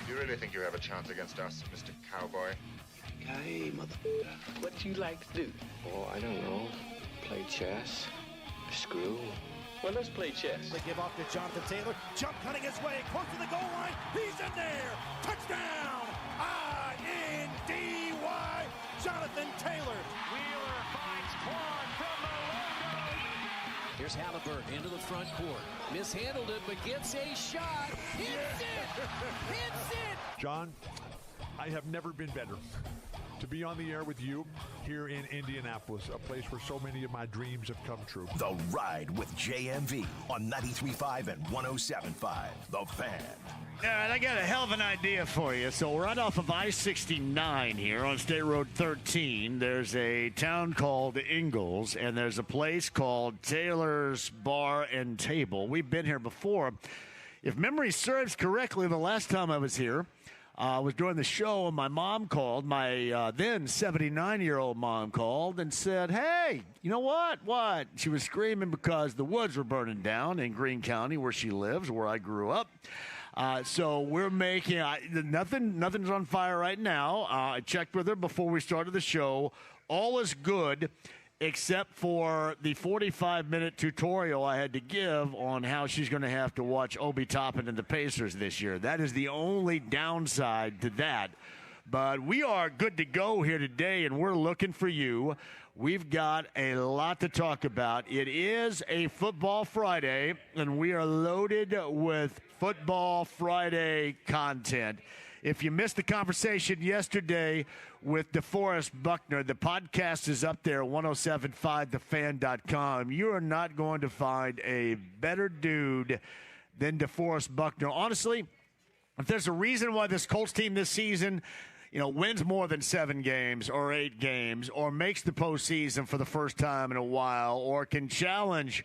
Do you really think you have a chance against us, Mr. Cowboy? Hey, motherfucker, what do you like to do? Oh, I don't know. Play chess, screw. Well, let's play chess. They give off to Jonathan Taylor. Jump cutting his way close to the goal line. He's in there. Touchdown. I-N-D-Y. Jonathan Taylor. Wheeler finds Quan from the logo. Here's Halliburton into the front court. Mishandled it, but gets a shot. Hits it. Hits it. John, I have never been better to be on the air with you here in Indianapolis, a place where so many of my dreams have come true. The Ride with JMV on 93.5 and 107.5. The Fan. All right, I got a hell of an idea for you. So we're right off of I-69 here on State Road 13. There's a town called Ingalls, and there's a place called Taylor's Bar and Table. We've been here before. If memory serves correctly, the last time I was here, was during the show, and my mom called, my then 79-year-old mom called and said, hey, you know what? What? She was screaming because the woods were burning down in Greene County, where she lives, where I grew up. So we're making nothing's on fire right now. I checked with her before we started the show. All is good, except for the 45-minute tutorial I had to give on how she's going to have to watch Obi Toppin and the Pacers this year. That is the only downside to that. But we are good to go here today, and we're looking for you. We've got a lot to talk about. It is a Football Friday, and we are loaded with Football Friday content. If you missed the conversation yesterday with DeForest Buckner, the podcast is up there at 1075thefan.com. You are not going to find a better dude than DeForest Buckner. Honestly, if there's a reason why this Colts team this season, wins more than 7 games or 8 games or makes the postseason for the first time in a while or can challenge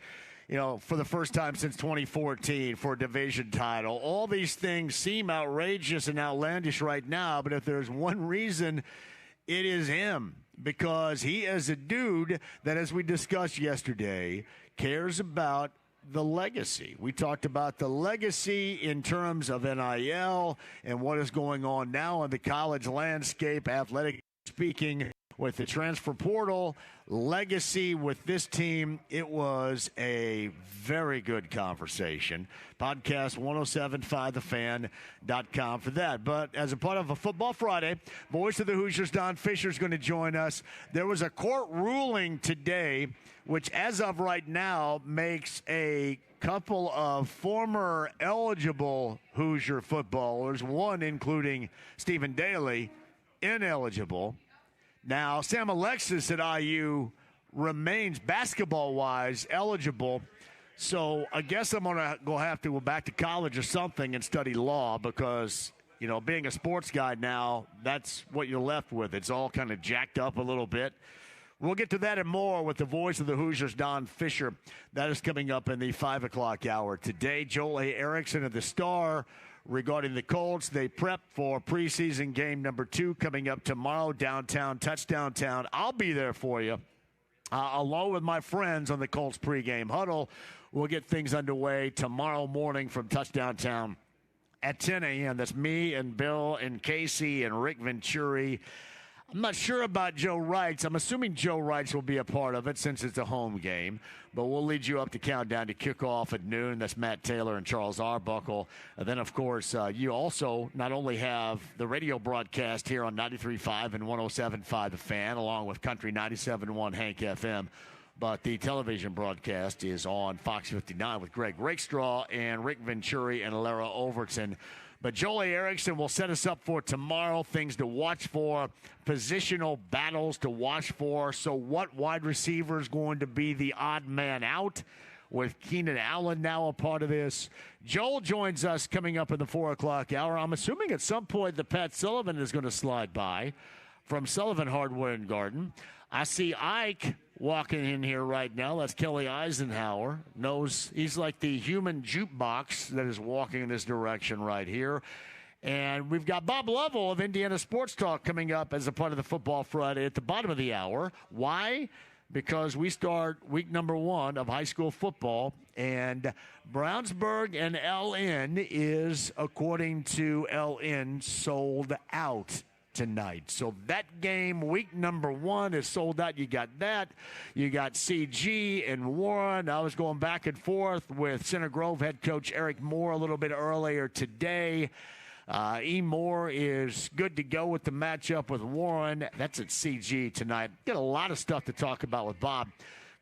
for the first time since 2014 for a division title. All these things seem outrageous and outlandish right now, but if there's one reason, it is him, because he is a dude that, as we discussed yesterday, cares about the legacy. We talked about the legacy in terms of NIL and what is going on now in the college landscape, athletic speaking, with the transfer portal, legacy with this team. It was a very good conversation. Podcast 1075thefan.com for that. But as a part of a Football Friday, voice of the Hoosiers, Don Fisher, is going to join us. There was a court ruling today, which as of right now makes a couple of former eligible Hoosier footballers, one including Stephen Daly, ineligible. Now, Sam Alexis at IU remains, basketball-wise, eligible. So I guess I'm going to have to go back to college or something and study law because, being a sports guy now, that's what you're left with. It's all kind of jacked up a little bit. We'll get to that and more with the voice of the Hoosiers, Don Fisher. That is coming up in the 5 o'clock hour today. Joel A. Erickson of the Star regarding the Colts. They prep for preseason game number 2 coming up tomorrow, downtown, Touchdown Town. I'll be there for you, along with my friends on the Colts pregame huddle. We'll get things underway tomorrow morning from Touchdown Town at 10 a.m. That's me and Bill and Casey and Rick Venturi. I'm not sure about Joe Wrights. I'm assuming Joe Wrights will be a part of it since it's a home game. But we'll lead you up to countdown to kickoff at noon. That's Matt Taylor and Charles Arbuckle. And then, of course, you also not only have the radio broadcast here on 93.5 and 107.5 The Fan, along with Country 97.1 Hank FM, but the television broadcast is on Fox 59 with Greg Rakestraw and Rick Venturi and Lara Overton. But Joel A. Erickson will set us up for tomorrow, things to watch for, positional battles to watch for. So what wide receiver is going to be the odd man out with Keenan Allen now a part of this? Joel joins us coming up in the 4 o'clock hour. I'm assuming at some point that Pat Sullivan is going to slide by from Sullivan Hardware and Garden. I see Ike walking in here right now. That's Kelly Eisenhower. He's like the human jukebox that is walking in this direction right here. And we've got Bob Lovell of Indiana Sports Talk coming up as a part of the Football Friday at the bottom of the hour. Why? because we start week number 1 of high school football, and Brownsburg and LN is, according to LN, sold out tonight. So that game, week number 1, is sold out. You got that. You got CG and Warren. I was going back and forth with Center Grove head coach Eric Moore a little bit earlier today. E. Moore is good to go with the matchup with Warren. That's at CG tonight. Got a lot of stuff to talk about with Bob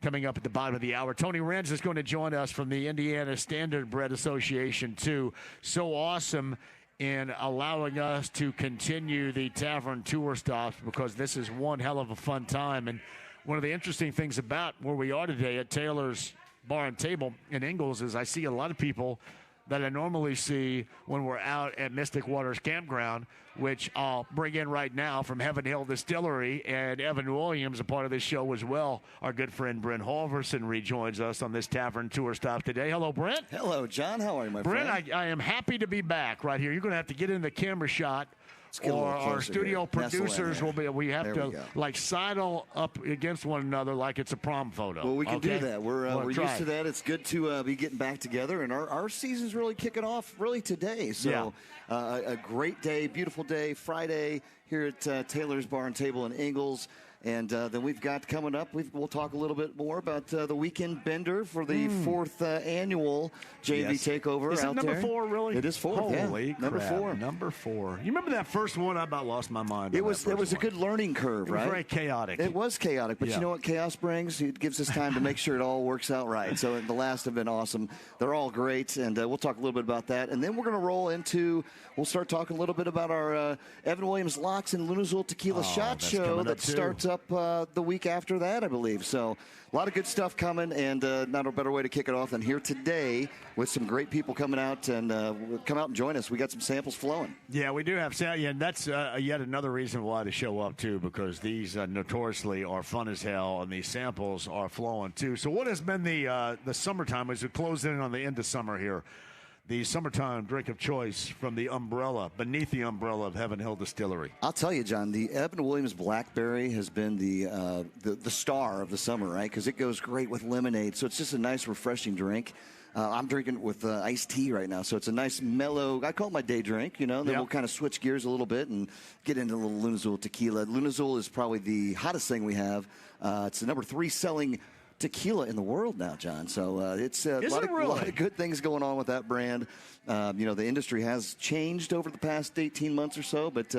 coming up at the bottom of the hour. Tony Renz is going to join us from the Indiana Standard Bread Association, too. So awesome in allowing us to continue the tavern tour stops, because this is one hell of a fun time. And one of the interesting things about where we are today at Taylor's Bar and Table in Ingalls is I see a lot of people that I normally see when we're out at Mystic Waters Campground, which I'll bring in right now from Heaven Hill Distillery, and Evan Williams, a part of this show as well. Our good friend Brent Halverson rejoins us on this tavern tour stop today. Hello, Brent. Hello, John. How are you, my friend? Brent, I am happy to be back right here. You're going to have to get in the camera shot, or our studio producers will be. We have to like sidle up against one another like it's a prom photo. Well, we can do that. We're used to that. It's good to be getting back together, and our season's really kicking off really today. So a great day, beautiful day, Friday here at Taylor's Bar and Table in Ingalls. And then we've got coming up, we'll talk a little bit more about the weekend bender for the 4th annual JMV takeover. Is it out number there. 4, really? It is 4. Holy crap. Number 4. Number 4. You remember that first one? I about lost my mind. It was a good learning curve, right? It was very chaotic. It was chaotic, but you know what chaos brings? It gives us time to make sure it all works out right. So the last have been awesome. They're all great, and we'll talk a little bit about that. And then we're going to roll into, we'll start talking a little bit about our Evan Williams Locks and Lunazul Tequila Shot Show that starts up the week after that, I believe. So a lot of good stuff coming, and not a better way to kick it off than here today with some great people coming out, and come out and join us. We got some samples flowing. Yeah, we do have, and that's yet another reason why to show up, too, because these notoriously are fun as hell, and these samples are flowing, too. So what has been the summertime as we close in on the end of summer here? The summertime drink of choice from the umbrella, beneath the umbrella of Heaven Hill Distillery. I'll tell you, John, the Evan Williams Blackberry has been the star of the summer, right? Because it goes great with lemonade. So it's just a nice, refreshing drink. I'm drinking with iced tea right now, so it's a nice, mellow, I call it my day drink, you know. Then we'll kind of switch gears a little bit and get into a little Lunazul tequila. Lunazul is probably the hottest thing we have. It's the number 3 selling tequila in the world now, John. So it's a lot of good things going on with that brand. The industry has changed over the past 18 months or so, but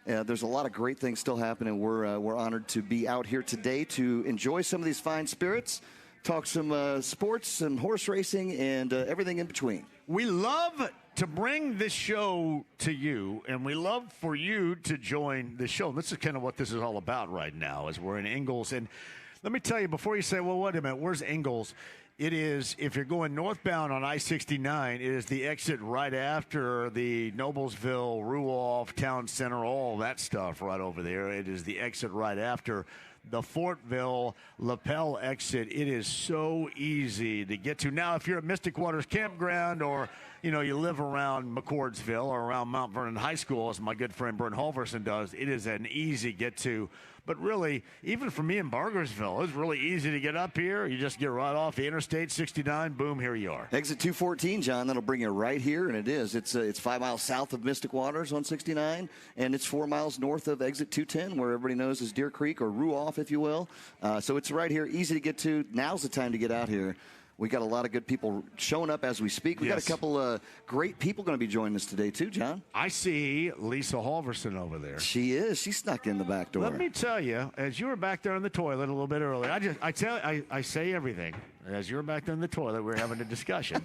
there's a lot of great things still happening. We're honored to be out here today to enjoy some of these fine spirits, talk some sports, some horse racing, and everything in between. We love to bring this show to you, and we love for you to join the show. This is kind of what this is all about right now, as we're in Ingalls. And let me tell you, before you say, well, wait a minute, where's Ingalls? It is, if you're going northbound on I-69, it is the exit right after the Noblesville, Ruoff, Town Center, all that stuff right over there. It is the exit right after the Fortville Lapel exit. It is so easy to get to. Now, if you're at Mystic Waters Campground, or you live around McCordsville or around Mount Vernon High School, as my good friend Brent Halverson does, it is an easy get to. But really, even for me in Bargersville, it's really easy to get up here. You just get right off the Interstate 69. Boom, here you are. Exit 214, John. That'll bring you right here, and it is. It's 5 miles south of Mystic Waters on 69, and it's 4 miles north of Exit 210, where everybody knows is Deer Creek, or Ruoff, if you will. So it's right here, easy to get to. Now's the time to get out here. We got a lot of good people showing up as we speak. We got a couple of great people going to be joining us today, too, John. I see Lisa Halverson over there. She is. She snuck in the back door. Let me tell you, as you were back there in the toilet a little bit earlier, I say everything. As you were back there in the toilet, we were having a discussion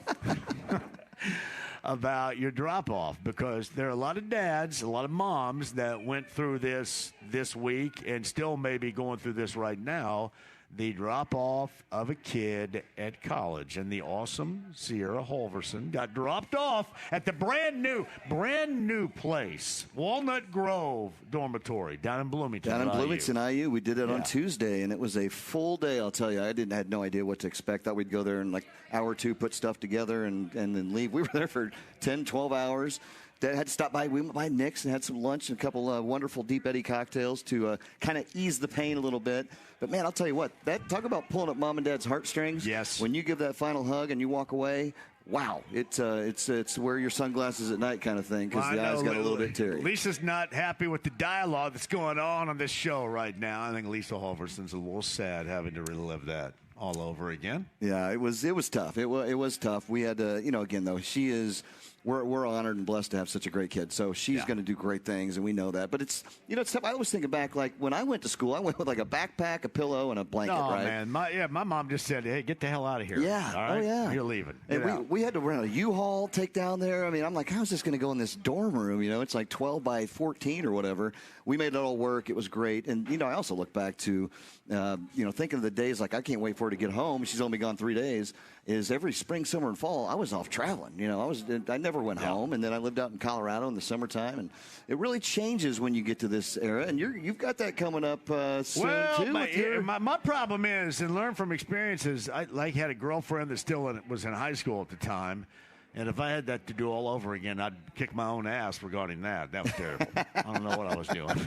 about your drop-off, because there are a lot of dads, a lot of moms that went through this week and still may be going through this right now. The drop-off of a kid at college, and the awesome Sierra Halverson got dropped off at the brand new place, Walnut Grove Dormitory down in Bloomington. Down in Bloomington, IU. We did it on Tuesday, and it was a full day. I'll tell you, I had no idea what to expect. Thought we'd go there in like hour or two, put stuff together, and then leave. We were there for 10, 12 hours. had to stop by. We went by Nick's and had some lunch and a couple wonderful Deep Eddy cocktails to kind of ease the pain a little bit. But, man, I'll tell you what, talk about pulling up Mom and Dad's heartstrings. Yes. When you give that final hug and you walk away, wow, it's wear your sunglasses at night kind of thing because the eyes got a little bit teary. Lisa's not happy with the dialogue that's going on this show right now. I think Lisa Halverson's a little sad having to relive that all over again. Yeah, it was tough. It was tough. We had to, again, though, she is – we're honored and blessed to have such a great kid. So she's going to do great things, and we know that. But it's tough. I always think back, like, when I went to school, I went with, like, a backpack, a pillow, and a blanket, right? Man. My mom just said, hey, get the hell out of here. Yeah. All right? Oh, yeah. You're leaving. And we had to rent a U-Haul, take down there. I mean, I'm like, how's this going to go in this dorm room? It's like 12 by 14 or whatever. We made it all work. It was great. And, I also look back to, thinking of the days like I can't wait for her to get home. She's only gone 3 days. Is every spring, summer, and fall, I was off traveling. I never went home, and then I lived out in Colorado in the summertime. And it really changes when you get to this era. And you've got that coming up soon, too. My problem is, and learn from experiences, I had a girlfriend that still was in high school at the time. And if I had that to do all over again, I'd kick my own ass regarding that. That was terrible. I don't know what I was doing.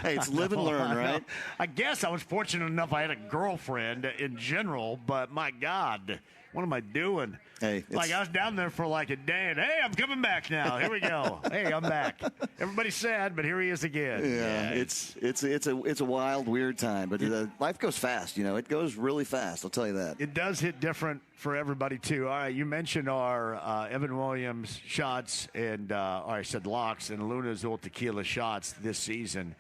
Hey, it's live and learn, right? I guess I was fortunate enough I had a girlfriend in general, but my God, what am I doing? Hey, like I was down there for like a day, and hey, I'm coming back now. Here we go. Hey, I'm back. Everybody's sad, but here he is again. Yeah, it's a wild, weird time, but life goes fast. It goes really fast. I'll tell you that. It does hit different for everybody too. All right, you mentioned our Evan Williams shots, and I said locks and Luna Azul tequila shots this season.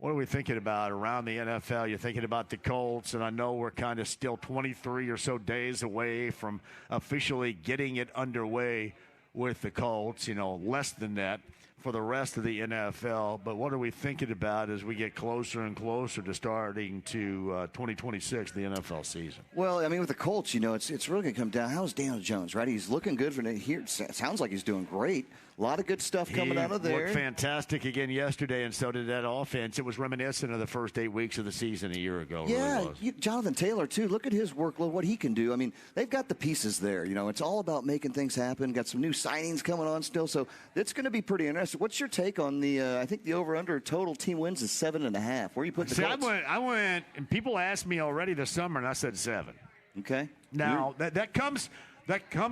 What are we thinking about around the NFL? You're thinking about the Colts, and I know we're kind of still 23 or so days away from officially getting it underway with the Colts, less than that for the rest of the NFL. But what are we thinking about as we get closer and closer to starting to 2026, the NFL season? Well, I mean, with the Colts, it's really going to come down. How's Daniel Jones, right? He's looking good for here. It sounds like he's doing great. A lot of good stuff coming out of there. Looked fantastic again yesterday, and so did that offense. It was reminiscent of the first 8 weeks of the season a year ago. Yeah, really Jonathan Taylor, too. Look at his workload, what he can do. I mean, they've got the pieces there. It's all about making things happen. Got some new signings coming on still, so it's going to be pretty interesting. What's your take on I think the over-under total team wins is 7.5. Where you put the Colts? I went, and people asked me already this summer, and I said 7. Okay. Now, that comes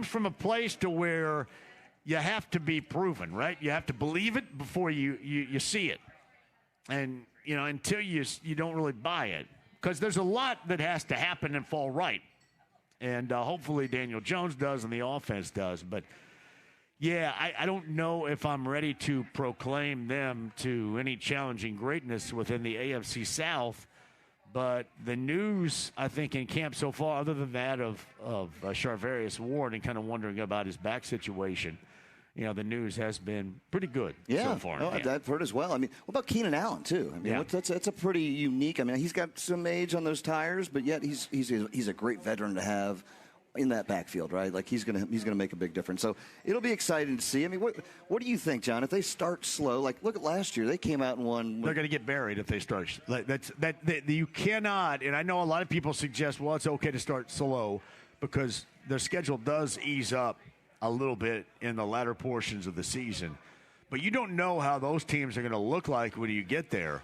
from a place to where – you have to be proven, right? You have to believe it before you see it. And, until you don't really buy it. Because there's a lot that has to happen and fall right. And hopefully Daniel Jones does and the offense does. But, yeah, I don't know if I'm ready to proclaim them to any challenging greatness within the AFC South. But the news, I think, in camp so far, other than that of Charvarius Ward and kind of wondering about his back situation, the news has been pretty good so far. Yeah, I've heard as well. I mean, what about Keenan Allen, too? I mean, that's a pretty unique. I mean, he's got some age on those tires, but yet he's a great veteran to have in that backfield, right? Like he's gonna make a big difference. So it'll be exciting to see. I mean, what do you think, John? If they start slow, like look at last year, they came out and won. They're going to get buried if they start. You cannot. And I know a lot of people suggest, well, it's okay to start slow because their schedule does ease up a little bit in the latter portions of the season. But you don't know how those teams are going to look like when you get there.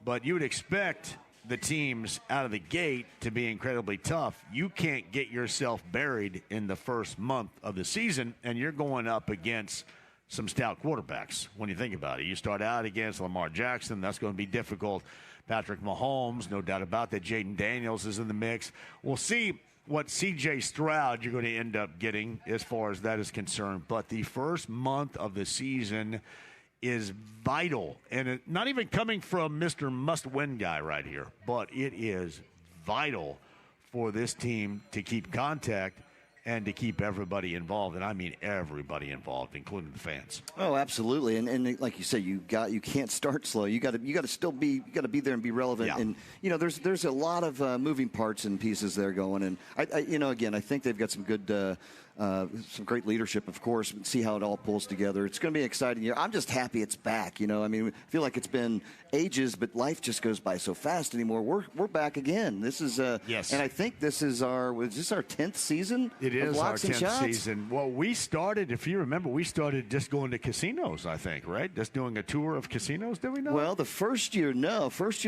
But you would expect the teams out of the gate to be incredibly tough. You can't get yourself buried in the first month of the season, and you're going up against some stout quarterbacks when you think about it. You start out against Lamar Jackson. That's going to be difficult. Patrick Mahomes, no doubt about that. Jaden Daniels is in the mix. We'll see what C.J. Stroud you're going to end up getting as far as that is concerned. But the first month of the season is vital. And not even coming from Mr. Must-Win guy right here, but it is vital for this team to keep contact and to keep everybody involved. And I mean everybody involved, including the fans. Oh, absolutely. And like you say, you can't start slow. You got to still be there and be relevant. Yeah. And there's a lot of moving parts and pieces there going. And I again, I think they've got some good some great leadership, of course, and see how it all pulls together. It's going to be an exciting year. I'm just happy it's back. I mean, I feel like it's been ages, but life just goes by so fast anymore. We're back again. This is yes, and I think this is our 10th season. It is our 10th shots? season. Well, we started, if you remember, just going to casinos, I think, right? Just doing a tour of casinos, did we not? Well, the first year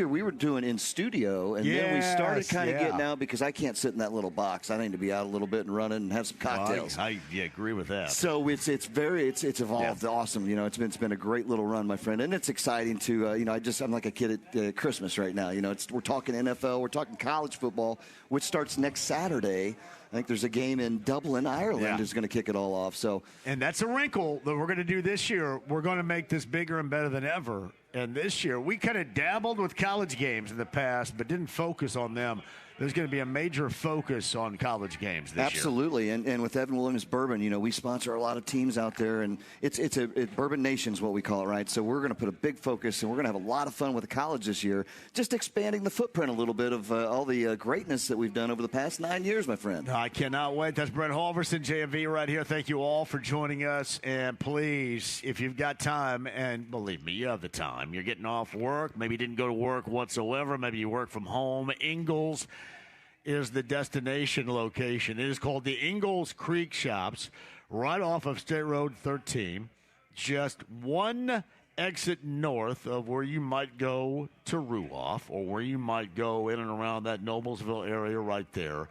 we were doing in studio, and then we started kind of getting out because I can't sit in that little box. I need to be out a little bit and running and have some cocktails. I agree with that. So it's evolved. Awesome. It's been a great little run, my friend, and it's exciting to I'm like a kid at Christmas right now. We're talking NFL, we're talking college football, which starts next Saturday. I think there's a game in Dublin, Ireland, is going to kick it all off. And that's a wrinkle that we're going to do this year. We're going to make this bigger and better than ever. And this year, we kind of dabbled with college games in the past, but didn't focus on them. There's going to be a major focus on college games this year. Absolutely, and with Evan Williams Bourbon, we sponsor a lot of teams out there, and it's Bourbon Nation's what we call it, right? So we're going to put a big focus, and we're going to have a lot of fun with the college this year, just expanding the footprint a little bit of all the greatness that we've done over the past 9 years, my friend. I cannot wait. That's Brent Halverson, JMV, right here. Thank you all for joining us, and please, if you've got time, and believe me, you have the time. You're getting off work. Maybe you didn't go to work whatsoever. Maybe you work from home. Ingalls is the destination location. It is called the Ingalls Creek Shops, right off of State Road 13, just one exit north of where you might go to Ruoff or where you might go in and around that Noblesville area right there.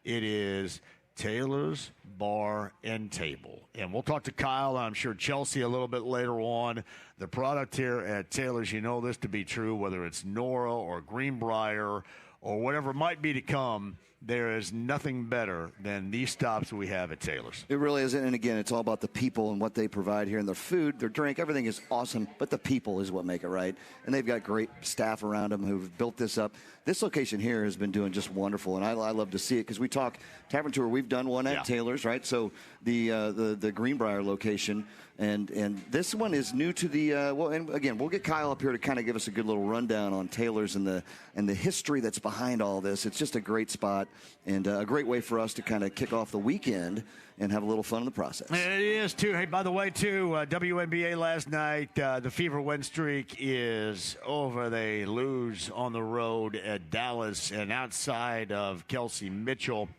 It is Taylor's Bar and Table. And we'll talk to Kyle, I'm sure Chelsea, a little bit later on. The product here at Taylor's, you know this to be true, whether it's Nora or Greenbrier or whatever might be to come, there is nothing better than these stops we have at Taylor's. It really isn't. And again, it's all about the people and what they provide here. And their food, their drink, everything is awesome. But the people is what make it right. And they've got great staff around them who've built this up. This location here has been doing just wonderful. And I love to see it because we talk Tavern Tour. We've done one at Taylor's, right? So the Greenbrier location. And this one is new to the and again, we'll get Kyle up here to kind of give us a good little rundown on Taylor's and the history that's behind all this. It's just a great spot and a great way for us to kind of kick off the weekend and have a little fun in the process. And it is, too. Hey, by the way, too, WNBA last night, the Fever win streak is over. They lose on the road at Dallas, and outside of Kelsey Mitchell,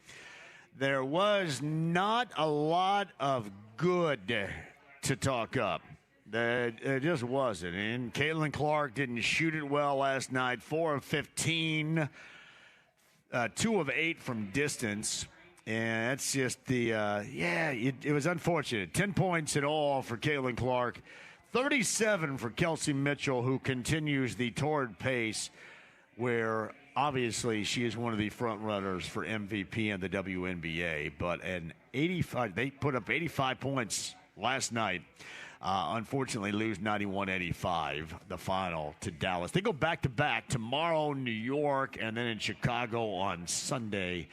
there was not a lot of good to talk up. It just wasn't. And Caitlin Clark didn't shoot it well last night. 4 of 15, 2 of 8 from distance. And that's just it was unfortunate. 10 points in all for Caitlin Clark. 37 for Kelsey Mitchell, who continues the torrid pace where obviously she is one of the front runners for MVP in the WNBA. But they put up 85 points last night. Unfortunately, lose 91-85, the final to Dallas. They go back-to-back tomorrow, New York, and then in Chicago on Sunday.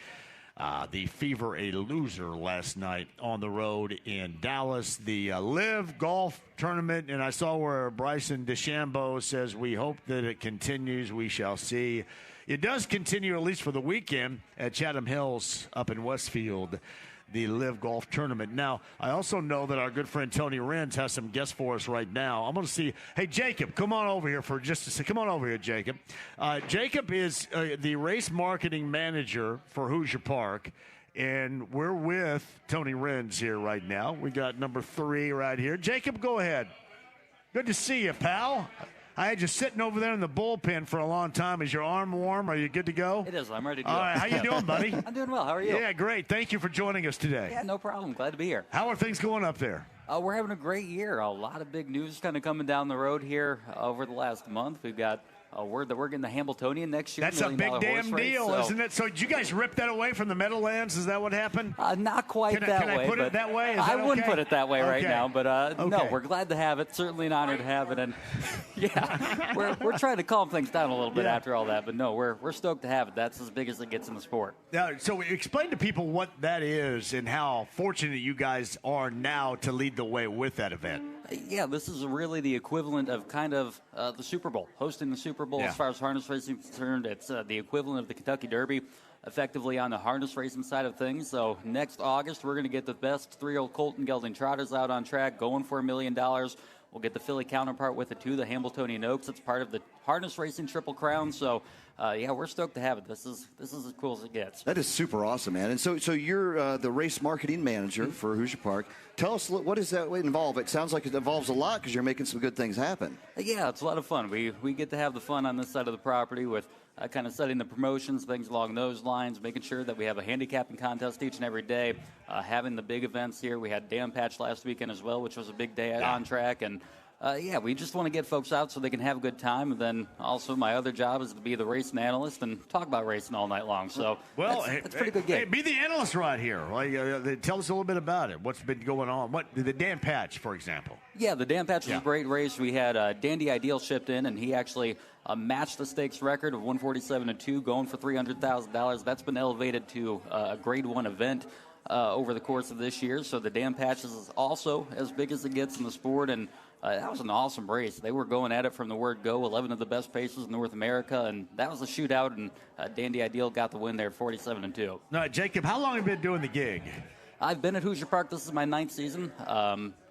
The Fever a loser last night on the road in Dallas. The Live Golf Tournament, and I saw where Bryson DeChambeau says, we hope that it continues. We shall see. It does continue, at least for the weekend, at Chatham Hills up in Westfield, the Live Golf Tournament. Now, I also know that our good friend Tony Renz has some guests for us right now. I'm going to see. Hey, Jacob, come on over here for just a second. Come on over here, Jacob. Jacob is the race marketing manager for Hoosier Park, and we're with Tony Renz here right now. We got number 3 right here. Jacob, go ahead. Good to see you, pal. I had you sitting over there in the bullpen for a long time. Is your arm warm? Are you good to go? It is. I'm ready to go. All right. How you doing, buddy? I'm doing well. How are you? Yeah, great. Thank you for joining us today. Yeah, no problem. Glad to be here. How are things going up there? We're having a great year. A lot of big news kind of coming down the road here over the last month. We've got a word that we're getting the Hambletonian next year. That's a big damn deal, isn't it? So did you guys rip that away from the Meadowlands? Is that what happened? Not quite that way. Can I put it that way? I wouldn't put it that way right now, but okay. No, we're glad to have it. Certainly an honor to have it, and yeah, we're trying to calm things down a little bit after all that. But no, we're stoked to have it. That's as big as it gets in the sport. Now, so explain to people what that is and how fortunate you guys are now to lead the way with that event. Yeah, this is really the equivalent of kind of the Super Bowl, hosting the Super Bowl as far as harness racing is concerned. It's the equivalent of the Kentucky Derby. effectively on the harness racing side of things. So next August, we're going to get the best 3-year-old Colton Gelding trotters out on track, going for $1 million. We'll get the filly counterpart with it, too, the Hambletonian Oaks. It's part of the harness racing Triple Crown. So, yeah, we're stoked to have it. This is as cool as it gets. That is super awesome, man. And so you're the race marketing manager for Hoosier Park. Tell us, what does that involve? It sounds like it involves a lot because you're making some good things happen. Yeah, it's a lot of fun. We get to have the fun on this side of the property with kind of setting the promotions, things along those lines, making sure that we have a handicapping contest each and every day, having the big events here. We had Dam Patch last weekend as well, which was a big day on track. And, yeah, we just want to get folks out so they can have a good time. And then also my other job is to be the racing analyst and talk about racing all night long. So that's a pretty good gig. Hey, be the analyst right here. Like, tell us a little bit about it. What's been going on? What the Dam Patch, for example? Yeah, the Dam Patch was a great race. We had Dandy Ideal shipped in, and he actually matched the stakes record of 147-2, going for $300,000. That's been elevated to a Grade 1 event over the course of this year. So the Dam Patch is also as big as it gets in the sport, and that was an awesome race. They were going at it from the word go, 11 of the best paces in North America, and that was a shootout, and Dandy Ideal got the win there, 47-2. All right, Jacob, how long have you been doing the gig? I've been at Hoosier Park. This is my 9th season.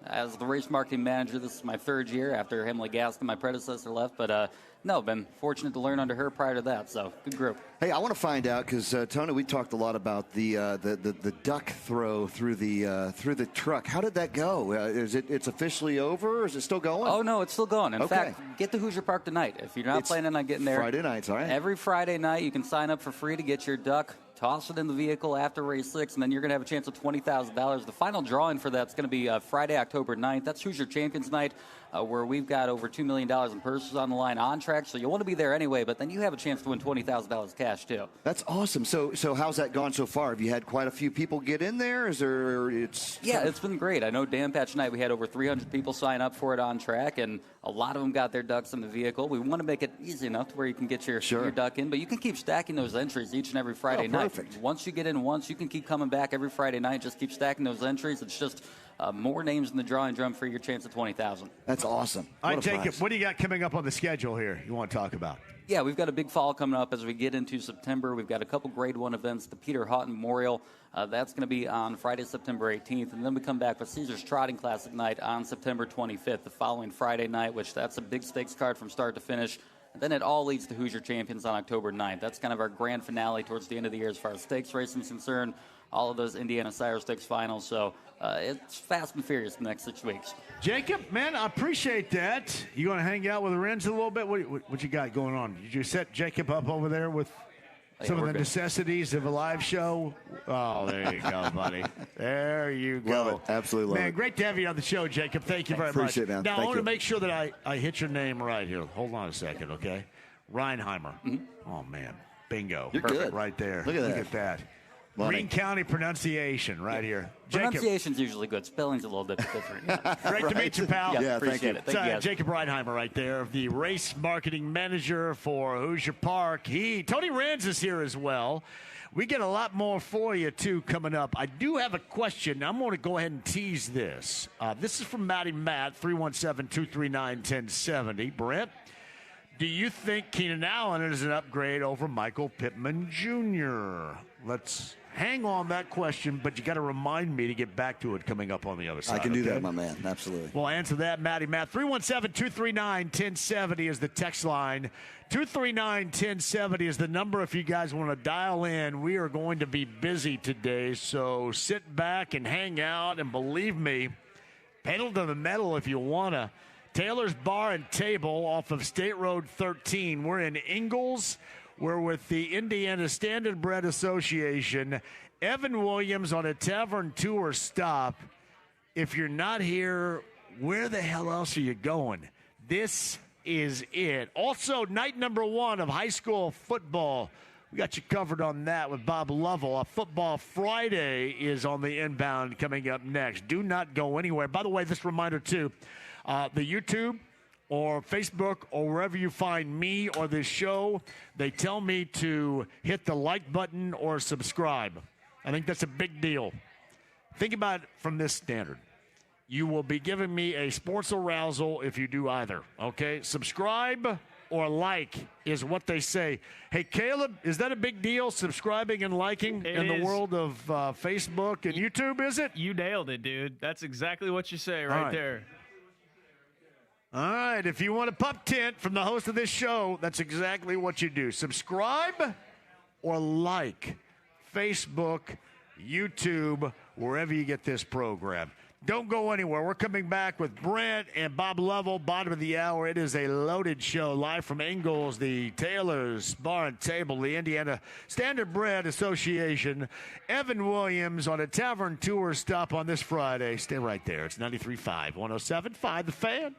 As the race marketing manager, this is my 3rd year after Emily Gaskin, my predecessor, left. But, no, been fortunate to learn under her prior to that, so good group. Hey, I want to find out, because, Tony, we talked a lot about the duck throw through the truck. How did that go? It's officially over, or is it still going? Oh, no, it's still going. In fact, get to Hoosier Park tonight. If you're not planning on getting there. Friday nights, all right. Every Friday night, you can sign up for free to get your duck, toss it in the vehicle after race 6, and then you're going to have a chance of $20,000. The final drawing for that's going to be Friday, October 9th. That's Hoosier Champions Night, where we've got over $2 million in purses on the line on track, so you'll want to be there anyway, but then you have a chance to win $20,000 cash, too. That's awesome. So how's that gone so far? Have you had quite a few people get in there? Yeah, it's been great. I know Dam Patch night, we had over 300 people sign up for it on track, and a lot of them got their ducks in the vehicle. We want to make it easy enough to where you can get your duck in, but you can keep stacking those entries each and every Friday night. Perfect. Once you get in once, you can keep coming back every Friday night. Just keep stacking those entries. It's just more names in the drawing drum for your chance of $20,000. That's awesome. All right, Jacob, what do you got coming up on the schedule here you want to talk about? Yeah, we've got a big fall coming up as we get into September. We've got a couple Grade 1 events, the Peter Houghton Memorial. That's going to be on Friday, September 18th. And then we come back with Caesars Trotting Classic night on September 25th, the following Friday night, which that's a big stakes card from start to finish. And then it all leads to Hoosier Champions on October 9th. That's kind of our grand finale towards the end of the year as far as stakes racing is concerned. All of those Indiana Sire Stakes finals. So it's fast and furious the next 6 weeks. Jacob, man, I appreciate that. You going to hang out with the Wrens a little bit? What you got going on? Did you set Jacob up over there with some of the necessities of a live show? Oh, there you go, buddy. There you go. Love it. Absolutely love man, it. great to have you on the show, Jacob. Thank you very much. Appreciate it, man. Now, Thank I want to you. make sure that I hit your name right here. Hold on a second, okay? Reinheimer. Oh, man. Bingo. You're Perfect good. Right there. Look at Look that. at that. Greene County pronunciation right here. Jacob. Pronunciation's usually good. Spelling's a little bit different. Great to meet you, pal. Yeah, thank you. Appreciate it. Thank you, guys. Jacob Reinheimer right there, the race marketing manager for Hoosier Park. Tony Rans is here as well. We get a lot more for you, too, coming up. I do have a question. I'm going to go ahead and tease this. This is from Matt, 317-239-1070. Brent, do you think Keenan Allen is an upgrade over Michael Pittman Jr.? Let's hang on that question, but you got to remind me to get back to it coming up on the other side. I can do that, my man. Absolutely. We'll answer that, Matt. 317-239-1070 is the text line. 239-1070 is the number if you guys want to dial in. We are going to be busy today, so sit back and hang out, and believe me, pedal to the metal if you want to. Taylor's Bar and Table off of State Road 13. We're in Ingalls. We're with the Indiana Standardbred Association. Evan Williams on a Tavern Tour stop. If you're not here, where the hell else are you going? This is it. Also, night number 1 of high school football. We got you covered on that with Bob Lovell. Football Friday is on the inbound coming up next. Do not go anywhere. By the way, this reminder, too, the YouTube or Facebook or wherever you find me or this show, they tell me to hit the like button or subscribe. I think that's a big deal. Think about it from this standard. You will be giving me a sports arousal if you do either, okay? Subscribe or like is what they say. Hey, Caleb, is that a big deal, subscribing and liking in the world of Facebook and YouTube, is it? You nailed it, dude. That's exactly what you say right there. All right, if you want a pup tent from the host of this show, that's exactly what you do. Subscribe or like Facebook, YouTube, wherever you get this program. Don't go anywhere. We're coming back with Brent and Bob Lovell, bottom of the hour. It is a loaded show live from Ingalls, the Taylor's Bar and Table, the Indiana Standard Bread Association. Evan Williams on a tavern tour stop on this Friday. Stay right there. It's 93.5, 107.5, The Fan.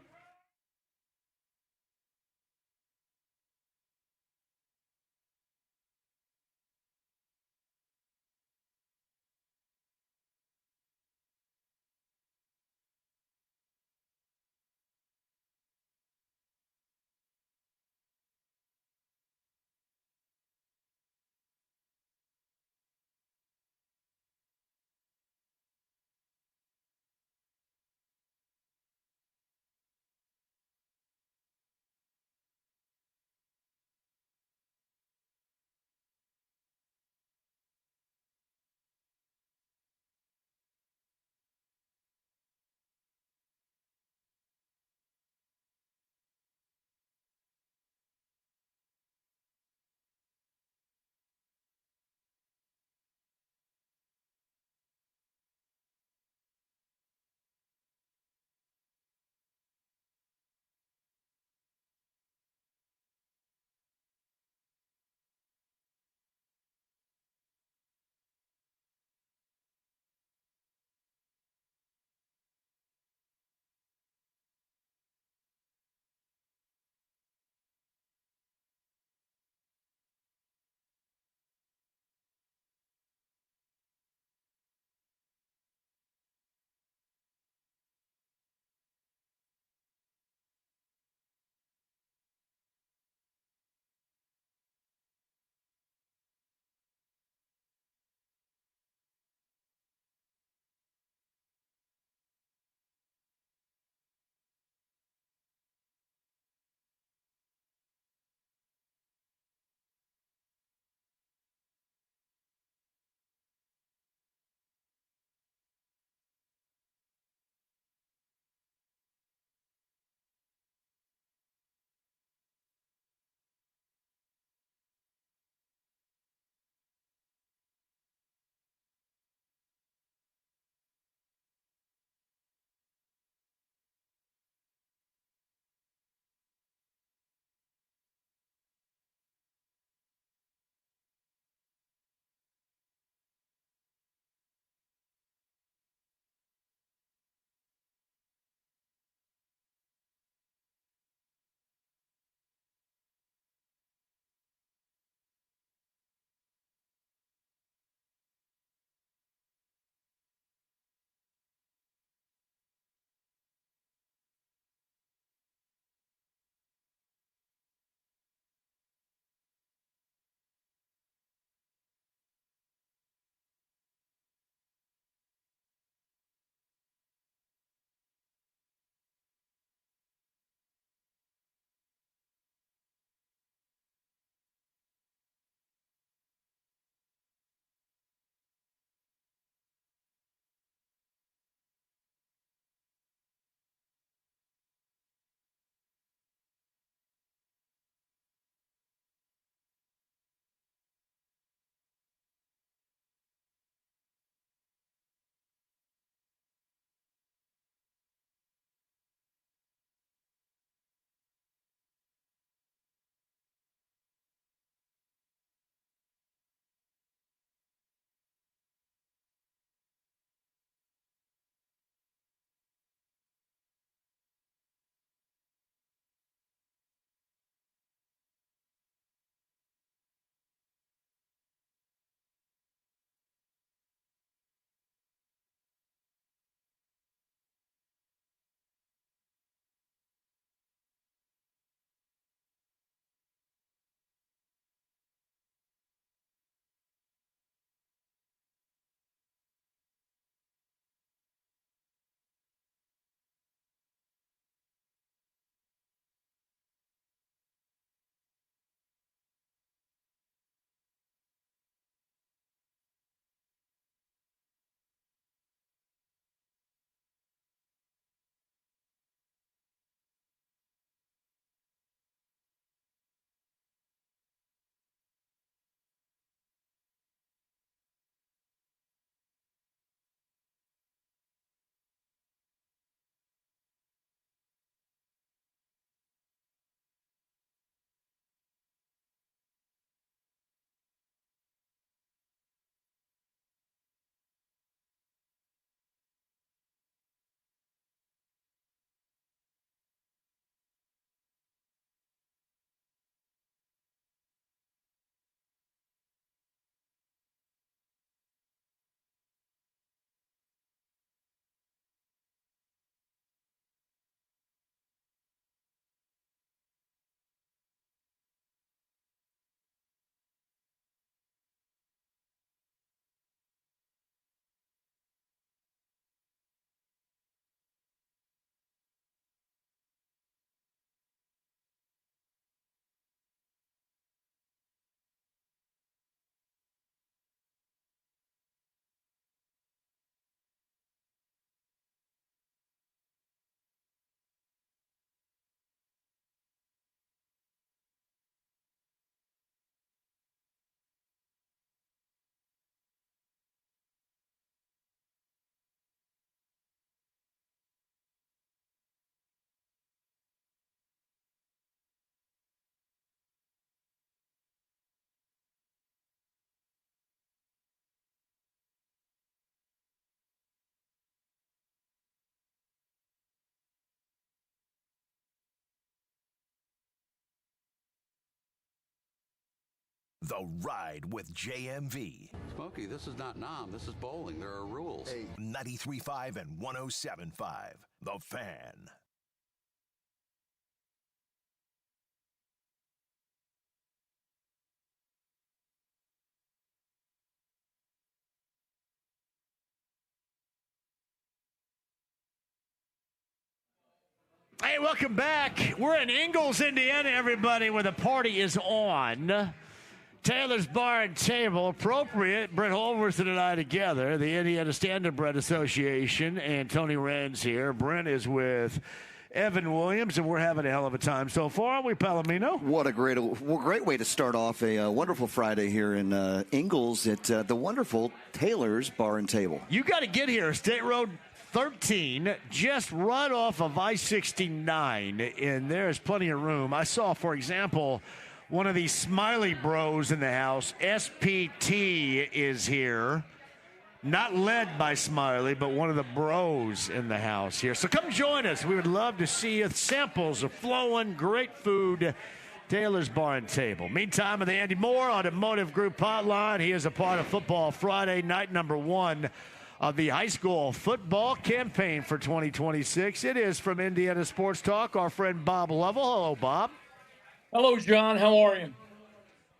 The Ride with JMV. Smokey, this is not Nam. This is bowling. There are rules. 93.5 and 107.5. The Fan. Hey, welcome back. We're in Ingalls, Indiana, everybody, where the party is on. Taylor's Bar and Table, appropriate. Brent Holworth and I together, the Indiana Standardbred Association, and Tony Rand's here. Brent is with Evan Williams, and we're having a hell of a time so far, aren't we, Palomino? What a great way to start off a wonderful Friday here in Ingalls at the wonderful Taylor's Bar and Table. You got to get here, State Road 13, just right off of I-69, and there's plenty of room. I saw, for example, one of these Smiley bros in the house. SPT is here. Not led by Smiley, but one of the bros in the house here. So come join us. We would love to see you. Samples are flowing. Great food. Taylor's Bar and Table. Meantime, with Andy Moore, Automotive Group Hotline. He is a part of Football Friday, night number 1 of the high school football campaign for 2026. It is from Indiana Sports Talk, our friend Bob Lovell. Hello, Bob. Hello, John. How are you?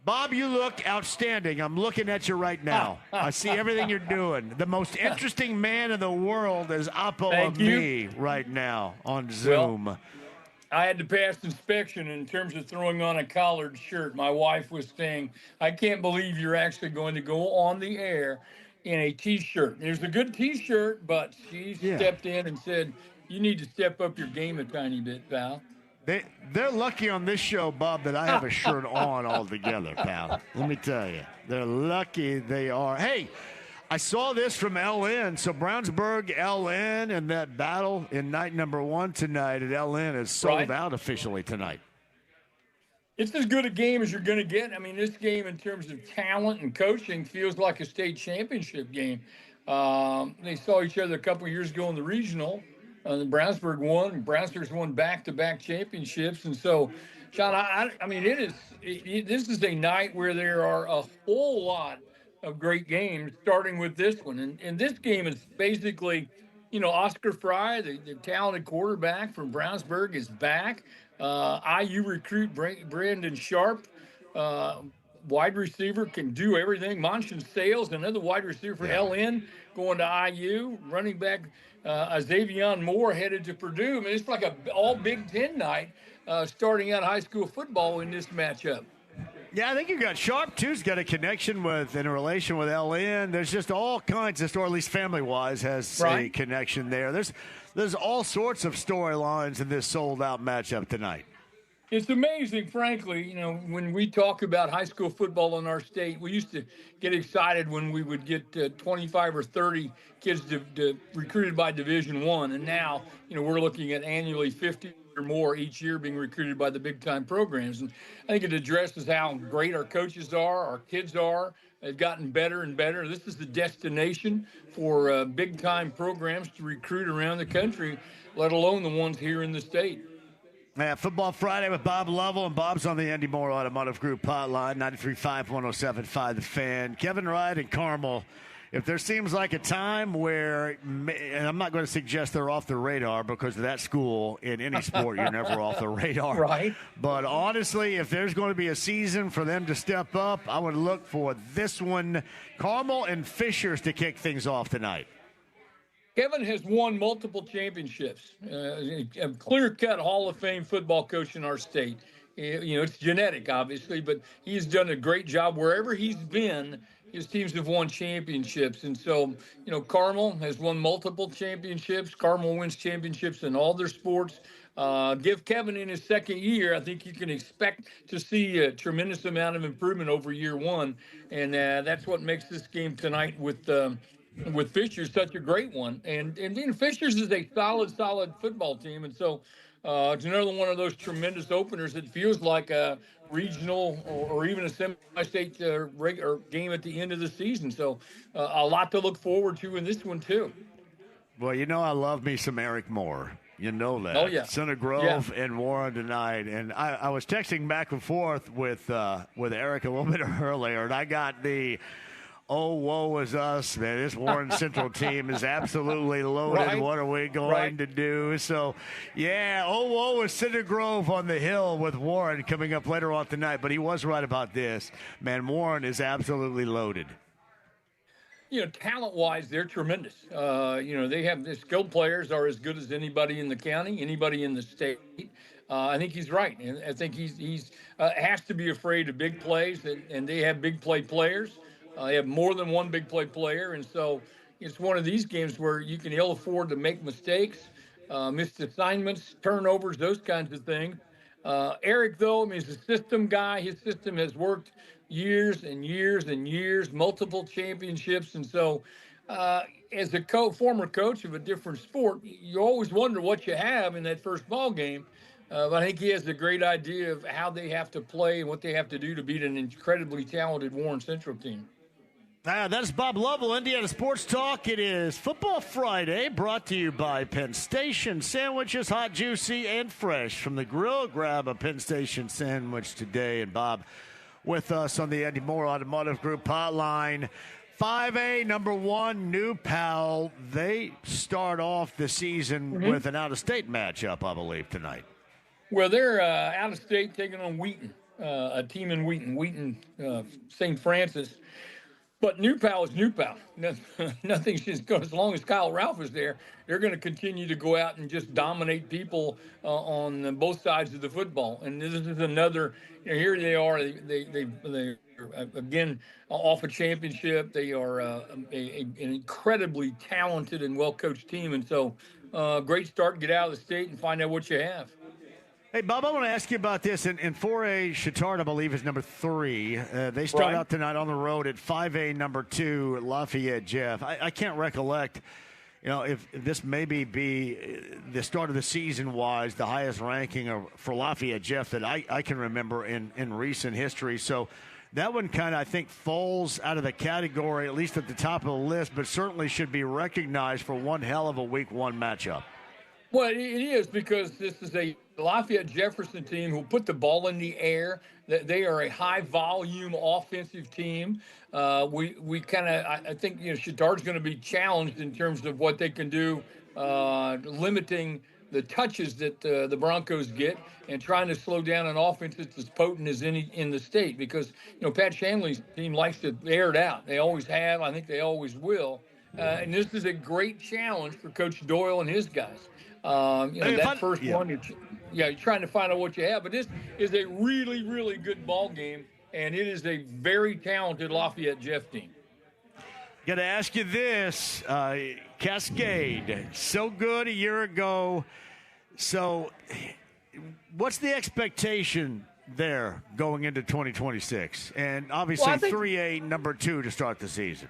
Bob, you look outstanding. I'm looking at you right now. I see everything you're doing. The most interesting man in the world is Oppo of me right now on Zoom. Well, I had to pass inspection in terms of throwing on a collared shirt. My wife was saying, I can't believe you're actually going to go on the air in a T-shirt. There's a good T-shirt, but she stepped in and said, you need to step up your game a tiny bit, pal. They're lucky on this show, Bob, that I have a shirt on altogether, pal. Let me tell you. They're lucky they are. Hey, I saw this from LN. So Brownsburg, LN, and that battle in night number 1 tonight at LN is sold out officially tonight. It's as good a game as you're going to get. I mean, this game in terms of talent and coaching feels like a state championship game. They saw each other a couple of years ago in the regional. The Brownsburg won. Brownsburg's won back-to-back championships. And so, John, I mean, this is a night where there are a whole lot of great games, starting with this one. And this game is basically, Oscar Fry, the talented quarterback from Brownsburg, is back. IU recruit Brandon Sharp, wide receiver, can do everything. Monson Sales, another wide receiver for LN, going to IU. Running back Xavier Moore headed to Purdue. I mean, it's like a all Big Ten night starting out high school football in this matchup. Yeah, I think you got Sharp, too. He's got a connection in a relation with LN. There's just all kinds of, or at least family-wise, has a connection there. There's all sorts of storylines in this sold-out matchup tonight. It's amazing, frankly. When we talk about high school football in our state, we used to get excited when we would get 25 or 30 kids recruited by Division I, and now, we're looking at annually 50 or more each year being recruited by the big-time programs. And I think it addresses how great our coaches are, our kids are. They've gotten better and better. This is the destination for big-time programs to recruit around the country, let alone the ones here in the state. Football Friday with Bob Lovell, and Bob's on the Andy Moore Automotive Group hotline, 93.5, 107.5 The Fan. Kevin Wright and Carmel, if there seems like a time where, and I'm not going to suggest they're off the radar, because of that school in any sport, you're never off the radar. Right. But honestly, if there's going to be a season for them to step up, I would look for this one, Carmel and Fishers, to kick things off tonight. Kevin has won multiple championships, a clear-cut Hall of Fame football coach in our state. It's genetic, obviously, but he's done a great job wherever he's been. His teams have won championships. And so, Carmel has won multiple championships. Carmel wins championships in all their sports. Give Kevin in his second year, I think you can expect to see a tremendous amount of improvement over year one. And that's what makes this game tonight with Fishers such a great one. And then Fishers is a solid football team. And so it's another one of those tremendous openers that feels like a regional or even a semi-state game at the end of the season. So a lot to look forward to in this one, too. Well, I love me some Eric Moore. You know that. Oh, yeah. Center Grove and Warren tonight. And I was texting back and forth with Eric a little bit earlier, and I got the, oh, woe is us, man. This Warren Central team is absolutely loaded. Right. What are we going to do? So, yeah, oh, woe is Center Grove on the hill with Warren coming up later on tonight. But he was right about this. Man, Warren is absolutely loaded. Talent-wise, they're tremendous. They have the skilled players are as good as anybody in the county, anybody in the state. I think he's right, and I think he's has to be afraid of big plays, and they have big play players. They have more than one big play player, and so it's one of these games where you can ill afford to make mistakes, missed assignments, turnovers, those kinds of things. Eric, though, he's a system guy. His system has worked years and years and years, multiple championships. And so as a former coach of a different sport, you always wonder what you have in that first ball game. But I think he has a great idea of how they have to play and what they have to do to beat an incredibly talented Warren Central team. That's Bob Lovell, Indiana Sports Talk. It is Football Friday, brought to you by Penn Station. Sandwiches, hot, juicy, and fresh from the grill. Grab a Penn Station sandwich today. And Bob with us on the Andy Moore Automotive Group hotline. 5A, number 1, New Pal. They start off the season with an out-of-state matchup, I believe, tonight. Well, they're out of state taking on Wheaton, a team in Wheaton, St. Francis. But New Pal is New Pal. Nothing's just going, as long as Kyle Ralph is there, they're going to continue to go out and just dominate people on both sides of the football. And this is another, here they are, they again, off a championship. They are an incredibly talented and well-coached team. And so great start, get out of the state and find out what you have. Hey, Bob, I want to ask you about this. In 4A, Chittard, I believe, is number 3. They start out tonight on the road at 5A, number 2, Lafayette Jeff. I can't recollect, if this maybe be the start of the season-wise, the highest ranking for Lafayette Jeff that I can remember in recent history. So that one kind of, I think, falls out of the category, at least at the top of the list, but certainly should be recognized for one hell of a Week 1 matchup. Well, it is, because this is a Lafayette Jefferson team who put the ball in the air. They are a high-volume offensive team. We kind of, I think, Chittard's going to be challenged in terms of what they can do, limiting the touches that the Broncos get and trying to slow down an offense that's as potent as any in the state, because, Pat Shanley's team likes to air it out. They always have. I think they always will. And this is a great challenge for Coach Doyle and his guys. That first one, you're trying to find out what you have. But this is a really, really good ball game, and it is a very talented Lafayette Jeff team. Got to ask you this, Cascade, so good a year ago. So what's the expectation there going into 2026? And obviously 3A, number 2 to start the season.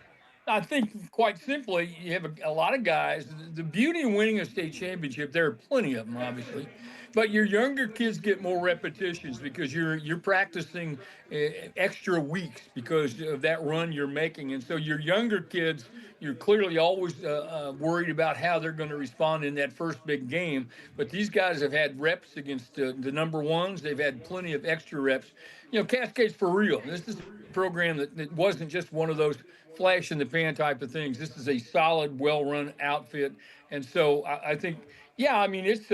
I think, quite simply, you have a lot of guys. The beauty of winning a state championship, there are plenty of them, obviously, but your younger kids get more repetitions because you're practicing extra weeks because of that run you're making. And so your younger kids, you're clearly always worried about how they're going to respond in that first big game. But these guys have had reps against the number 1s. They've had plenty of extra reps. Cascade's for real. This is a program that wasn't just one of those flash in the pan type of things. This is a solid, well-run outfit. And so I think, it's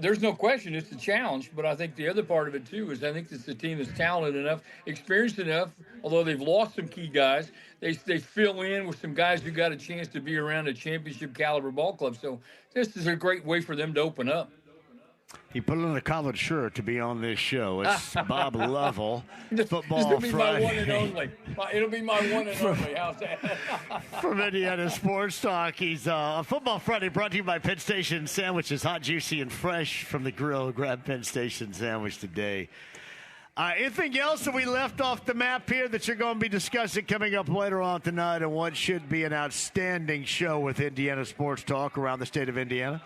there's no question it's a challenge, but I think the other part of it too is I think it's a team that's talented enough, experienced enough, although they've lost some key guys, they fill in with some guys who got a chance to be around a championship caliber ball club. So this is a great way for them to open up. He put on a collared shirt to be on this show. It's Bob Lovell, Football This will be Friday. my one and only. It'll be my one and only. How's that? From Indiana Sports Talk, he's Football Friday brought to you by Penn Station Sandwiches, hot, juicy, and fresh from the grill. Grab Penn Station Sandwich today. Anything else that we left off the map here that you're going to be discussing coming up later on tonight on what should be an outstanding show with Indiana Sports Talk around the state of Indiana?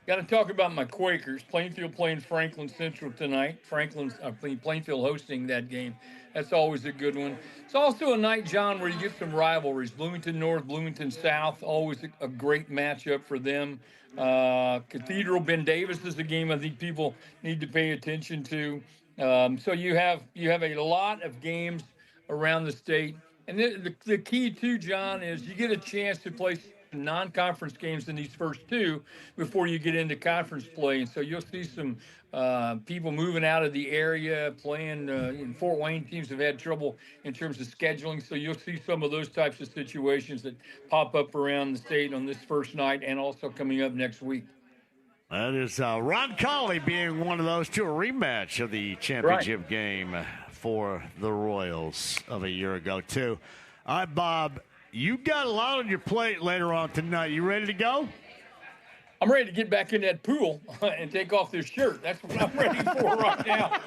Got to talk about my Quakers. Plainfield playing Franklin Central tonight. Plainfield hosting that game. That's always a good one. It's also a night, John, where you get some rivalries. Bloomington North, Bloomington South, always a great matchup for them. Cathedral Ben Davis is a game I think people need to pay attention to. So you have a lot of games around the state. And the key too, John, is you get a chance to play non-conference games in these first two before you get into conference play, and so you'll see some people moving out of the area playing. In Fort Wayne, teams have had trouble in terms of scheduling, so you'll see some of those types of situations that pop up around the state on this first night and also coming up next week. That is Ron Colley being one of those two, a rematch of the championship game for the Royals of a year ago, too. All right, Bob, you got a lot on your plate later on tonight. You ready to go? I'm ready to get back in that pool and take off this shirt. That's what I'm ready for right now.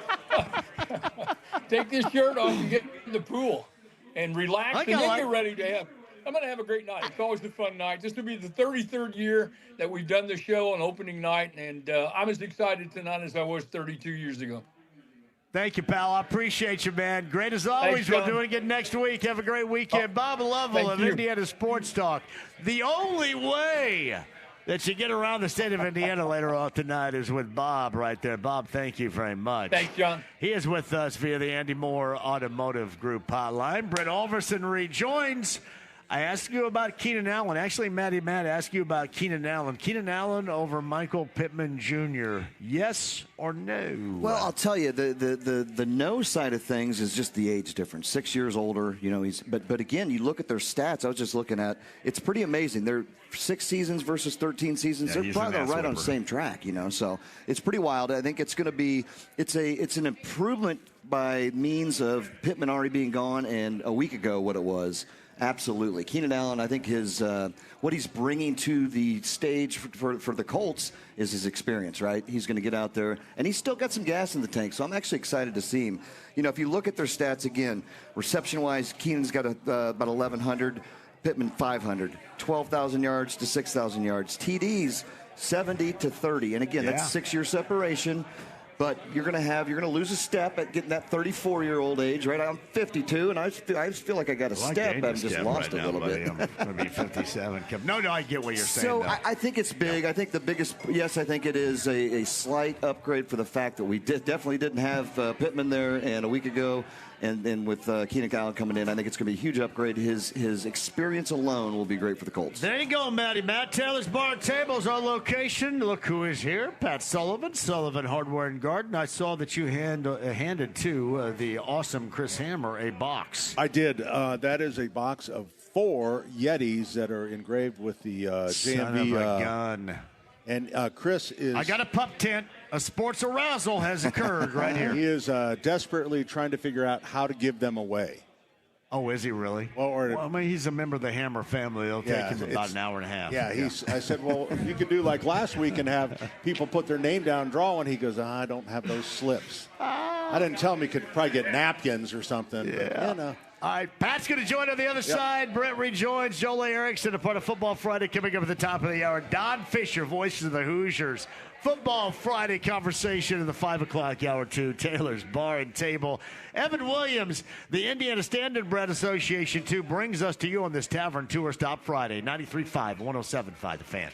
Take this shirt off and get in the pool and relax and then get ready to have. I'm going to have a great night. It's always a fun night. This will be the 33rd year that we've done the show on opening night, and I'm as excited tonight as I was 32 years ago. Thank you, pal. I appreciate you, man. Great as always. We'll do it again next week. Have a great weekend. Bob Lovell of Indiana Sports Talk. The only way that you get around the state of Indiana later on tonight is with Bob right there. Bob, thank you very much. Thanks, John. He is with us via the Andy Moore Automotive Group hotline. Brett Alverson rejoins. I asked you about Keenan Allen. Actually, Matt asked you about Keenan Allen. Keenan Allen over Michael Pittman Jr. Yes or no? Well, I'll tell you, the no side of things is just the age difference. 6 years older, you know. But again, you look at their stats. I was just looking at. It's pretty amazing. They're 6 seasons versus 13 seasons. They're probably right on the same track, you know. So it's pretty wild. I think it's going to be. It's an improvement by means of Pittman already being gone and a week ago what it was. Absolutely. Keenan Allen, I think what he's bringing to the stage for the Colts is his experience, right? He's going to get out there, and he's still got some gas in the tank, so I'm actually excited to see him. You know, if you look at their stats again, reception-wise, Keenan's got about 1,100, Pittman 500, 12,000 yards to 6,000 yards. TDs, 70 to 30, and again, that's a 6-year separation. But you're going to lose a step at getting that 34-year-old age, right? I'm 52, and I just feel like I got a step. I've just lost a little bit. I'm going to be 57. No, I get what you're saying. So I think it's big. I think the biggest, yes, I think it is a slight upgrade for the fact that we definitely didn't have Pittman there, and a week ago, and with Keenan Allen coming in, I think it's going to be a huge upgrade. His experience alone will be great for the Colts. There you go, Matty. Matt Taylor's Bar and Table is our location. Look who is here. Pat Sullivan, Sullivan Hardware and Garden. I saw that you handed to the awesome Chris Hammer a box. I did. That is a box of 4 Yetis that are engraved with the JMV. Son of a gun. And Chris is... I got a pup tent. A sports arousal has occurred right here. He is desperately trying to figure out how to give them away. Oh, is he really? Well, I mean, he's a member of the Hammer family. It'll take him about an hour and a half. Yeah, I said, well, you could do like last week and have people put their name down, draw one. He goes, I don't have those slips. I didn't tell him he could probably get napkins or something. Yeah. But, you know. All right, Pat's going to join on the other side. Brett rejoins. Joel Erickson, a part of Football Friday, coming up at the top of the hour. Don Fisher, voices of the Hoosiers. Football Friday conversation in the 5 o'clock hour, too. Taylor's Bar and Table. Evan Williams, the Indiana Standard Bread Association, too, brings us to you on this Tavern Tour Stop Friday. 93.5, 107.5, The Fan.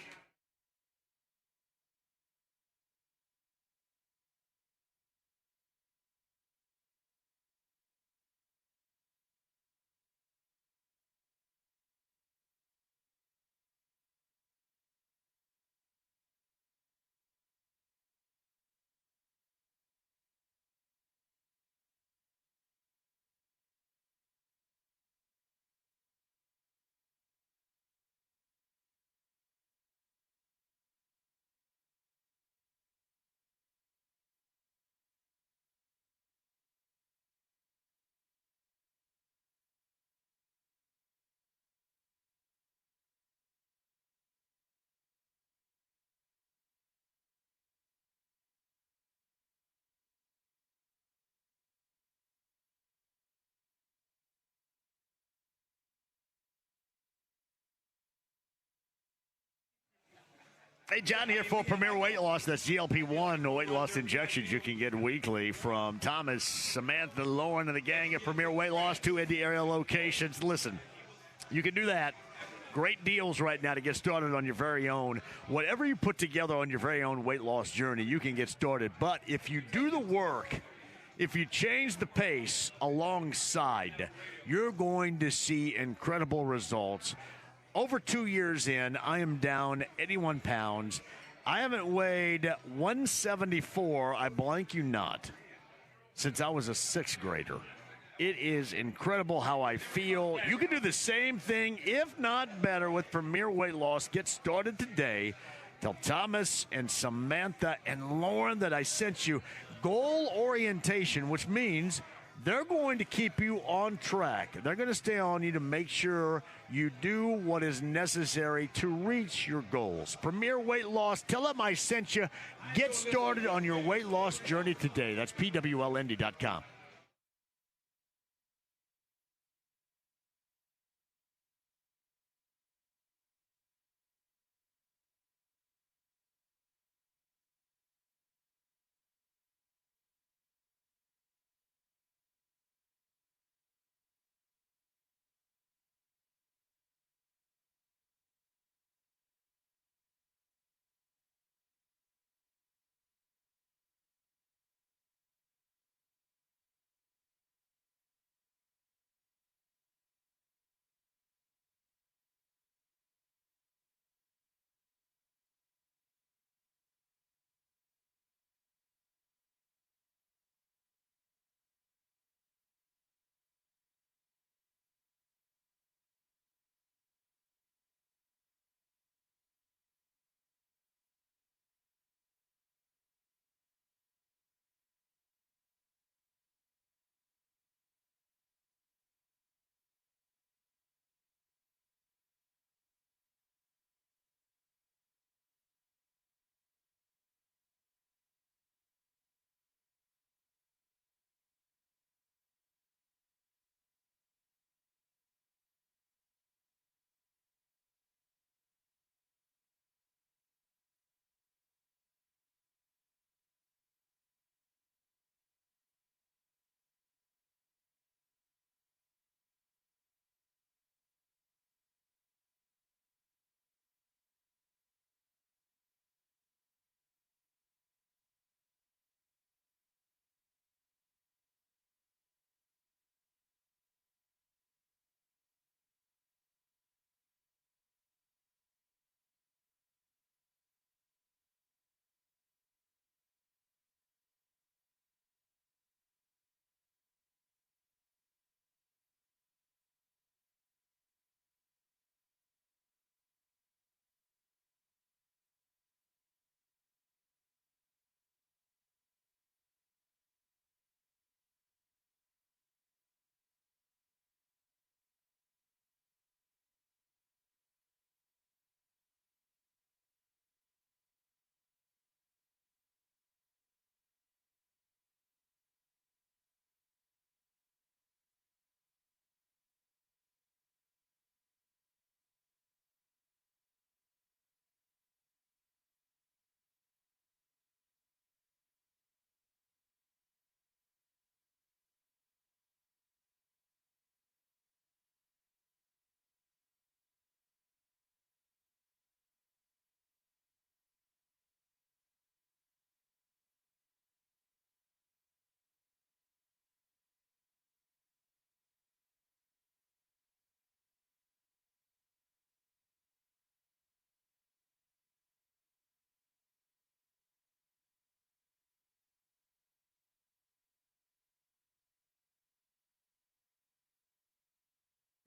Hey, John here for Premier Weight Loss. That's GLP-1 weight loss injections you can get weekly from Thomas, Samantha, Lauren, and the gang at Premier Weight Loss, 2 Indy area locations. Listen, you can do that. Great deals right now to get started on your very own. Whatever you put together on your very own weight loss journey, you can get started. But if you do the work, if you change the pace alongside, you're going to see incredible results. Over 2 years in, I am down 81 pounds. I haven't weighed 174, I blank you not, since I was a 6th grader. It is incredible how I feel. You can do the same thing, if not better, with Premier Weight Loss. Get started today. Tell Thomas and Samantha and Lauren that I sent you goal orientation, which means they're going to keep you on track. They're going to stay on you to make sure you do what is necessary to reach your goals. Premier Weight Loss, tell them I sent you. Get started on your weight loss journey today. That's PWLindy.com.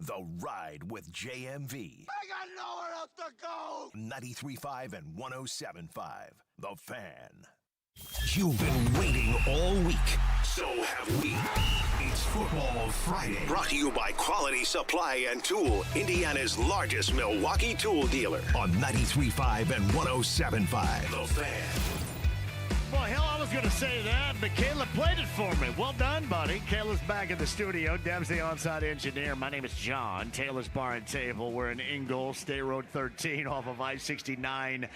The Ride with JMV. I got nowhere else to go. 93.5 and 107.5. The Fan. You've been waiting all week. So have we. It's Football Friday. Brought to you by Quality Supply and Tool, Indiana's largest Milwaukee tool dealer. On 93.5 and 107.5. The Fan. Well, hell, I was going to say that, but Kayla played it for me. Well done, buddy. Kayla's back in the studio. Deb's the on-site engineer. My name is John. Taylor's Bar and Table. We're in Ingalls, State Road 13 off of I-69.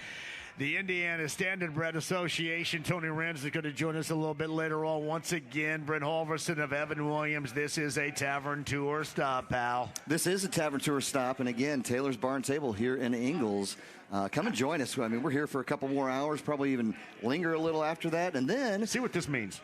the Indiana Standard Bread Association. Tony Rand is going to join us a little bit later on. Once again, Brent Halverson of Evan Williams. This is a Tavern Tour stop, pal. This is a Tavern Tour stop, and again, Taylor's Barn Table here in Ingalls. Come and join us. I mean, we're here for a couple more hours, probably even linger a little after that, and then see what this means.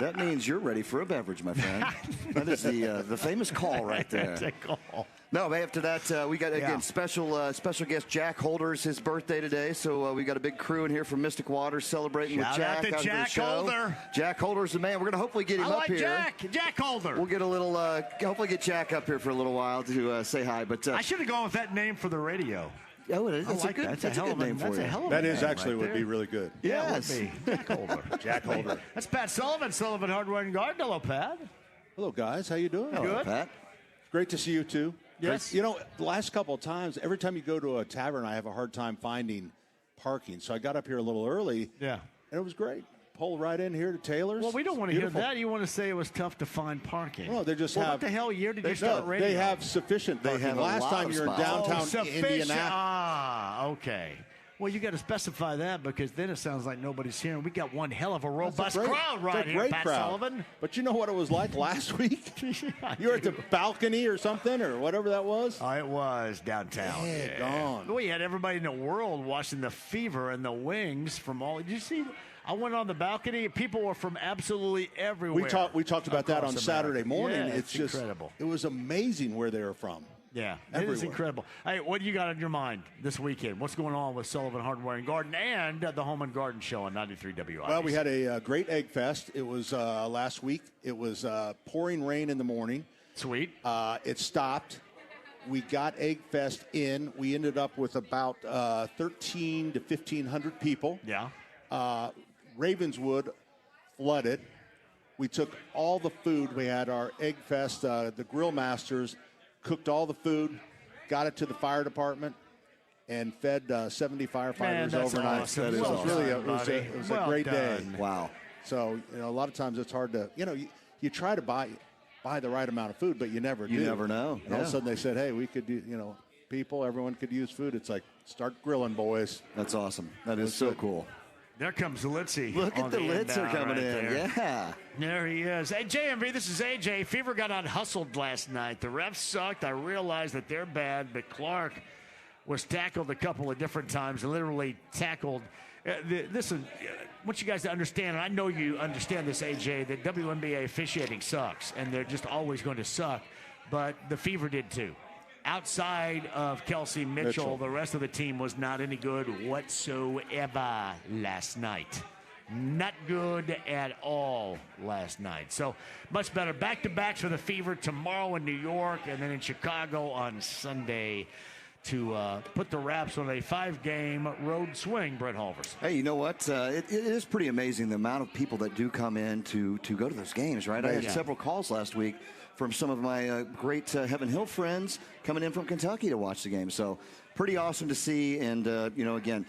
That means you're ready for a beverage, my friend. That is the famous call right there. That's a call. No, after that, we got, again, special guest Jack Holder's his birthday today. So we got a big crew in here from Mystic Waters celebrating with Jack. Shout out to Jack Holder. Jack Holder's the man. We're going to hopefully get him up here. Jack Holder. We'll get a little, hopefully get Jack up here for a little while to say hi. But I should have gone with that name for the radio. Oh, that's a good name for you. That is actually would be really good. Yes. It would be. Jack Holder. Jack Holder. That's Pat Sullivan, Sullivan Hardware and Garden. Hello, Pat. Hello, guys. How you doing? Hello, Pat. Great to see you, too. Yes. You know, the last couple of times, every time you go to a tavern, I have a hard time finding parking. So I got up here a little early. Yeah. And it was great. Pull right in here to Taylor's. Well, we don't want to hear that. You want to say it was tough to find parking. No, they just have. What the hell year did you start radio? They have sufficient parking. They have last time you're in downtown Indianapolis. Okay. Well, you got to specify that because then it sounds like nobody's here. We got one hell of a robust crowd right here, Pat Sullivan. But you know what it was like last week? You were at the balcony or something or whatever that was? Oh, it was downtown. Yeah, gone. We had everybody in the world watching the Fever and the Wings from all. Did you see? I went on the balcony. People were from absolutely everywhere. We talked about that on Saturday morning. Yeah, it's just incredible. It was amazing where they were from. Yeah, everywhere. It is incredible. Hey, what do you got on your mind this weekend? What's going on with Sullivan Hardware and Garden and the Home and Garden Show on 93 WI? Well, we had a great Egg Fest. It was last week. It was pouring rain in the morning. Sweet. It stopped. We got Egg Fest in. We ended up with about 1,300 to 1,500 people. Yeah. Ravenswood flooded. We took all the food. We had our Egg Fest. The Grill Masters cooked all the food, got it to the fire department, and fed 70 firefighters overnight. Awesome. It was a great day. Wow. So, you know, a lot of times it's hard to, you know, you try to buy the right amount of food, but you never do. You never know. And all of a sudden they said, hey, we could do, you know, everyone could use food. It's like, start grilling, boys. That's awesome. That is so cool. There comes Litzy. Look at the Litzer coming in. There. Yeah. There he is. Hey, JMV, this is AJ. Fever got out hustled last night. The refs sucked. I realized that they're bad, but Clark was tackled a couple of different times, literally tackled. Listen, I want you guys to understand, and I know you understand this, AJ, that WNBA officiating sucks, and they're just always going to suck, but the Fever did too. Outside of Kelsey Mitchell, the rest of the team was not any good whatsoever last night. Not good at all last night. So much better. Back-to-backs for the Fever tomorrow in New York and then in Chicago on Sunday to put the wraps on a 5-game road swing, Brett Halvers. Hey, you know what? It is pretty amazing the amount of people that do come in to go to those games, right? I had several calls last week from some of my great Heaven Hill friends coming in from Kentucky to watch the game. So pretty awesome to see. And, you know, again,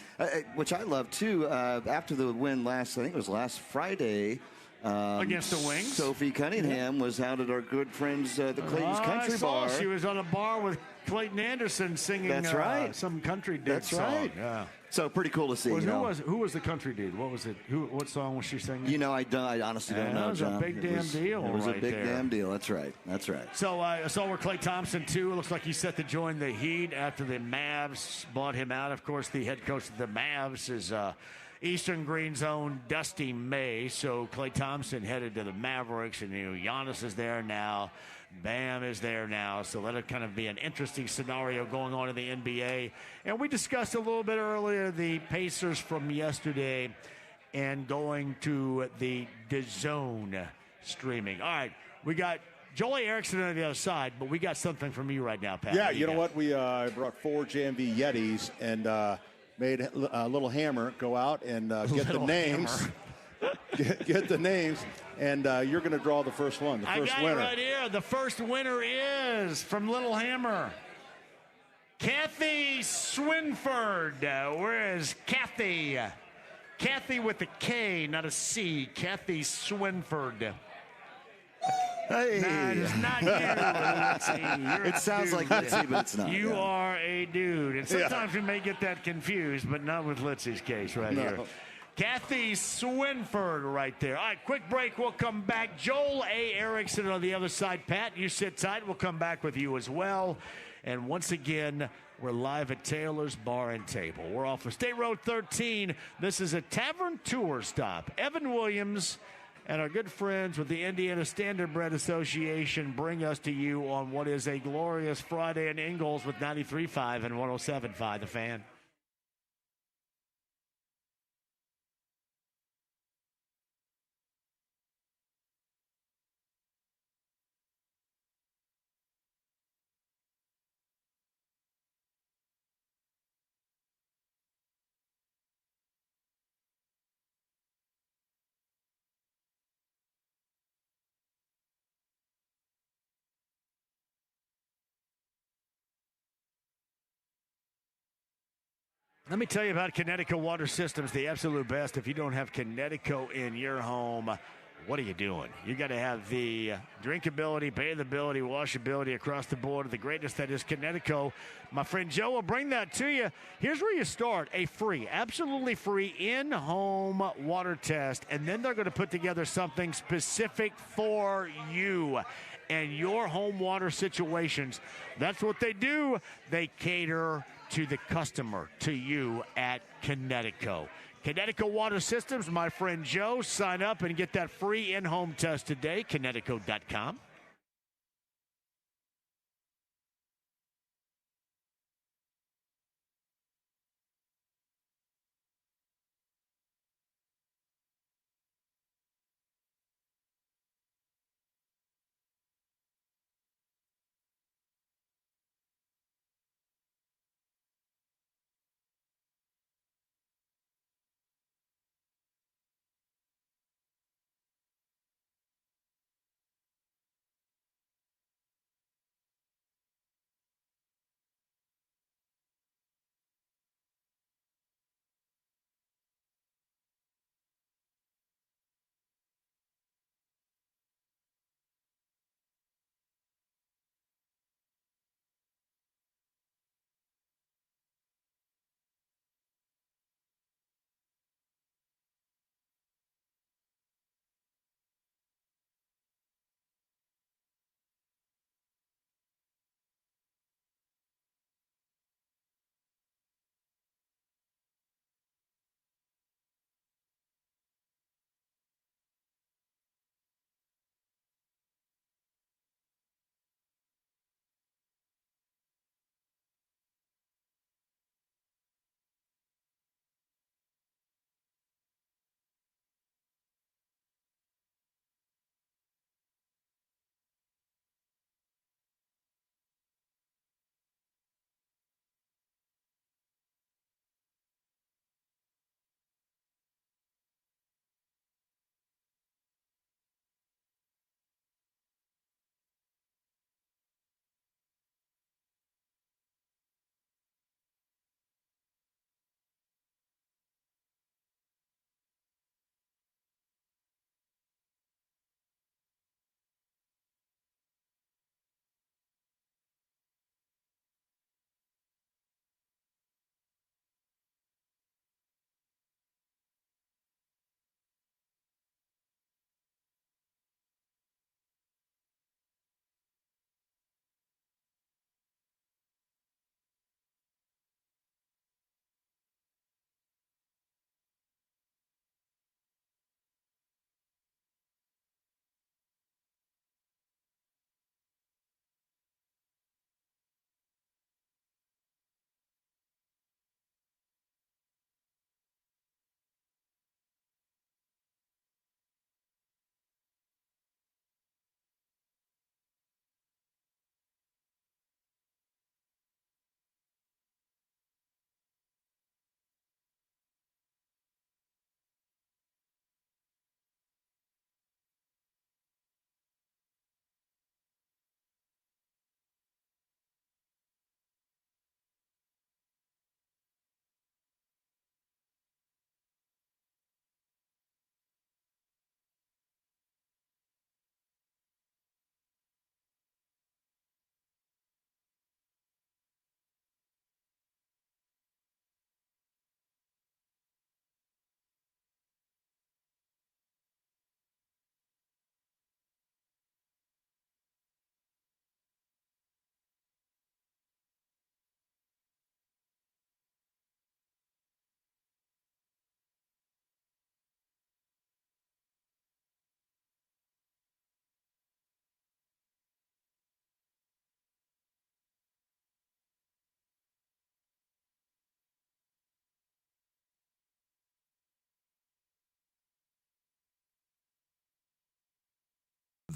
which I love, too, after the win I think it was last Friday. Against the Wings. Sophie Cunningham was out at our good friends, the Clayton's Country Bar. She was on a bar with Clayton Anderson singing some country dude song. That's right. Yeah. So pretty cool to see. Well, who was the country dude? What was it? What song was she singing? You know, I honestly don't know, John. It was a big damn deal. It was a big damn deal. That's right. That's right. So I saw where Klay Thompson, too. It looks like he's set to join the Heat after the Mavs bought him out. Of course, the head coach of the Mavs is Eastern Green Zone Dusty May. So Klay Thompson headed to the Mavericks, and Giannis is there now. Bam is there now, so that'll kind of be an interesting scenario going on in the NBA. And we discussed a little bit earlier the Pacers from yesterday and going to the DAZN streaming. All right, we got Joey Erickson on the other side, but we got something from you right now, Pat. Yeah, you know what? We brought 4 JMV Yetis and made a little hammer go out and get the names. Get the names, and you're going to draw the first one, the first winner. I got it right here. The first winner is from Little Hammer, Kathy Swinford. Where is Kathy? Kathy with a K, not a C. Kathy Swinford. Hey. Nah, it's not you, Litzy. You're It a sounds dude. like Litzy, but it's not. You yeah. are a dude. And sometimes we may get that confused, but not with Litzy's case right here. Kathy Swinford right there. All right, quick break. We'll come back. Joel A. Erickson on the other side. Pat, you sit tight. We'll come back with you as well. And once again, we're live at Taylor's Bar and Table. We're off of State Road 13. This is a tavern tour stop. Evan Williams and our good friends with the Indiana Standardbred Association bring us to you on what is a glorious Friday in Ingalls with 93.5 and 107.5 The Fan. Let me tell you about Connecticut Water Systems, the absolute best. If you don't have Connecticut in your home, what are you doing? You got to have the drinkability, bathability, washability across the board. The greatest that is Connecticut. My friend Joe will bring that to you. Here's where you start. A free, absolutely free in-home water test. And then they're going to put together something specific for you and your home water situations. That's what they do. They cater to the customer, to you at Connecticut. Connecticut Water Systems, my friend Joe. Sign up and get that free in-home test today, Connecticut.com.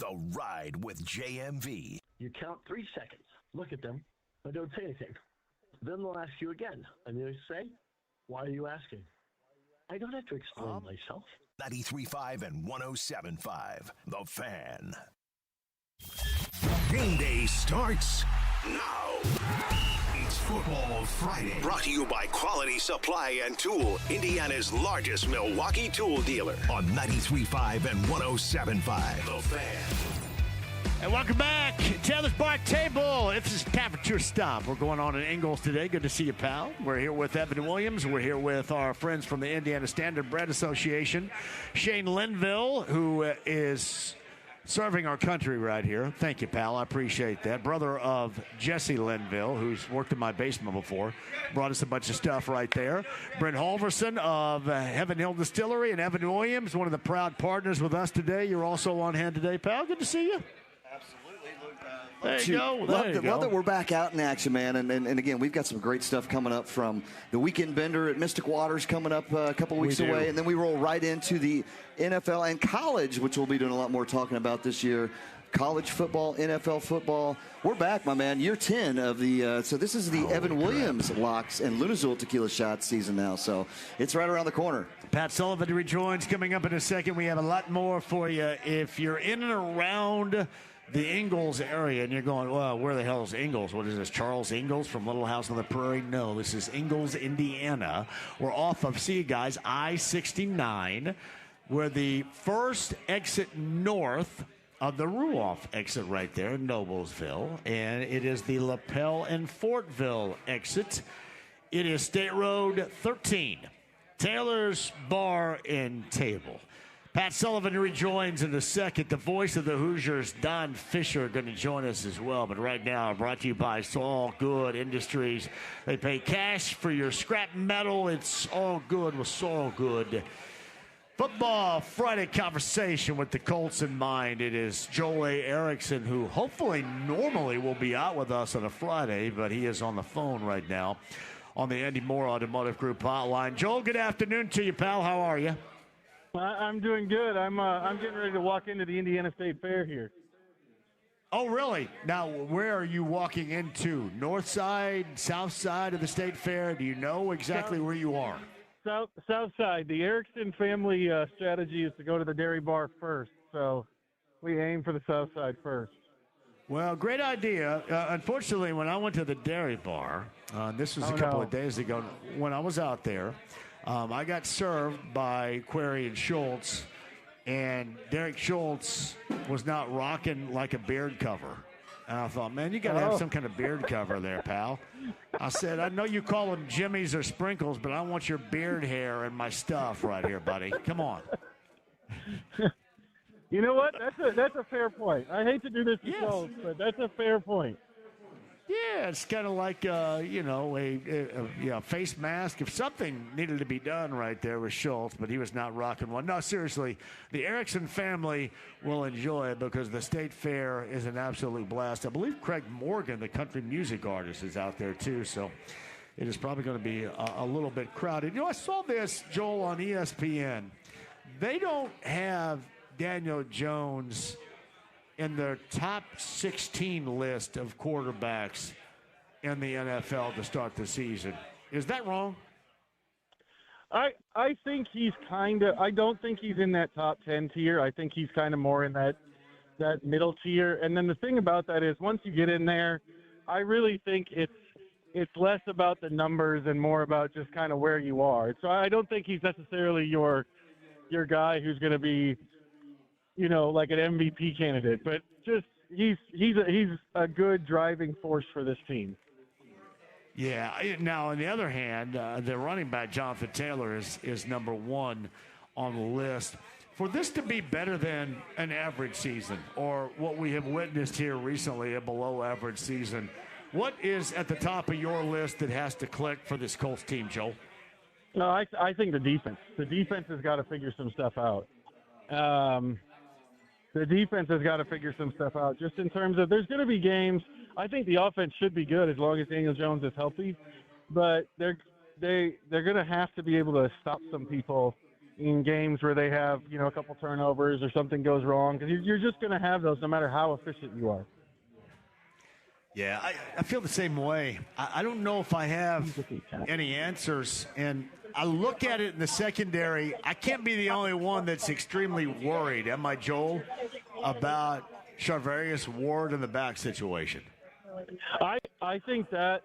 The Ride with JMV. You count 3 seconds, look at them, but don't say anything. Then they'll ask you again, and they'll say, why are you asking? I don't have to explain myself. 93.5 and 107.5. The Fan. Game day starts now. It's Football Friday. Brought to you by Quality Supply and Tool, Indiana's largest Milwaukee tool dealer. On 93.5 and 107.5. The Fan. And welcome back. Taylor's Bar Table. This is Temperature Stop. We're going on in Ingalls today. Good to see you, pal. We're here with Evan Williams. We're here with our friends from the Indiana Standard Bread Association. Shane Linville, who is serving our country right here. Thank you, pal. I appreciate that. Brother of Jesse Linville, who's worked in my basement before. Brought us a bunch of stuff right there. Brent Halverson of Heaven Hill Distillery and Evan Williams, one of the proud partners with us today. You're also on hand today, pal. Good to see you. There you go. Love that we're back out in action, man. And again, we've got some great stuff coming up from the Weekend Bender at Mystic Waters coming up a couple weeks away. And then we roll right into the NFL and college, which we'll be doing a lot more talking about this year. College football, NFL football. We're back, my man. Year 10 of the so this is the Evan Williams Locks and Lunazul Tequila Shot season now. So it's right around the corner. Pat Sullivan rejoins coming up in a second. We have a lot more for you. If you're in and around the Ingalls area, and you're going, well, where the hell is Ingalls? What is this, Charles Ingalls from Little House on the Prairie? No, this is Ingalls, Indiana. We're off of, see you guys, I-69. We're the first exit north of the Ruoff exit right there in Noblesville, and it is the Lapel and Fortville exit. It is State Road 13, Taylor's Bar and Table. Pat Sullivan rejoins in a second. The voice of the Hoosiers, Don Fisher, going to join us as well. But right now, brought to you by All Good Industries. They pay cash for your scrap metal. It's all good with All Good. Football Friday conversation with the Colts in mind. It is Joel A. Erickson, who hopefully normally will be out with us on a Friday, but he is on the phone right now on the Andy Moore Automotive Group hotline. Joel, good afternoon to you, pal. How are you? I'm doing good. I'm getting ready to walk into the Indiana State Fair here. Oh, really? Now, where are you walking into? North side, south side of the State Fair? Do you know exactly where you are? South side. The Erickson family strategy is to go to the dairy bar first, so we aim for the south side first. Well, great idea. Unfortunately, when I went to the dairy bar, this was a couple of days ago, when I was out there, I got served by Query and Schultz, and Derek Schultz was not rocking like a beard cover. And I thought, man, you got to have some kind of beard cover there, pal. I said, I know you call them jimmies or sprinkles, but I want your beard hair and my stuff right here, buddy. Come on. You know what? That's a fair point. I hate to do this to Schultz, but that's a fair point. Yeah, it's kind of like, a face mask. If something needed to be done right there with Schultz, but he was not rocking one. No, seriously, the Erickson family will enjoy it because the State Fair is an absolute blast. I believe Craig Morgan, the country music artist, is out there too, so it is probably going to be a little bit crowded. You know, I saw this, Joel, on ESPN. They don't have Daniel Jones in their top 16 list of quarterbacks in the NFL to start the season. Is that wrong? I think he's I don't think he's in that top 10 tier. I think he's kind of more in that middle tier. And then the thing about that is once you get in there, I really think it's less about the numbers and more about just kind of where you are. So I don't think he's necessarily your guy who's going to be, like an MVP candidate, but just he's a good driving force for this team. Yeah. Now, on the other hand, the running back Jonathan Taylor is number one on the list. For this to be better than an average season, or what we have witnessed here recently, a below-average season, what is at the top of your list that has to click for this Colts team, Joel? No, I think the defense. The defense has got to figure some stuff out. The defense has got to figure some stuff out just in terms of there's going to be games. I think the offense should be good as long as Daniel Jones is healthy, but they're going to have to be able to stop some people in games where they have, a couple turnovers or something goes wrong, because you're just going to have those no matter how efficient you are. Yeah, I feel the same way. I don't know if I have any answers, and I look at it in the secondary. I can't be the only one that's extremely worried, am I, Joel, about Charvarius Ward in the back situation? I think that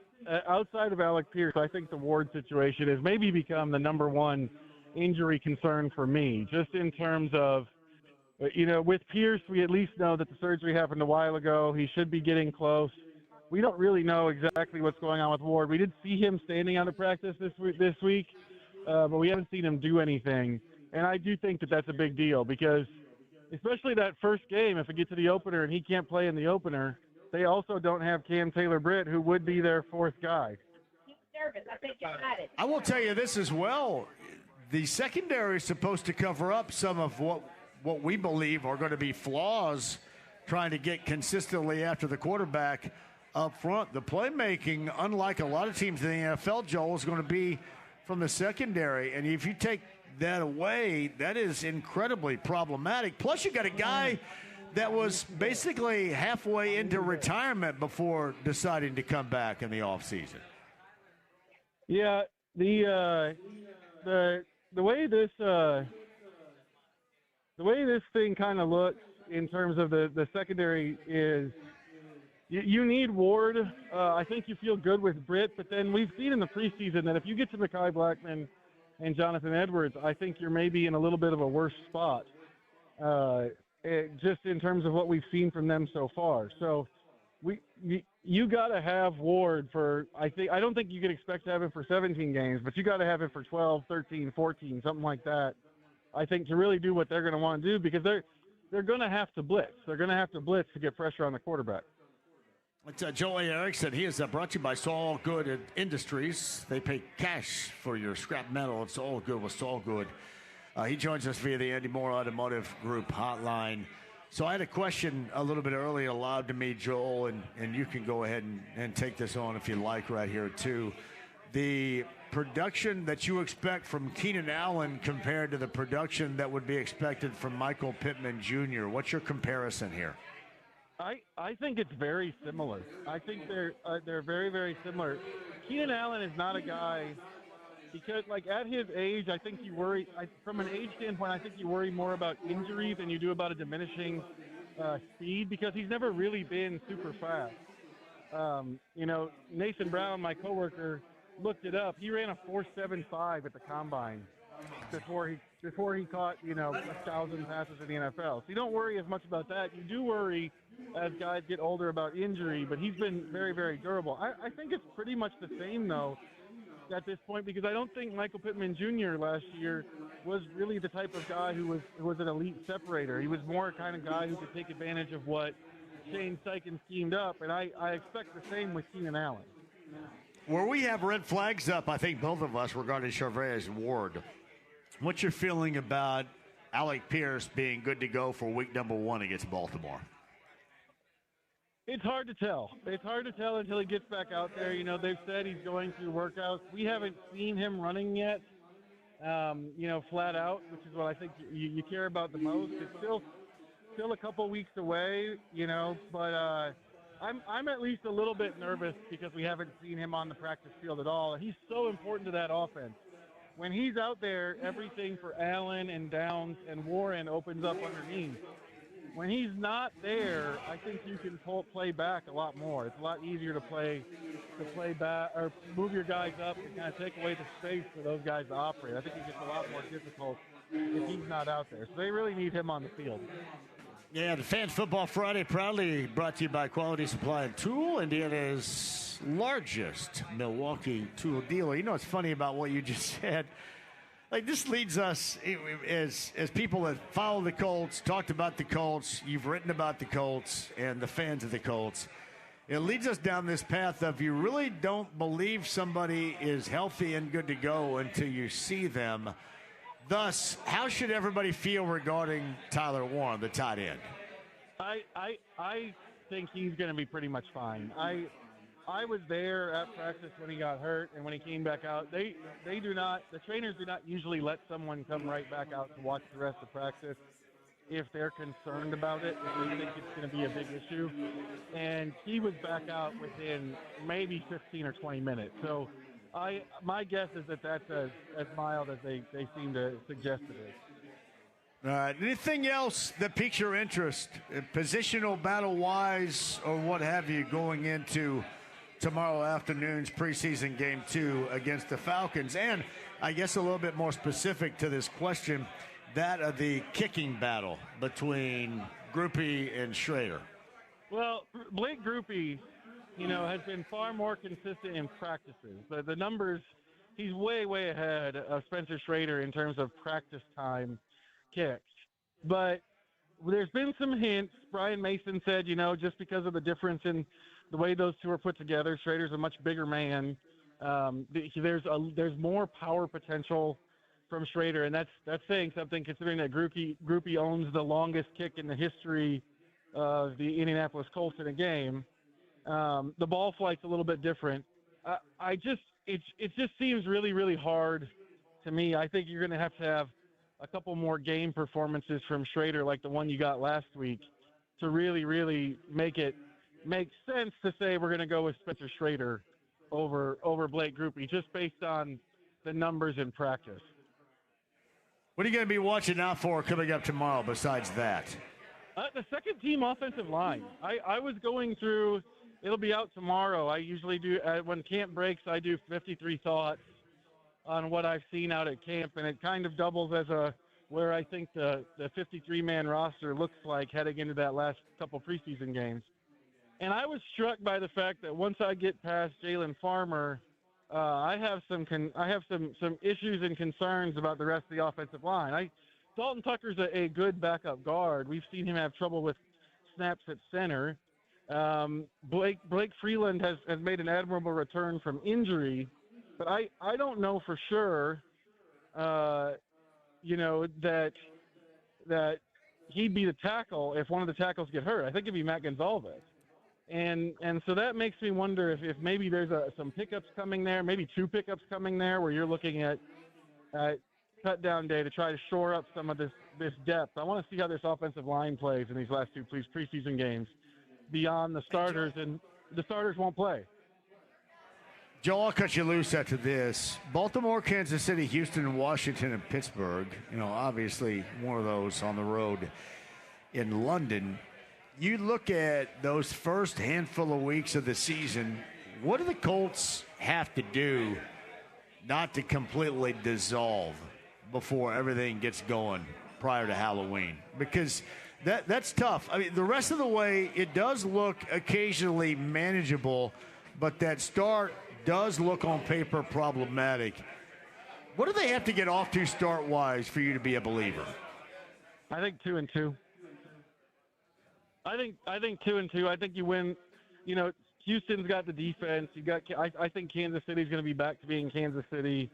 outside of Alec Pierce, I think the Ward situation has maybe become the number one injury concern for me, just in terms of, with Pierce, we at least know that the surgery happened a while ago. He should be getting close. We don't really know exactly what's going on with Ward. We did see him standing out of practice this week, but we haven't seen him do anything. And I do think that that's a big deal because, especially that first game, if it gets to the opener and he can't play in the opener, they also don't have Cam Taylor-Britt, who would be their fourth guy. I will tell you this as well. The secondary is supposed to cover up some of what we believe are going to be flaws trying to get consistently after the quarterback up front. The playmaking, unlike a lot of teams in the NFL, Joel, is going to be from the secondary. And if you take that away, that is incredibly problematic. Plus, you got a guy that was basically halfway into retirement before deciding to come back in the offseason. Yeah, the way this thing kind of looks in terms of the secondary is you need Ward. I think you feel good with Britt, but then we've seen in the preseason that if you get to Mekhi Blackman and Jonathan Edwards, I think you're maybe in a little bit of a worse spot, just in terms of what we've seen from them so far. So you got to have Ward for, I don't think you can expect to have him for 17 games, but you got to have him for 12, 13, 14, something like that, I think, to really do what they're going to want to do, because they're going to have to blitz. They're going to have to blitz to get pressure on the quarterback. It's Joel Erickson. He is brought to you by Saul Good Industries. They pay cash for your scrap metal. It's all good with Saul Good. He joins us via the Andy Moore Automotive Group hotline. So I had a question a little bit earlier allowed to me, Joel, and you can go ahead and take this on if you like right here, too. The production that you expect from Keenan Allen compared to the production that would be expected from Michael Pittman Jr., what's your comparison here? I think it's very similar. I think they're very, very similar. Keenan Allen is not a guy, because, at his age, I think you worry, from an age standpoint, I think you worry more about injury than you do about a diminishing speed, because he's never really been super fast. Nathan Brown, my coworker, looked it up. He ran a 4.75 at the combine before he caught 1,000 passes in the NFL. So you don't worry as much about that. You do worry as guys get older about injury, but he's been very, very durable. I think it's pretty much the same, though, at this point, because I don't think Michael Pittman Jr. last year was really the type of guy who was an elite separator. He was more a kind of guy who could take advantage of what Shane Steichen schemed up, and I expect the same with Keenan Allen. Where we have red flags up, I think both of us, regarding Charvarius Ward. What's your feeling about Alec Pierce being good to go for week number 1 against Baltimore? It's hard to tell. It's hard to tell until he gets back out there. They've said he's going through workouts. We haven't seen him running yet, flat out, which is what I think you care about the most. It's still a couple weeks away, but I'm at least a little bit nervous because we haven't seen him on the practice field at all. He's so important to that offense. When he's out there, everything for Allen and Downs and Warren opens up underneath. When he's not there, I think you can play back a lot more. It's a lot easier to play back or move your guys up and kind of take away the space for those guys to operate. I think it gets a lot more difficult if he's not out there. So they really need him on the field. Yeah, the Fans Football Friday proudly brought to you by Quality Supply and Tool, Indiana's largest Milwaukee tool dealer. It's funny about what you just said. This leads us, as people that follow the Colts, talked about the Colts, you've written about the Colts and the fans of the Colts. It leads us down this path of you really don't believe somebody is healthy and good to go until you see them. Thus, how should everybody feel regarding Tyler Warren, the tight end? I think he's going to be pretty much fine. I was there at practice when he got hurt and when he came back out. The trainers do not usually let someone come right back out to watch the rest of practice if they're concerned about it, if they think it's going to be a big issue. And he was back out within maybe 15 or 20 minutes. So my guess is that that's as mild as they seem to suggest it is. All right. Anything else that piques your interest, positional battle-wise or what have you, going into tomorrow afternoon's preseason game 2 against the Falcons? And I guess a little bit more specific to this question, that of the kicking battle between Grupe and Schrader. Well, Blake Grupe, has been far more consistent in practices. The numbers, he's way, way ahead of Spencer Schrader in terms of practice time kicks. But there's been some hints. Brian Mason said, just because of the difference in the way those two are put together, Schrader's a much bigger man. There's more power potential from Schrader, and that's saying something considering that Grupe owns the longest kick in the history of the Indianapolis Colts in a game. The ball flight's a little bit different. It just seems really, really hard to me. I think you're going to have a couple more game performances from Schrader like the one you got last week to really, really make sense to say we're going to go with Spencer Schrader over Blake Grupe just based on the numbers in practice. What are you going to be watching out for coming up tomorrow besides that? The second team offensive line. I was going through, it'll be out tomorrow. I usually do, when camp breaks, I do 53 thoughts on what I've seen out at camp, and it kind of doubles as where I think the 53-man roster looks like heading into that last couple preseason games. And I was struck by the fact that once I get past Jalen Farmer, I have some issues and concerns about the rest of the offensive line. Dalton Tucker's a good backup guard. We've seen him have trouble with snaps at center. Blake Freeland has made an admirable return from injury, but I don't know for sure, that he'd be the tackle if one of the tackles get hurt. I think it'd be Matt Gonzalez. And so that makes me wonder if maybe there's some pickups coming there, maybe 2 pickups coming there where you're looking at cut down day to try to shore up some of this depth. I want to see how this offensive line plays in these last 2 preseason games beyond the starters, and the starters won't play. Joe, I'll cut you loose after this. Baltimore, Kansas City, Houston, Washington, and Pittsburgh. Obviously one of those on the road in London. You look at those first handful of weeks of the season, what do the Colts have to do not to completely dissolve before everything gets going prior to Halloween? Because that's tough. I mean, the rest of the way, it does look occasionally manageable, but that start does look on paper problematic. What do they have to get off to start-wise for you to be a believer? I think 2-2. I think 2-2. I think you win. Houston's got the defense. I think Kansas City's going to be back to being Kansas City.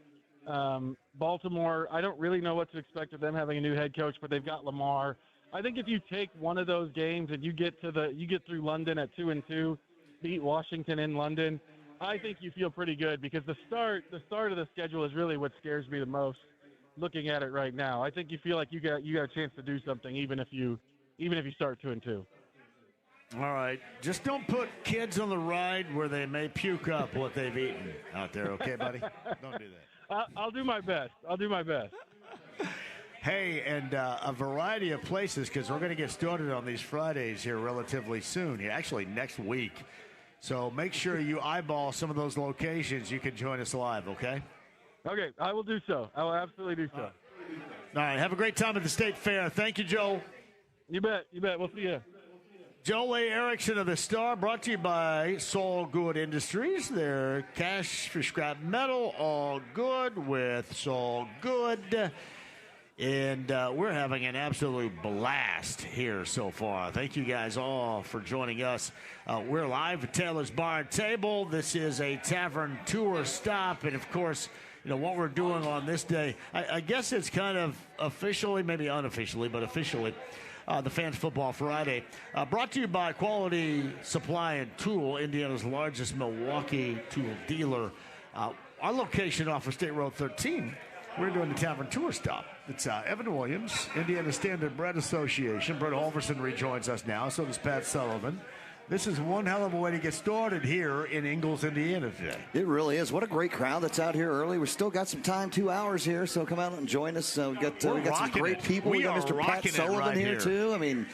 Baltimore, I don't really know what to expect of them having a new head coach, but they've got Lamar. I think if you take one of those games and you get through London at 2-2, beat Washington in London, I think you feel pretty good because the start of the schedule is really what scares me the most. Looking at it right now, I think you feel like you got a chance to do something even if you start 2-2. All right. Just don't put kids on the ride where they may puke up what they've eaten out there, okay, buddy? Don't do that. I'll do my best. Hey, and a variety of places because we're going to get started on these Fridays here relatively soon, actually next week. So make sure you eyeball some of those locations. You can join us live, okay? Okay, I will do so. I will absolutely do so. All right. Have a great time at the State Fair. Thank you, Joe. You bet. We'll see you. Joel A. Erickson of the Star, brought to you by Saul Good Industries. Their cash for scrap metal, all good with Saul Good. And we're having an absolute blast here so far. Thank you guys all for joining us. We're live at Taylor's Bar and Table. This is a tavern tour stop. And, of course, what we're doing on this day, I guess it's kind of officially, maybe unofficially, but officially, the Fans Football Friday. Brought to you by Quality Supply and Tool, Indiana's largest Milwaukee tool dealer. Our location off of State Road 13, we're doing the Tavern Tour Stop. It's Evan Williams, Indiana Standard Bread Association. Brett Halverson rejoins us now, so does Pat Sullivan. This is one hell of a way to get started here in Ingalls, Indiana today. It really is. What a great crowd that's out here early. We've still got some time, 2 hours here, so come out and join us. We got some great people. We got Mr. Pat Sullivan here, too. I mean,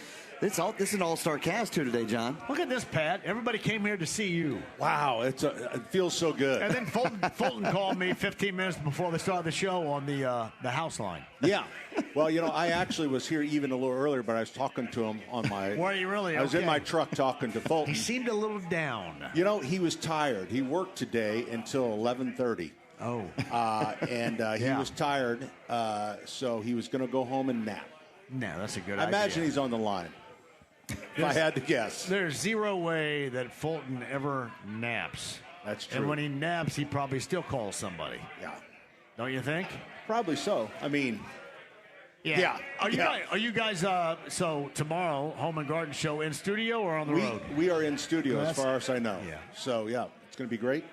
this is an all-star cast here today, John. Look at this, Pat. Everybody came here to see you. Wow, it feels so good. And then Fulton called me 15 minutes before they started the show on the house line. Yeah. Well, I actually was here even a little earlier, but I was talking to him on my... Were you really? I was in my truck talking to Fulton. He seemed a little down. He was tired. He worked today until 11:30. Oh. And he was tired, so he was going to go home and nap. No, that's a good idea. I imagine he's on the line. If I had to guess. There's zero way that Fulton ever naps. That's true. And when he naps, he probably still calls somebody. Yeah. Don't you think? Probably so. I mean, yeah. Are you guys so tomorrow, Home and Garden Show in studio or on the road? We are in studio as far as I know. Yeah. So, it's going to be great.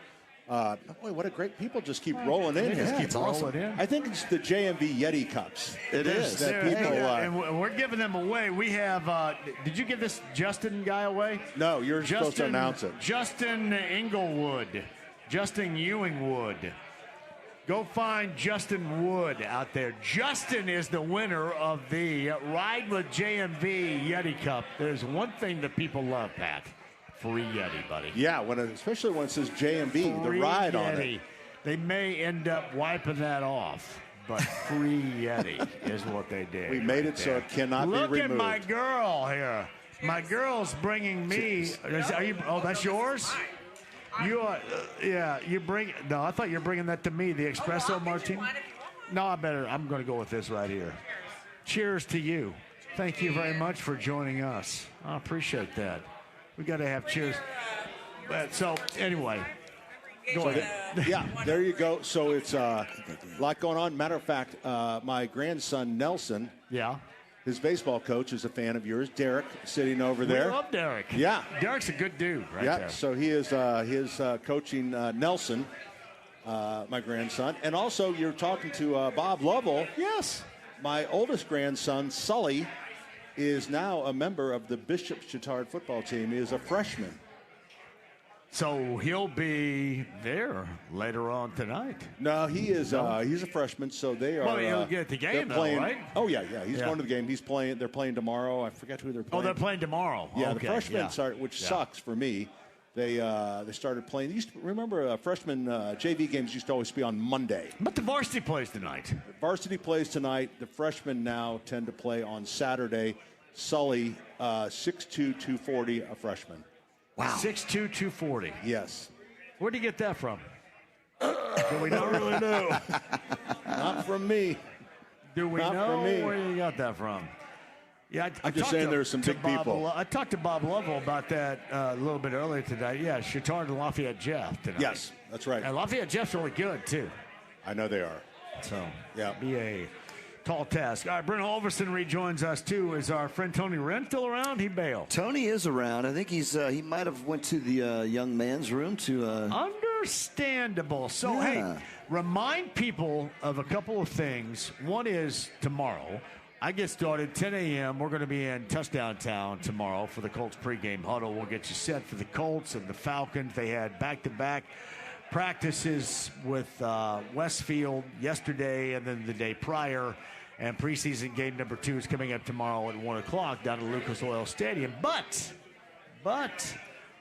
Boy, what a great people just keep rolling in. It's awesome. I think it's the JMV Yeti Cups. It is. That people, and we're giving them away. We have, did you give this Justin guy away? No, you're supposed to announce it. Justin Inglewood. Justin Ewingwood. Go find Justin Wood out there. Justin is the winner of the Ride with JMV Yeti Cup. There's one thing that people love, Pat. Free Yeti, buddy. Yeah, especially when it says JMV, the ride Yeti. on it. They may end up wiping that off, but free Yeti is what they did. We made it so it cannot be removed. Look at my girl here. My girl's bringing me. That's yours? You are. You bring. No, I thought you were bringing that to me. The espresso martini. No, I'm going to go with this right here. Cheers to you. Thank you very much for joining us. I appreciate that. We got to have cheers. So, anyway, go ahead. Yeah, there you go. So it's a lot going on. Matter of fact, my grandson, Nelson, his baseball coach is a fan of yours. Derek, sitting over there. We love Derek. Yeah. Derek's a good dude right there. So he is coaching Nelson, my grandson. And also, you're talking to Bob Lovell. Yes. My oldest grandson, Sully, is now a member of the Bishop Chittard football team. He is a freshman. So he'll be there later on tonight. No, he is. He's a freshman, so they are. Well, he'll get the game, though, right? Oh yeah. He's going to the game. He's playing. They're playing tomorrow. I forget who they're playing. Oh, they're playing tomorrow. Yeah, okay. the freshmen start, which sucks for me. They started playing. Remember, freshman JV games used to always be on Monday. But the varsity plays tonight. The varsity plays tonight. The freshmen now tend to play on Saturday. Sully, 6'2", 240, a freshman. Wow. 6'2", 240. Yes. Where'd you get that from? Do we not really know? Not from me. Do we know where you got that from? Yeah, I'm just saying there's some big people. I talked to Bob Lovell about that a little bit earlier today. Yeah, Chittard and Lafayette Jeff tonight. Yes, that's right. And Lafayette Jeff's really good, too. I know they are. So, yeah. Be a tall task. All right, Brent Halverson rejoins us, too. Is our friend Tony Wren still around? He bailed. Tony is around. I think he might have went to the young man's room to... Understandable. So, hey, remind people of a couple of things. One is tomorrow. I get started 10 a.m. We're going to be in Touchdown Town tomorrow for the Colts pregame huddle. We'll get you set for the Colts and the Falcons. They had back-to-back practices with Westfield yesterday and then the day prior. And preseason game number 2 is coming up tomorrow at 1 o'clock down at Lucas Oil Stadium. But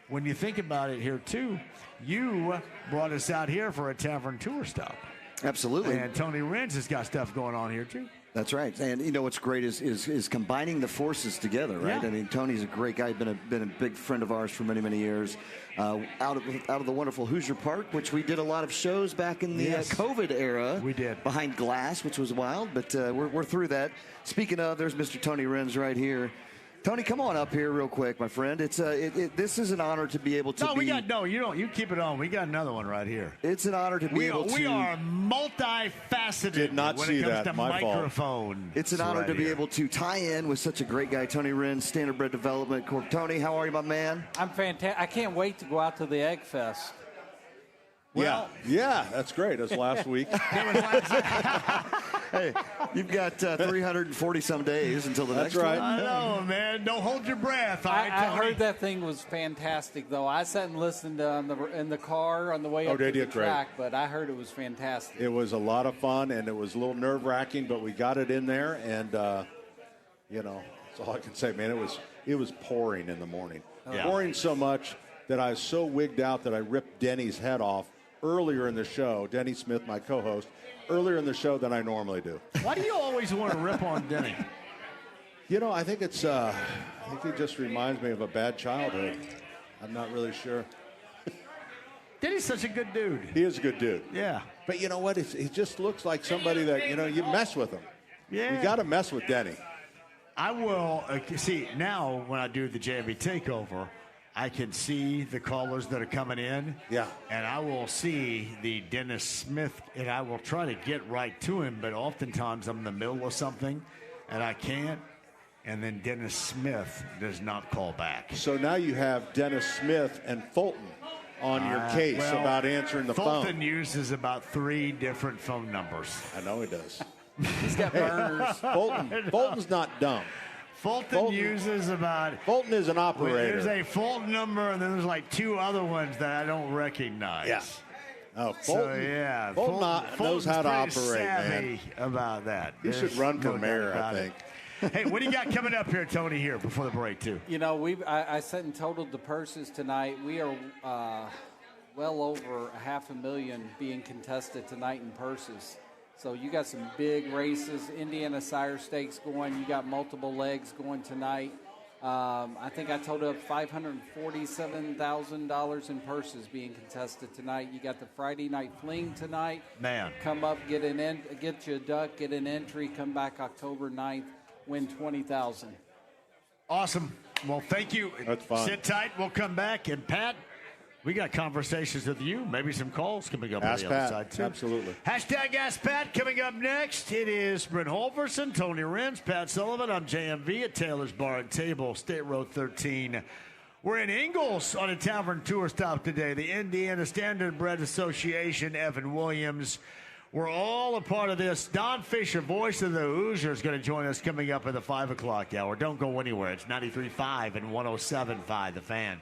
when you think about it here, too, you brought us out here for a tavern tour stop. Absolutely. And Tony Renz has got stuff going on here, too. That's right. And you know what's great is combining the forces together, right? Yeah. I mean, Tony's a great guy, been a big friend of ours for many, many years. Out of the wonderful Hoosier Park, which we did a lot of shows back in the COVID era. We did. Behind glass, which was wild, but we're through that. Speaking of, there's Mr. Tony Renz right here. Tony, come on up here real quick, my friend. It's this is an honor to be able to. You keep it on. We got another one right here. It's an honor to be able to. We are multifaceted. Did not when see it comes that. to My microphone. fault. It's an honor to be able to tie in with such a great guy, Tony Wren, Standard Bread Development Corp. Tony, how are you, my man? I'm fantastic. I can't wait to go out to the Egg Fest. Well, yeah, that's great. That's last week. Hey, you've got 340 some days until the next right. one. I know, man. Don't hold your breath. I heard that thing was fantastic, though. I sat and listened in the car on the way up to the track, but I heard it was fantastic. It was a lot of fun, and it was a little nerve-wracking, but we got it in there, and that's all I can say, man. It was pouring in the morning, pouring so much that I was so wigged out that I ripped Denny's head off earlier in the show. Denny Smith, my co-host, earlier in the show than I normally do. Why do you always want to rip on Denny? I think it just reminds me of a bad childhood. I'm not really sure. Denny's such a good dude. He is a good dude. Yeah. But you know what? He just looks like somebody that, you mess with him. Yeah. You got to mess with Denny. I will. See, now when I do the JMV takeover, I can see the callers that are coming in. Yeah. And I will see the Dennis Smith, and I will try to get right to him, but oftentimes I'm in the middle of something, and I can't. And then Dennis Smith does not call back. So now you have Dennis Smith and Fulton on your case about answering the phone. Fulton uses about 3 different phone numbers. I know he does. He's got burners. Fulton's not dumb. Fulton uses about... Fulton is an operator. There's a Fulton number, and then there's like 2 other ones that I don't recognize. Yeah. Oh, Fulton, Fulton knows how to operate, man. About that. He should run for mayor, I think. Hey, what do you got coming up here, Tony, here before the break, too? I sat and totaled the purses tonight. We are well over $500,000 being contested tonight in purses. So you got some big races, Indiana Sire Stakes going. You got multiple legs going tonight. I think I totaled up $547,000 in purses being contested tonight. You got the Friday Night Fling tonight. Man. Come up, get you a duck, get an entry, come back October 9th, win $20,000. Awesome. Well, thank you. That's fun. Sit tight. We'll come back. And, Pat, we got conversations with you. Maybe some calls coming up on the other side, too. Absolutely. Hashtag Ask Pat coming up next. It is Brent Holverson, Tony Renz, Pat Sullivan. I'm JMV at Taylor's Bar and Table, State Road 13. We're in Ingalls on a tavern tour stop today. The Indiana Standard Bread Association, Evan Williams. We're all a part of this. Don Fisher, voice of the Hoosiers, is going to join us coming up in the 5 o'clock hour. Don't go anywhere. It's 93.5 and 107.5, The Fan.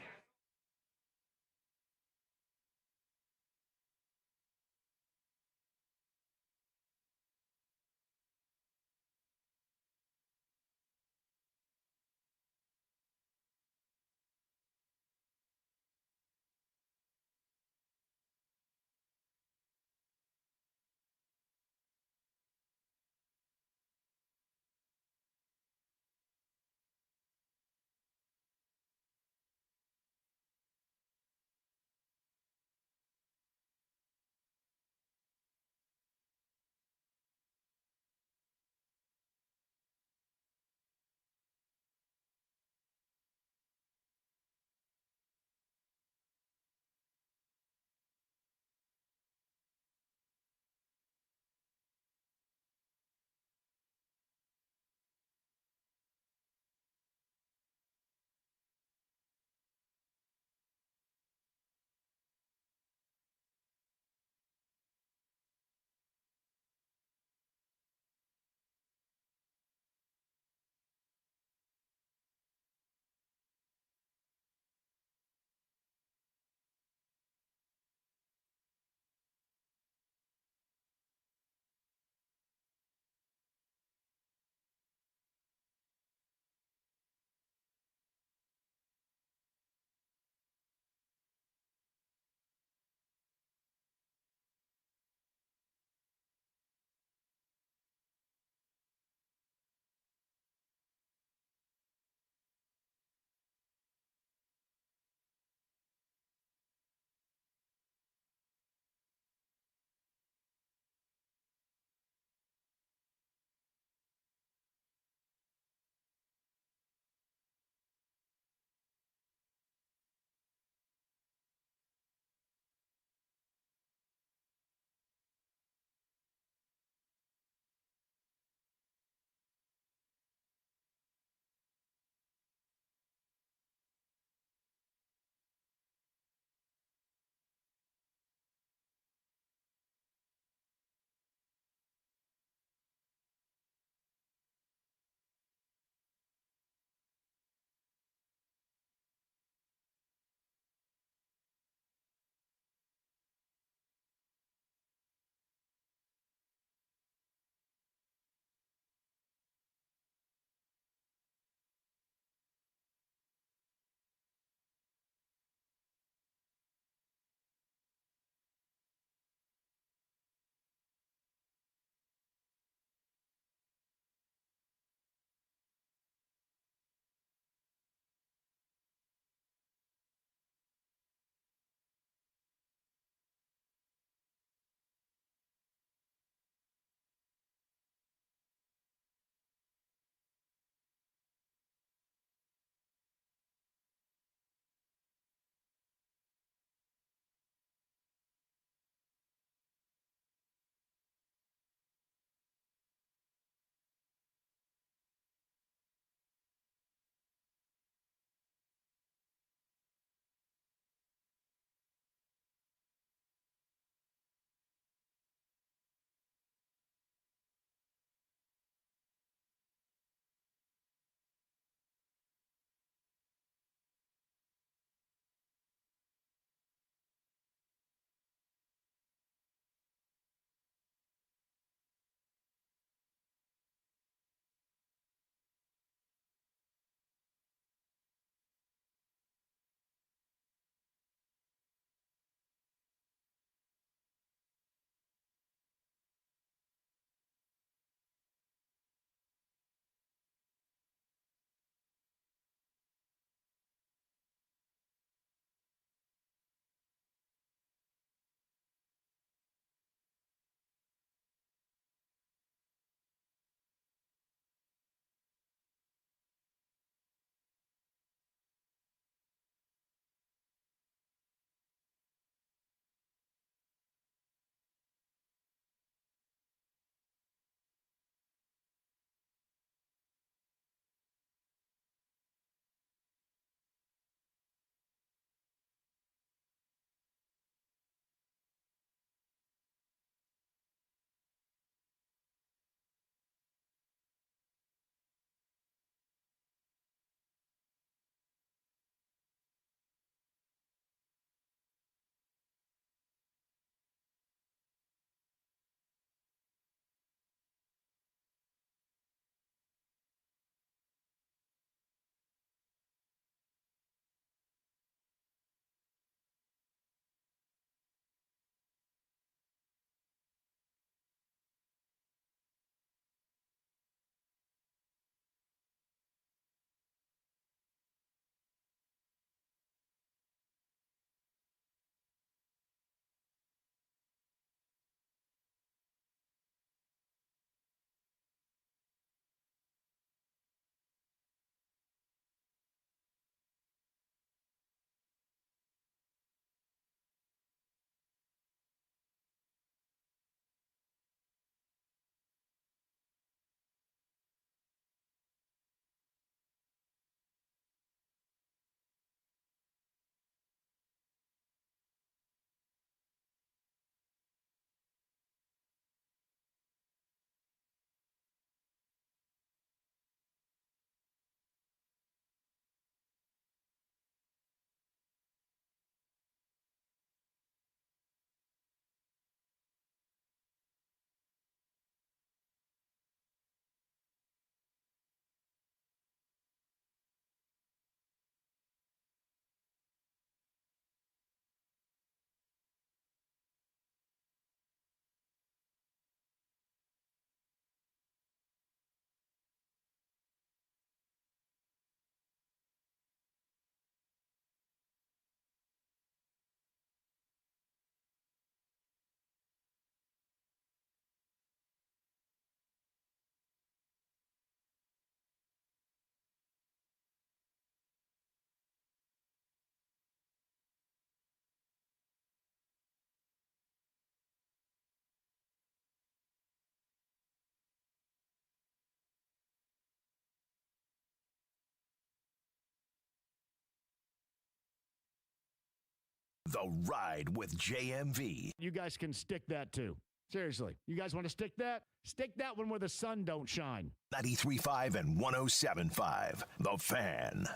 The Ride with JMV. You guys can stick that too. Seriously. You guys want to stick that? Stick that one where the sun don't shine. 93.5 and 107.5. The Fan.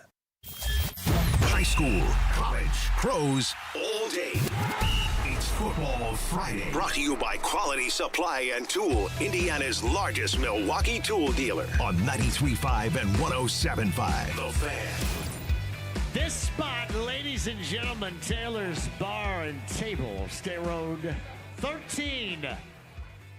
High school, college, pros, all day. It's Football Friday. Brought to you by Quality Supply and Tool, Indiana's largest Milwaukee tool dealer. On 93.5 and 107.5. The Fan. This spot, ladies and gentlemen, Taylor's Bar and Table, State Road 13.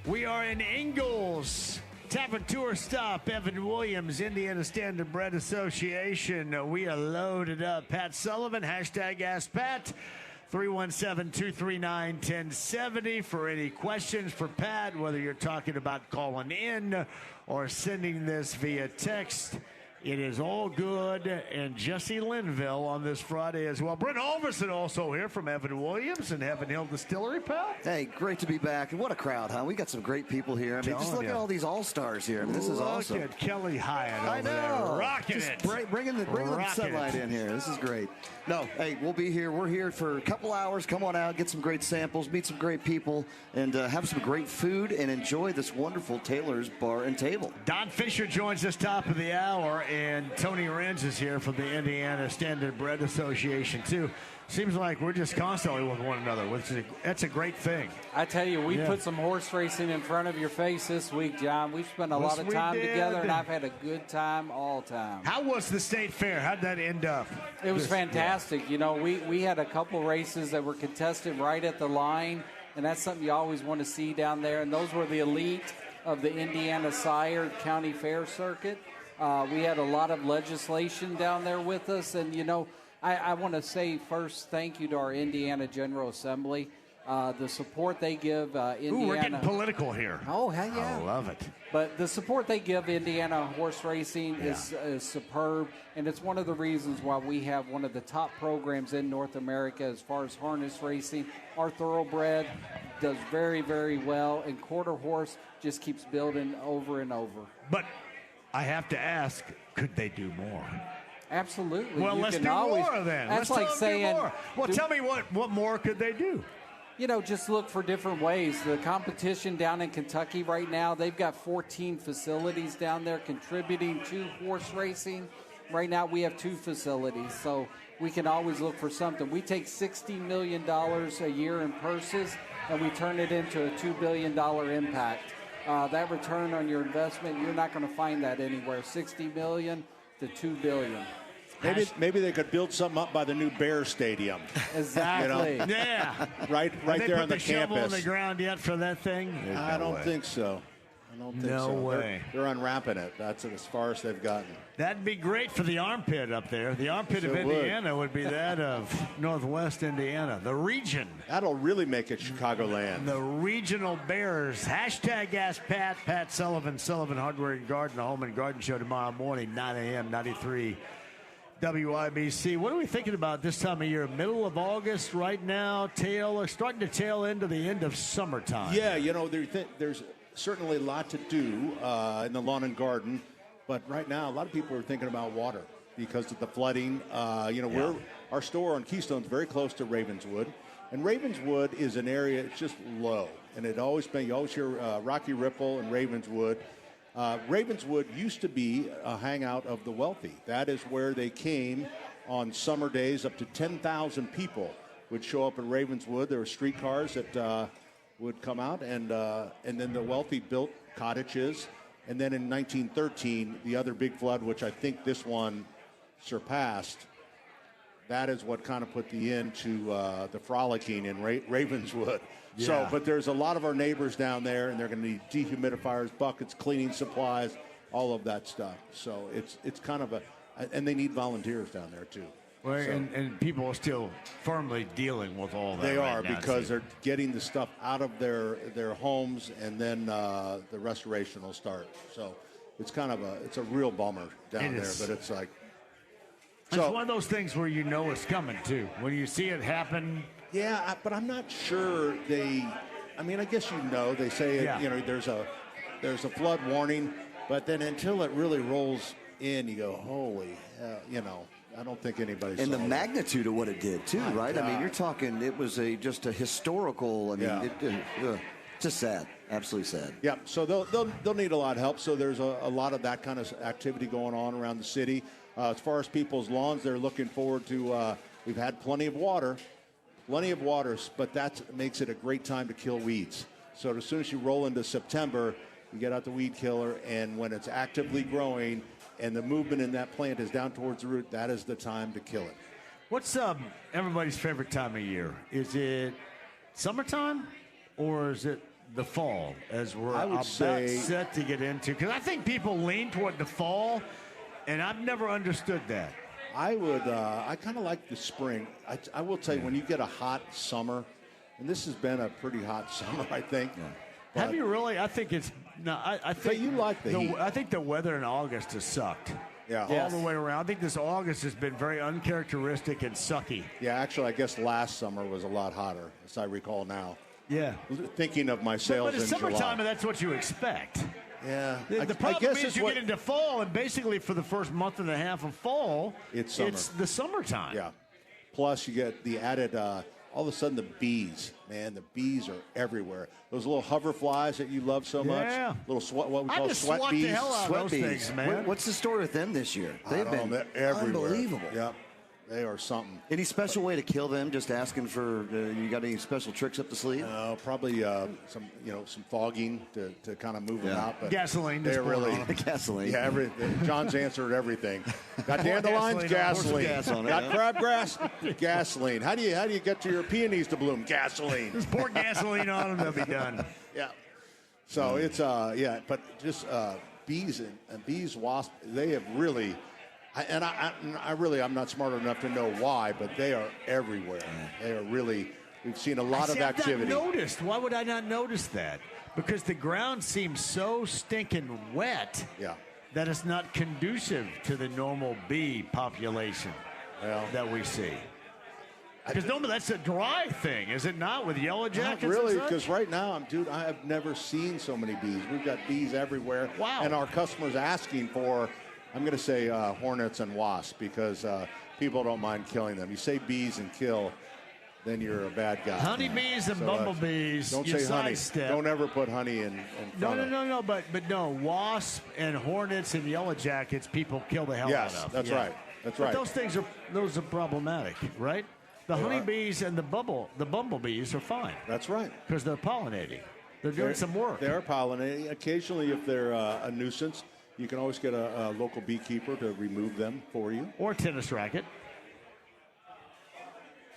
We are in Ingalls. Tavern Tour Stop, Evan Williams, Indiana Standard Bread Association. We are loaded up. Pat Sullivan, hashtag Ask Pat. 317-239-1070 for any questions for Pat, whether you're talking about calling in or sending this via text. It is all good. And Jesse Linville on this Friday as well. Brent Alverson also here from Evan Williams and Heaven Hill Distillery, pal. Hey, great to be back. And what a crowd, huh? We got some great people here. I mean, just look at all these all-stars here. I mean, this is awesome. Look at Kelly Hyatt over I know. there. Rocking just it. Bringing the sunlight in here. This is great. No, hey, we'll be here. We're here for a couple hours. Come on out, get some great samples, meet some great people, and have some great food and enjoy this wonderful Taylor's Bar and Table. Don Fisher joins us top of the hour, and Tony Renz is here from the Indiana Standard Bread Association, too. Seems like we're just constantly with one another, that's a great thing. I tell you, we put some horse racing in front of your face this week, John. We've spent a lot of time together, and I've had a good time all time. How was the state fair? How'd that end up? It was fantastic. Yeah. You know, we had a couple races that were contested right at the line, and that's something you always want to see down there. And those were the elite of the Indiana Sire County Fair Circuit. We had a lot of legislation down there with us, and, you know, I want to say first thank you to our Indiana General Assembly. The support they give Indiana. Ooh, we're getting political here. Oh, hell yeah. I love it. But the support they give Indiana horse racing is superb, and it's one of the reasons why we have one of the top programs in North America as far as harness racing. Our thoroughbred does very, very well, and quarter horse just keeps building over and over. But I have to ask, could they do more? Absolutely. Well, let's do more then. That's let's like saying. More. Well, tell me what more could they do? You know, just look for different ways. The competition down in Kentucky right now, they've got 14 facilities down there contributing to horse racing. Right now, we have 2 facilities, so we can always look for something. We take $60 million a year in purses, and we turn it into a $2 billion impact. That return on your investment, you're not going to find that anywhere. $60 million to $2 billion. Maybe they could build something up by the new Bear Stadium. Exactly. You know? Yeah. right there on the campus. Have they put the shovel in the ground yet for that thing? I don't think so. No way. They're unwrapping it. That's as far as they've gotten. That'd be great for the armpit up there. The armpit of Indiana would be that of Northwest Indiana. The region. That'll really make it Chicagoland. The regional Bears. Hashtag Ask Pat. Pat Sullivan. Sullivan Hardware and Garden. The Home and Garden Show tomorrow morning, 9 a.m., 93 WIBC. What are we thinking about this time of year? Middle of August right now. Starting to tail into the end of summertime. Yeah, you know, there's certainly a lot to do in the lawn and garden. But right now, a lot of people are thinking about water because of the flooding. Our store on Keystone is very close to Ravenswood. And Ravenswood is an area, it's just low. And you always hear Rocky Ripple and Ravenswood. Ravenswood used to be a hangout of the wealthy. That is where they came on summer days. Up to 10,000 people would show up in Ravenswood. There were streetcars that would come out, and then the wealthy built cottages. And then in 1913, the other big flood, which I think this one surpassed, that is what kind of put the end to the frolicking in Ravenswood. Yeah. So, but there's a lot of our neighbors down there, and they're going to need dehumidifiers, buckets, cleaning supplies, all of that stuff. So it's kind of and they need volunteers down there too. Well, so, and people are still firmly dealing with all that. They right are now, because they're getting the stuff out of their homes, and then the restoration will start. So it's kind of a real bummer down there, but it's like. It's one of those things where you know it's coming too. When you see it happen. Yeah, but I'm not sure I mean, I guess they say there's a flood warning, but then until it really rolls in, you go, holy hell, I don't think anybody And saw the it. magnitude of what it did, too, My right? I mean, God. you're talking, it was just a historical, I mean, Yeah. just sad. Absolutely sad. Yeah, so they'll need a lot of help. So there's a lot of that kind of activity going on around the city. As far as people's lawns, they're looking forward to, we've had plenty of water, but that makes it a great time to kill weeds. So as soon as you roll into September, you get out the weed killer, and when it's actively growing and the movement in that plant is down towards the root, that is the time to kill it. What's everybody's favorite time of year? Is it summertime or is it the fall, as we're about set to get into? Because I think people lean toward the fall, and I've never understood that. I kind of like the spring. I will tell you, when you get a hot summer, and this has been a pretty hot summer, I think. Yeah. Have you really? I think it's no. I think you like the heat. I think the weather in August has sucked. Yeah, all the way around. I think this August has been very uncharacteristic and sucky. Yeah, actually, I guess last summer was a lot hotter, as I recall now. Yeah. Thinking of my sales but it's in summertime, July. and that's what you expect. Yeah. The problem is you get into fall, and basically for the first month and a half of fall, it's summer. It's the summertime. Yeah. Plus, you get the added, all of a sudden, the bees. Man, the bees are everywhere. Those little hover flies that you love so much. Yeah. Little sweat, what we call just sweat swat bees. the hell out of Sweat those bees. things, man. What's the story with them this year? They've been They're everywhere. unbelievable. Yep. They are something. Any special way to kill them? Just asking for, you got any special tricks up the sleeve? Probably some fogging to kind of move them out. But gasoline. They're really gasoline. Yeah, John's answered everything. Got dandelions, gasoline. Gas on it, Got yeah. crabgrass, gasoline. How do you get to your peonies to bloom? Gasoline. Just pour gasoline on them, they'll be done. Yeah. So it's but just bees and bees, wasps. They have really. I'm not smart enough to know why, but they are everywhere. They are really. We've seen a lot of activity. I've not noticed. Why would I not notice that? Because the ground seems so stinking wet. Yeah. That it's not conducive to the normal bee population that we see. Because normally that's a dry thing, is it not, with yellow jackets? Not really, and such? because right now, I have never seen so many bees. We've got bees everywhere. Wow. And our customers asking for, I'm going to say hornets and wasps, because people don't mind killing them. You say bees and kill, then you're a bad guy. Honeybees and bumblebees. Don't you say honey. sidestep. Don't ever put honey in front of. No. But no, wasps and hornets and yellow jackets, people kill the hell out of. Yes, that's right. That's right. But those are problematic, right? The honeybees and the bumblebees are fine. That's right. Because they're pollinating. They're doing some work. They're pollinating. Occasionally, if they're a nuisance, you can always get a local beekeeper to remove them for you. Or a tennis racket.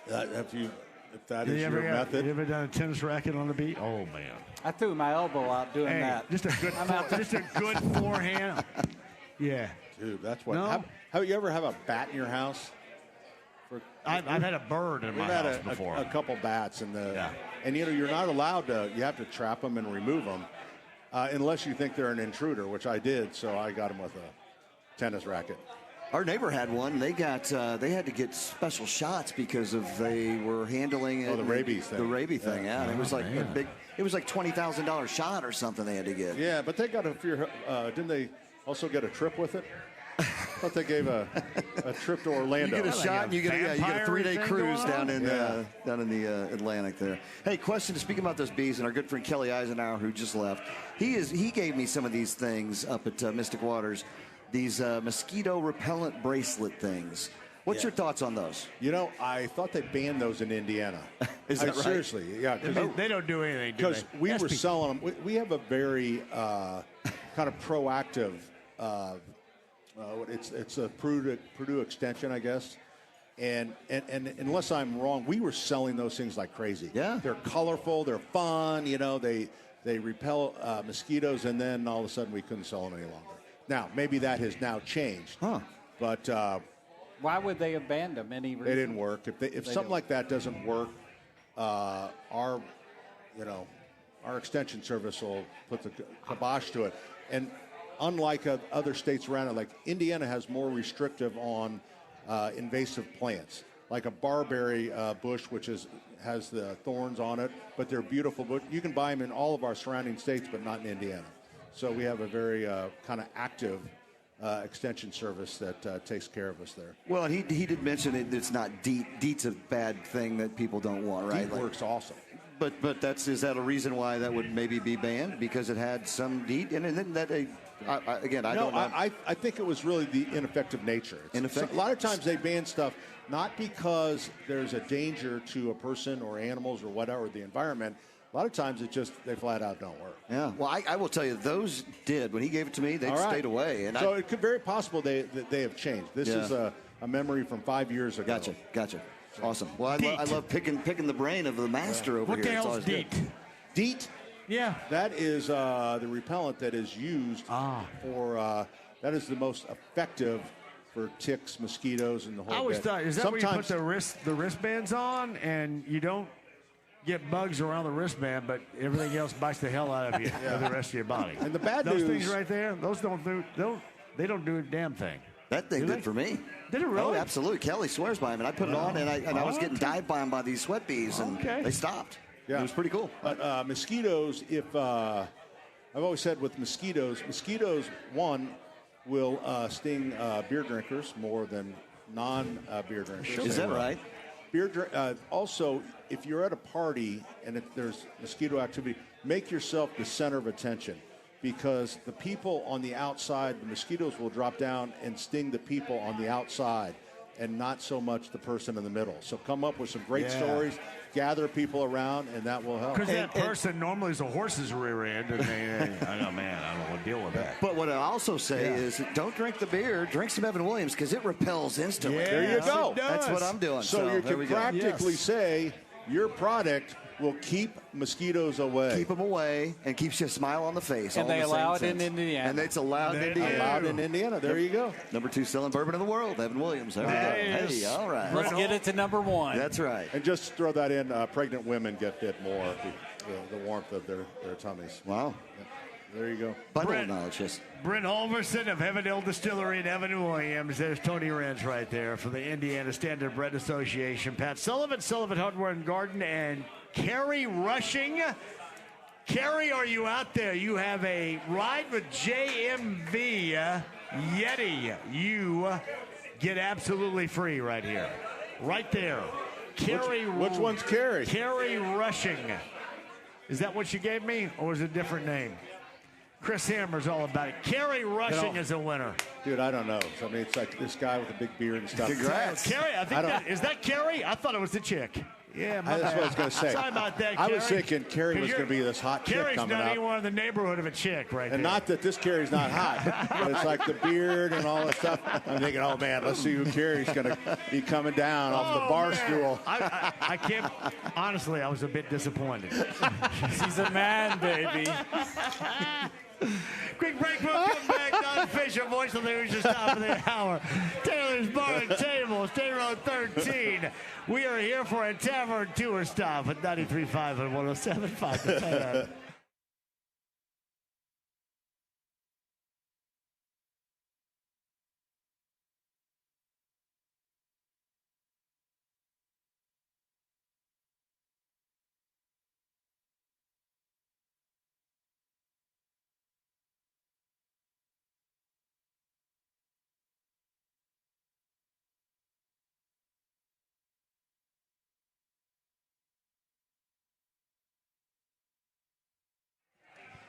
If that is your method. You ever done a tennis racket on the bee? Oh, man. I threw my elbow out doing that. Just a good forehand. Yeah. Dude, that's what. No. Have you ever have a bat in your house? I've had a bird in my house before. A couple bats, and you're not allowed to. You have to trap them and remove them, unless you think they're an intruder, which I did. So I got them with a tennis racket. Our neighbor had one. They had to get special shots because they were handling the rabies thing. The rabies thing, yeah. It was like a big. It was like $20,000 shot or something they had to get. Yeah, but they got didn't they also get a trip with it? I thought they gave a trip to Orlando. You get a shot, and you get a 3-day cruise down in the Atlantic there. Hey, question. Speaking about those bees, and our good friend Kelly Eisenhower, who just left, he gave me some of these things up at Mystic Waters, these mosquito repellent bracelet things. What's your thoughts on those? I thought they banned those in Indiana. Is that right? Seriously, yeah. They don't do anything, do because we were selling them. We have a very kind of proactive. It's a Purdue extension, I guess. And unless I'm wrong, we were selling those things like crazy. Yeah. They're colorful. They're fun. They repel mosquitoes, and then all of a sudden we couldn't sell them any longer. Now, maybe that has now changed. Huh. But why would they have banned them? Any reason? They didn't work. If something like that doesn't work, our extension service will put the kibosh to it. And unlike other states around it, like Indiana has more restrictive on invasive plants, like a barberry bush, which has the thorns on it, but they're beautiful. But you can buy them in all of our surrounding states, but not in Indiana. So we have a very kind of active extension service that takes care of us there. Well, and he did mention it's not DEET. DEET's a bad thing that people don't want, right? DEET works awesome. But is that a reason why that would maybe be banned, because it had some DEET? And then that I don't know. I think it was really the ineffective nature. Ineffective. A lot of times they ban stuff not because there's a danger to a person or animals or whatever, the environment. A lot of times they flat out don't work. Yeah. Well, I will tell you, those did. When he gave it to me, they stayed away. And so it could very possible they have changed. This is a memory from 5 years ago. Gotcha. Awesome. Well, I love picking the brain of the master over what here. The hell's DEET? DEET? Yeah. That is the repellent that is used for, that is the most effective for ticks, mosquitoes, and the whole I always bit. thought, is that where you put Sometimes the wristbands on and you don't get bugs around the wristband, but everything else bites the hell out of you for the rest of your body. And the bad those news, things right there, those don't do a damn thing. That thing did for me. Did it really? Oh, absolutely. Kelly swears by him, and I put it on, and I was getting dived by him by these sweat bees, and they stopped. Yeah. It was pretty cool. But mosquitoes, I've always said with mosquitoes, one will sting beer drinkers more than non-beer drinkers. Is that right? Also, if you're at a party and if there's mosquito activity, make yourself the center of attention, because the people on the outside, the mosquitoes will drop down and sting the people on the outside and not so much the person in the middle. So come up with some great stories, gather people around, and that will help. Because that person normally is a horse's rear end, and I don't want to deal with that. But what I also say is, don't drink the beer, drink some Evan Williams, because it repels instantly. Yeah, there you go. That's what I'm doing. So you can practically say your product will keep mosquitoes away. Keep them away and keeps you a smile on the face. And they allow it in Indiana. And it's allowed in Indiana. Allowed in Indiana. There you go. Number 2 selling bourbon in the world, Evan Williams. There we go. Hey, all right. Let's get it to number 1. That's right. And just throw that in, pregnant women get bit more, the warmth of their tummies. Wow. Yeah. There you go. Bundle of knowledge, yes. Brent Holverson of Heavendale Distillery and Evan Williams. There's Tony Renz right there for the Indiana Standard Bread Association. Pat Sullivan Hardware and Garden, and Carrie Rushing. Carrie, are you out there? You have a ride with JMV Yeti. You get absolutely free right here. Right there. Carrie. Which one's Carrie? Carrie Rushing. Is that what you gave me, or is it a different name? Chris Hammer's all about it. Carrie Rushing is a winner. Dude, I don't know. I mean, it's like this guy with a big beard and stuff. Congrats. Carrie, is that Carrie? I thought it was the chick. Yeah, that's what I was going to say. Sorry about that, I Carrie. was thinking Carrie was going to be this hot chick Carrie's coming not up. anywhere in the neighborhood of a chick right And there. not that this Carrie's not hot, but it's like the beard and all that stuff. I'm thinking, oh, man, let's see who Carrie's going to be coming down off the bar stool. I can't. Honestly, I was a bit disappointed. She's a man, baby. Quick break, we'll come back. Don Fisher, voice of the Hoosiers, top of the hour. Taylor's Bar and Table, State Road 13. We are here for a tavern tour stop at 93.5 and 107.5. The Fan.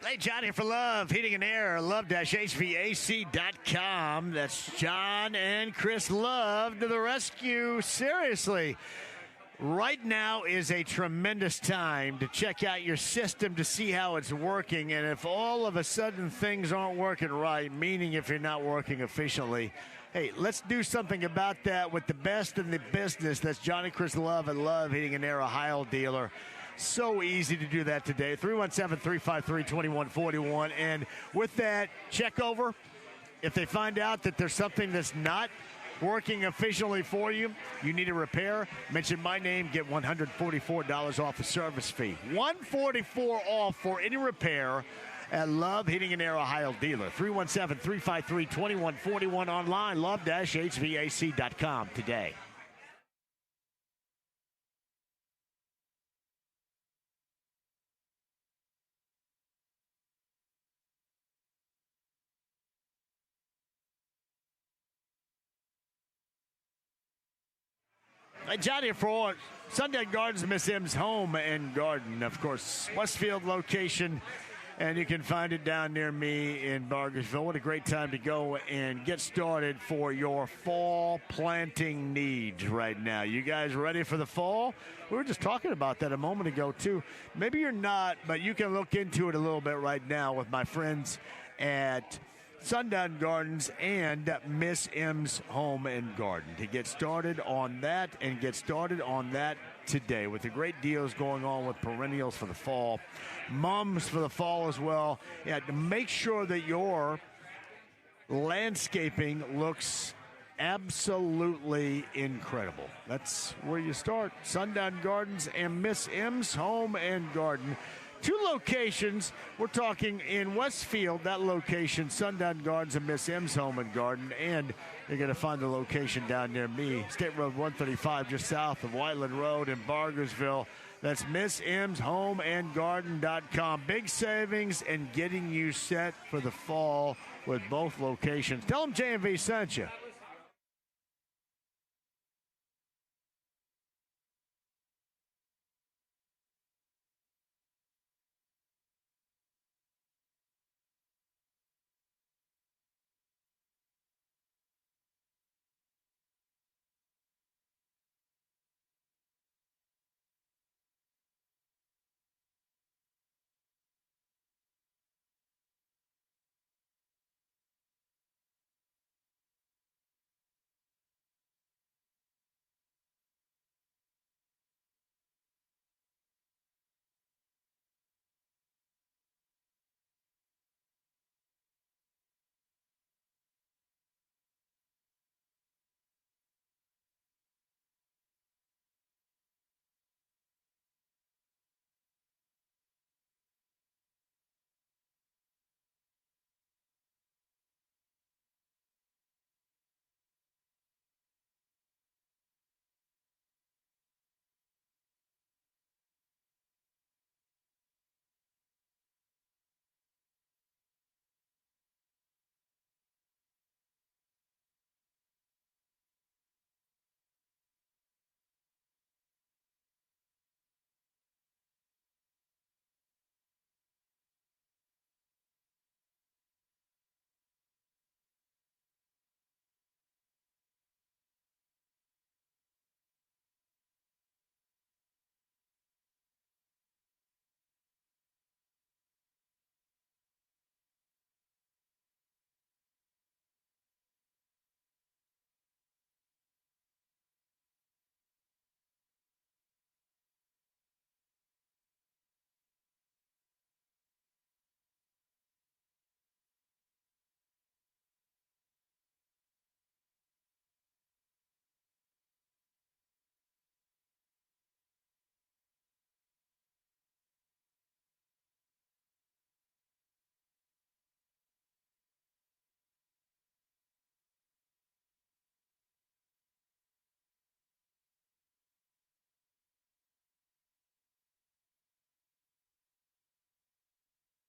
Hey, John here for Love Heating and Air, love-hvac.com. That's John and Chris Love to the rescue. Seriously, right now is a tremendous time to check out your system to see how it's working. And if all of a sudden things aren't working right, meaning if you're not working efficiently, hey, let's do something about that with the best in the business. That's John and Chris Love at Love Heating and Air, Ohio dealer. So easy to do that today. 317-353-2141. And with that, check over. If they find out that there's something that's not working efficiently for you, you need a repair, mention my name, get $144 off the service fee. $144 off for any repair at Love Heating and Air, Ohio dealer. 317-353-2141 online, love-hvac.com today. Johnny, for Sundown Gardens, Miss M's Home and Garden, of course, Westfield location. And you can find it down near me in Bargersville. What a great time to go and get started for your fall planting needs right now. You guys ready for the fall? We were just talking about that a moment ago, too. Maybe you're not, but you can look into it a little bit right now with my friends at Sundown Gardens and Miss M's Home and Garden to get started on that and get started on that today with the great deals going on with perennials for the fall, mums for the fall as well. Yeah, to make sure that your landscaping looks absolutely incredible. That's where you start. Sundown Gardens and Miss M's Home and Garden. 2 locations. We're talking in Westfield, that location, Sundown Gardens and Miss M's Home and Garden. And you're going to find the location down near me, State Road 135, just south of Whiteland Road in Bargersville. That's MissM'sHomeandGarden.com. Big savings and getting you set for the fall with both locations. Tell them JMV sent you.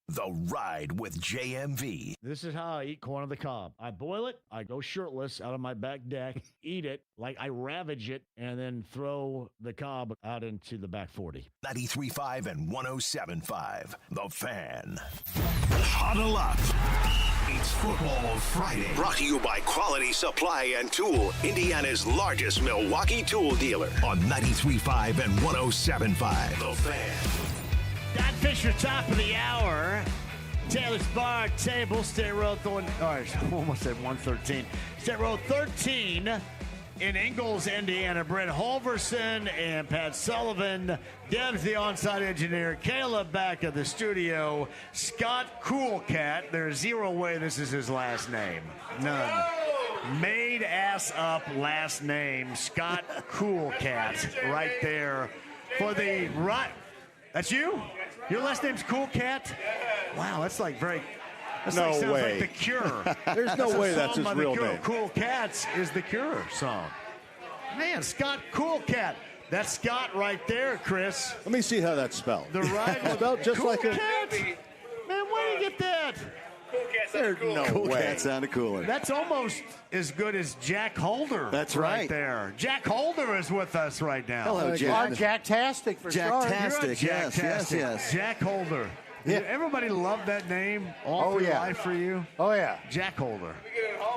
The Ride with JMV. This is how I eat corn on the cob. I boil it, I go shirtless out on my back deck, eat it, like I ravage it, and then throw the cob out into the back 40. 93.5 and 107.5. The Fan. Huddle up. It's Football Friday. Brought to you by Quality Supply and Tool, Indiana's largest Milwaukee tool dealer. On 93.5 and 107.5. The Fan. Don Fisher, top of the hour. Taylor's Bar Table, State Road, almost at 113. State Road 13 in Ingalls, Indiana. Brent Holverson and Pat Sullivan. Deb's the on-site engineer. Caleb back at the studio. Scott Coolcat. There's zero way this is his last name. None. Made ass up last name. Scott Coolcat right there for the right. That's you? Your last name's Cool Cat? Wow, that's like very... That's no like, sounds way. like The Cure. There's no way that's his real name. Cool Cats is The Cure song. Man, Scott Cool Cat. That's Scott right there, Chris. Let me see how that's spelled. The ride spelled just cool like Cat. Man, where do you get that? There's no Cool way. Cat sounded cooler. That's almost as good as Jack Holder. That's right right. there. Jack Holder is with us right now. Hello, Jack. Jack-tastic for sure. Jack-tastic, yes, yes, Jack-tastic. yes. Jack Holder. Yeah. Everybody loved that name all Oh, through yeah. life for you. Oh, yeah. Jack Holder.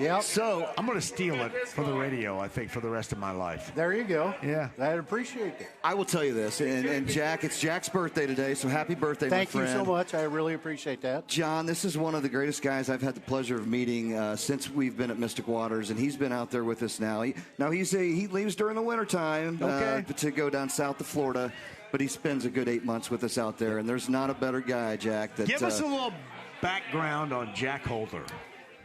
Yep. So I'm going to steal it for the radio, I think, for the rest of my life. There you go. Yeah. I appreciate that. I will tell you this, and Jack, it's Jack's birthday today, so happy birthday, Thank my you friend. so much. I really appreciate that. John, this is one of the greatest guys I've had the pleasure of meeting since we've been at Mystic Waters, and he's been out there with us now. He leaves during the wintertime to go down south to Florida, but he spends a good 8 months with us out there, and there's not a better guy, Jack. That, Give us a little background on Jack Holder.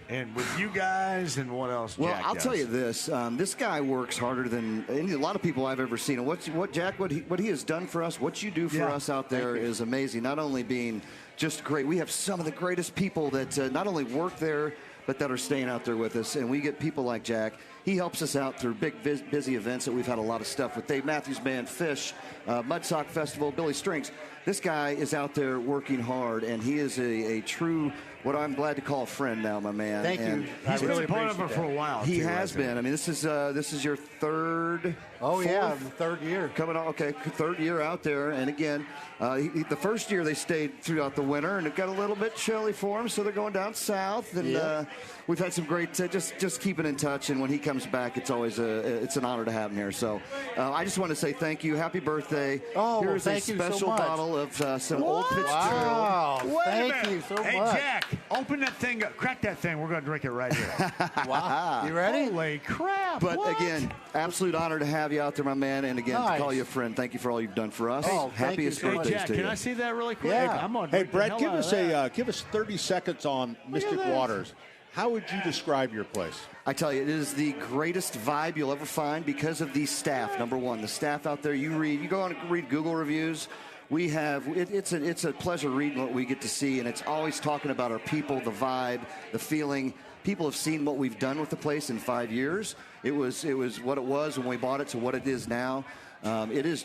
And with you guys and what else Well, Jack I'll does. tell you this. This guy works harder than a lot of people I've ever seen. And what he has done for us, what you do for us out there is amazing. Not only being just great, we have some of the greatest people that not only work there, but that are staying out there with us. And we get people like Jack. He helps us out through big, busy events that we've had a lot of stuff with. Dave Matthews Band, Fish, Mudsock Festival, Billy Strings. This guy is out there working hard, and he is a true, what I'm glad to call a friend now, my man. Thank and you. He's been part of it for a while. He too, has been. I mean, this is your third. Oh, yeah, fourth? the third year. Coming on, okay, third year out there. And again, the first year they stayed throughout the winter, and it got a little bit chilly for them, so they're going down south. And we've had some great, just keeping in touch. And when he comes back, it's always it's an honor to have him here. So I just want to say thank you, happy birthday. Oh, here's thank a you so special much. bottle of some Old Fitzgerald. Wow, Wait a thank minute. you so hey, much. Jack, open that thing up. Crack that thing. We're going to drink it right here. Wow. You ready? Holy crap. But what? again, absolute honor to have you out there, my man. And again, Nice. to call you a friend. Thank you for all you've done for us. Oh, thank you Happiest so much. birthdays Jack, to can you. I see that really quick? Yeah. I'm gonna Hey, drink the Brett, hell give out of us that. give us 30 seconds on Mystic this. Waters. How would you describe your place? I tell you, it is the greatest vibe you'll ever find because of the staff. Number one, the staff out there. You go on and read Google reviews. We have it's a pleasure reading what we get to see, and it's always talking about our people, the vibe, the feeling. People have seen what we've done with the place in 5 years. It was what it was when we bought it to what it is now. It is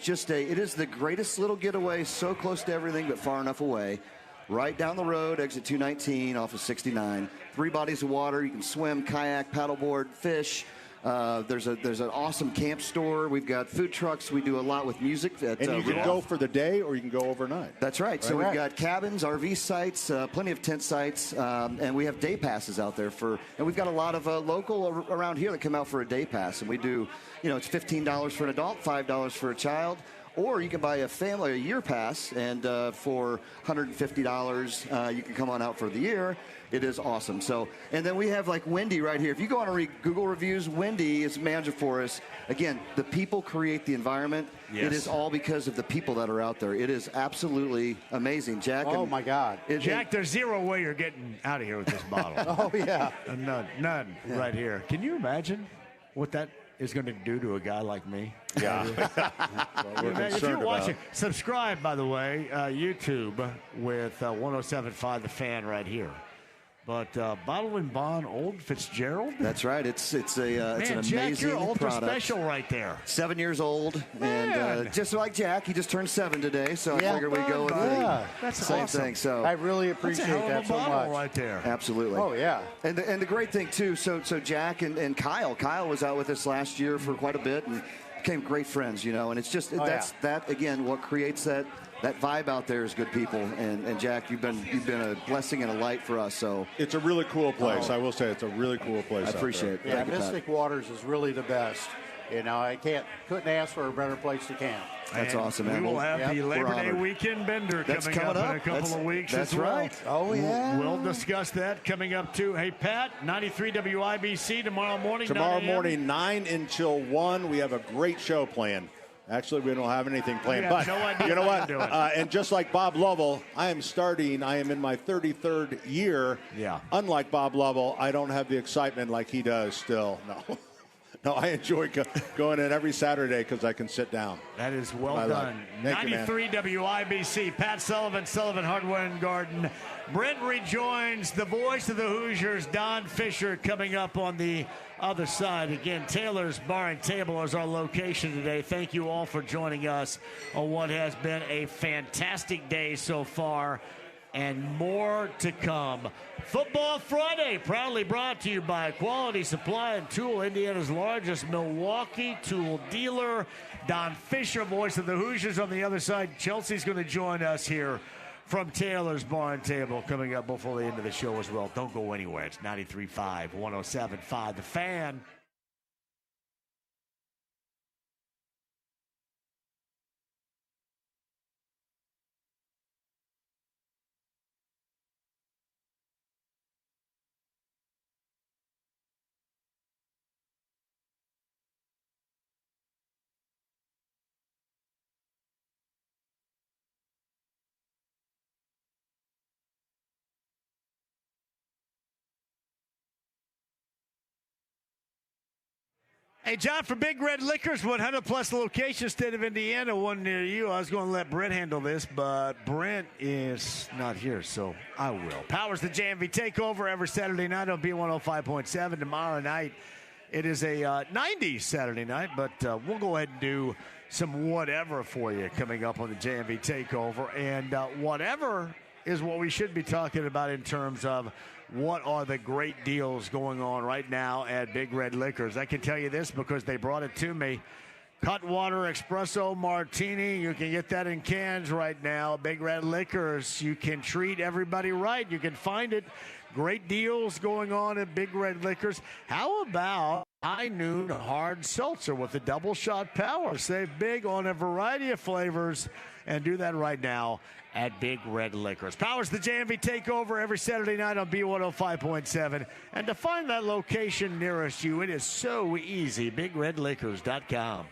the greatest little getaway, so close to everything but far enough away. Right down the road, exit 219 off of 69. 3 bodies of water. You can swim, kayak, paddleboard, fish. There's an awesome camp store. We've got food trucks. We do a lot with music. And you can go for the day or you can go overnight. That's right. So we've got cabins, RV sites, plenty of tent sites, and we have day passes out there and we've got a lot of local around here that come out for a day pass. And we do, it's $15 for an adult, $5 for a child. Or you can buy a family a year pass, and for $150, you can come on out for the year. It is awesome. So, and then we have like Wendy right here. If you go on and read Google reviews, Wendy is manager for us. Again, the people create the environment. Yes. It is all because of the people that are out there. It is absolutely amazing, Jack. Oh, my God. Jack, there's zero way you're getting out of here with this bottle. Oh, yeah. None right here. Can you imagine what that is going to do to a guy like me? Yeah. If you're watching, subscribe, by the way, YouTube with 107.5 The Fan right here. But Bottle and Bond Old Fitzgerald? That's right. It's an amazing Jack, you're ultra product. special right there. 7 years old, Man. and just like Jack, he just turned 7 today. So I figured we'd go with That's the same awesome. thing. So I really appreciate That's a hell that of a so bottle much. right there. absolutely. Oh, yeah. And the great thing too. So Jack and Kyle was out with us last year for quite a bit and became great friends. And it's just that again what creates that vibe out there is good people. And Jack, you've been a blessing and a light for us. So It's a really cool place. I will say it's a really cool place. I appreciate it. Yeah, Thank you, Pat. Mystic Waters is really the best. I couldn't ask for a better place to camp. That's And awesome, man. We will have the We're Labor Day honored. weekend bender That's coming up coming in a up. couple of weeks That's as well. right. Oh, yeah. We'll discuss that coming up, too. Hey, Pat, 93 WIBC tomorrow morning, Tomorrow 9 a.m. morning, 9 until 1, we have a great show planned. Actually, we don't have anything planned. We But have no idea you know what what? you're doing. And just like Bob Lovell, I am in my 33rd year. Yeah. Unlike Bob Lovell, I don't have the excitement like he does still. No. No, I enjoy going in every Saturday because I can sit down. That is well I done. like. Thank you, man. 93 WIBC. Pat Sullivan, Sullivan Hardware and Garden. Brent rejoins the voice of the Hoosiers, Don Fisher, coming up on the other side. Again, Taylor's Bar and Table is our location today. Thank you all for joining us on what has been a fantastic day so far. and more to come. Football Friday, proudly brought to you by Quality Supply and Tool, Indiana's largest Milwaukee tool dealer. Don Fisher, voice of the Hoosiers, on the other side. Chelsea's going to join us here from Taylor's Barn Table coming up before the end of the show as well. Don't go anywhere. It's 93.5, 107.5, The Fan. Hey, John, for Big Red Liquors, 100-plus locations, state of Indiana, one near you. I was going to let Brent handle this, but Brent is not here, so I will. Powers the JMV Takeover every Saturday night on B105.7. Tomorrow night, it is a 90s Saturday night, but we'll go ahead and do some whatever for you coming up on the JMV Takeover. And whatever is what we should be talking about in terms of what are the great deals going on right now at Big Red Liquors. I can tell you this because they brought it to me. Cutwater Espresso Martini, you can get that in cans right now. Big Red Liquors, you can treat everybody right. You can find it. Great deals going on at Big Red Liquors. How about High Noon Hard Seltzer with a double shot power? Save big on a variety of flavors and do that right now at Big Red Liquors. Powers the JMV Takeover every Saturday night on B105.7. And to find that location nearest you, it is so easy. BigRedLiquors.com.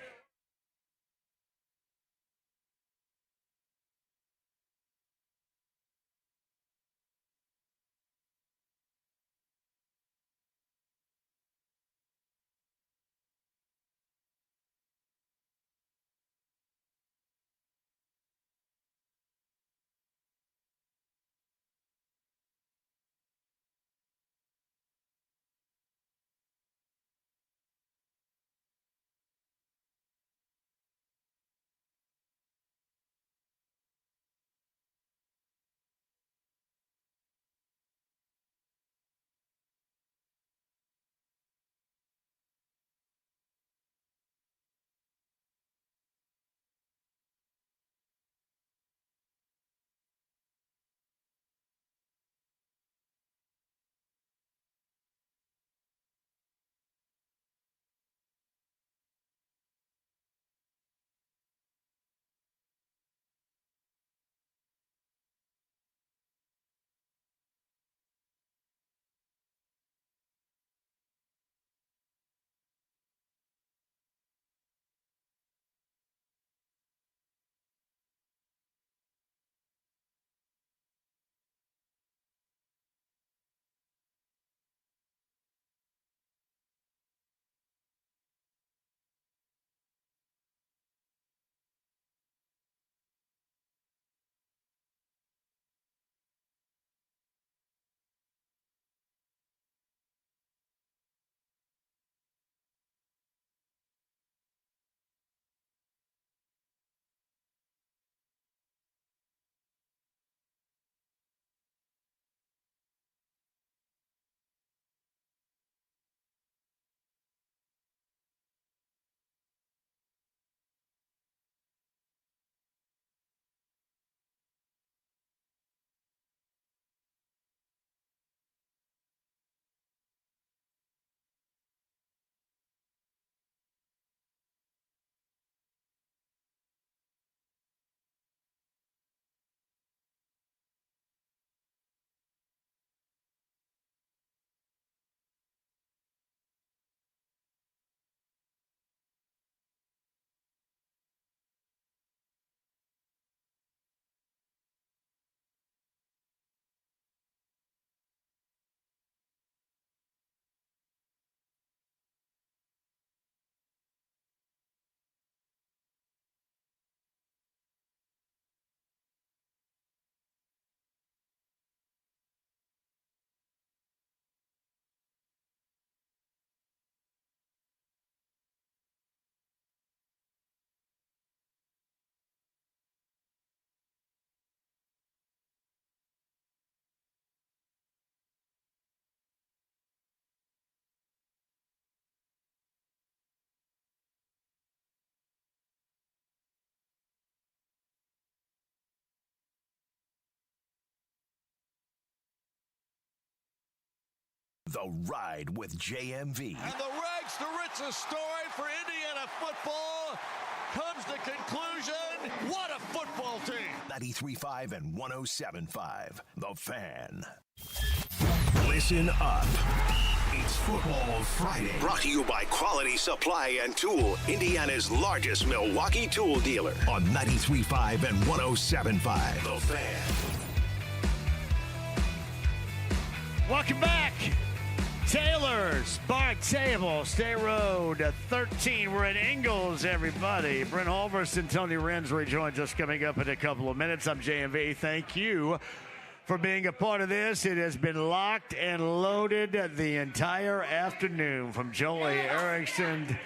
The Ride with JMV. And the rags to riches story for Indiana football comes to conclusion. What a football team! 93.5 and 107.5. The Fan. Listen up. It's Football Friday. Brought to you by Quality Supply and Tool, Indiana's largest Milwaukee tool dealer. On 93.5 and 107.5. The Fan. Welcome back. Taylor's Bar and Table, State Road 13. We're at Ingalls, everybody. Brent Holverson and Tony Rensbury joins us coming up in a couple of minutes. I'm JMV. Thank you for being a part of this. It has been locked and loaded the entire afternoon, from Joey Erickson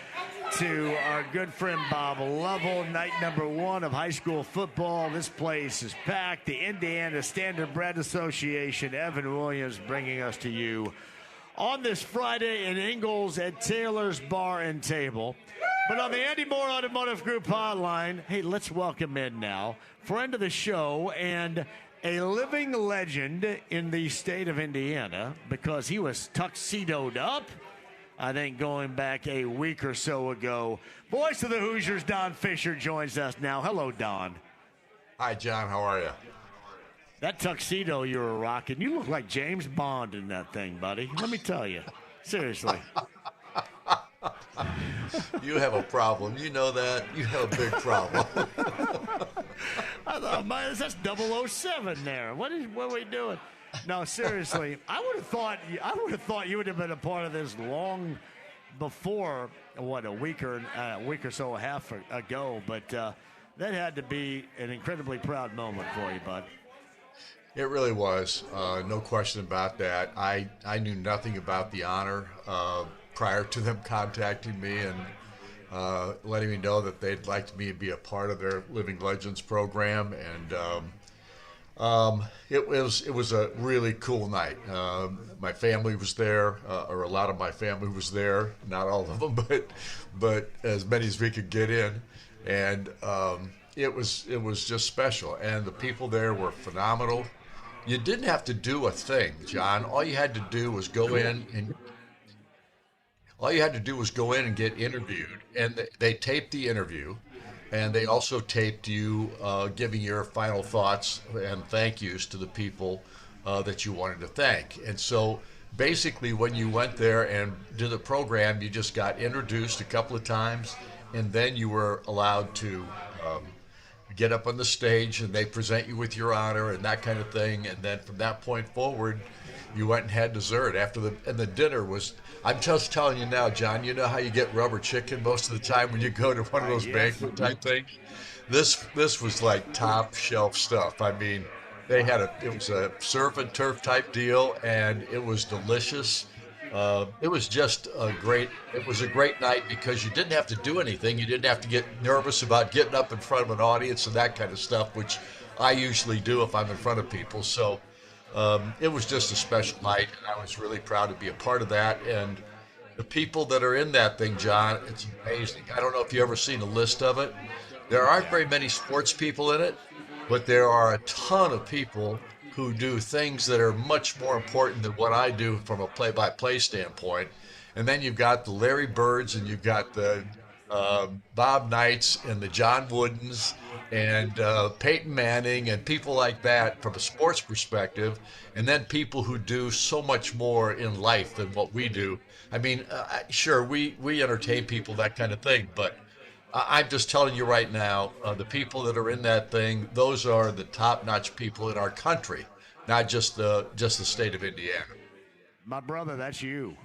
to our good friend Bob Lovell. Night number 1 of high school football. This place is packed. The Indiana Standard Bread Association, Evan Williams, bringing us to you on this Friday in Ingalls at Taylor's Bar and Table. But on the Andy Moore Automotive Group hotline, hey, let's welcome in now, friend of the show and a living legend in the state of Indiana, because he was tuxedoed up, I think, going back a week or so ago. Voice of the Hoosiers, Don Fisher, joins us now. Hello, Don. Hi, John. How are you? That tuxedo you were rocking, you look like James Bond in that thing, buddy. Let me tell you. Seriously. You have a problem. You know that. You have a big problem. I thought, man, that's 007 there. What are we doing? No, seriously. I would have thought you would have been a part of this long before, a week or so, a half ago. But that had to be an incredibly proud moment for you, bud. It really was. No question about that. I knew nothing about the honor prior to them contacting me and letting me know that they'd like me to be a part of their Living Legends program. And it was a really cool night. My family was there, or a lot of my family was there. Not all of them, but as many as we could get in. And it was just special. And the people there were phenomenal. You didn't have to do a thing, John. All you had to do was go in and get interviewed. And they taped the interview, and they also taped you giving your final thoughts and thank yous to the people that you wanted to thank. And so basically when you went there and did the program, you just got introduced a couple of times, and then you were allowed to get up on the stage, and they present you with your honor and that kind of thing. And then from that point forward, you went and had dessert and the dinner was, I'm just telling you now, John, you know how you get rubber chicken most of the time when you go to one of those banquet type things? This was like top shelf stuff. I mean, it was a surf and turf type deal, and it was delicious. It was a great night because you didn't have to do anything. You didn't have to get nervous about getting up in front of an audience and that kind of stuff, which I usually do if I'm in front of people. So it was just a special night, and I was really proud to be a part of that. And the people that are in that thing, John, it's amazing. I don't know if you've ever seen a list of it. There aren't very many sports people in it, but there are a ton of people who do things that are much more important than what I do from a play-by-play standpoint. And then you've got the Larry Birds, and you've got the Bob Knights and the John Woodens and Peyton Manning and people like that from a sports perspective, and then people who do so much more in life than what we do. I mean, sure, we entertain people, that kind of thing, but I'm just telling you right now, the people that are in that thing, those are the top-notch people in our country, not just the state of Indiana. My brother, that's you.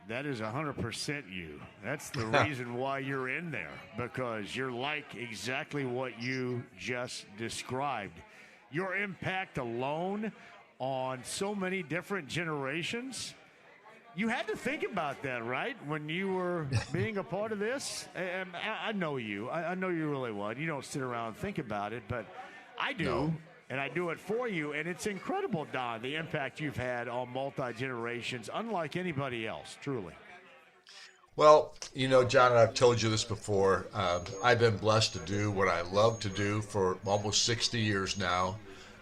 That is 100% you. That's the reason why you're in there, because you're like exactly what you just described. Your impact alone on so many different generations. You had to think about that, right? When you were being a part of this? And I know you. I know you really well. You don't sit around and think about it, but I do. No. And I do it for you. And it's incredible, Don, the impact you've had on multi-generations, unlike anybody else, truly. Well, you know, John, I've told you this before. I've been blessed to do what I love to do for almost 60 years now.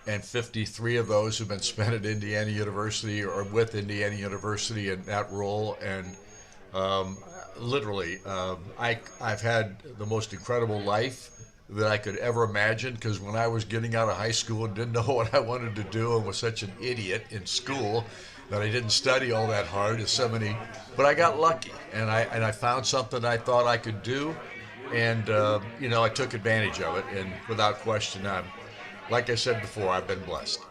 and 53 of those have been spent at Indiana University or with Indiana University in that role. And literally, I've had the most incredible life that I could ever imagine, because when I was getting out of high school and didn't know what I wanted to do and was such an idiot in school that I didn't study all that hard as so many, but I got lucky and I found something I thought I could do, and I took advantage of it, and without question, like I said before, I've been blessed.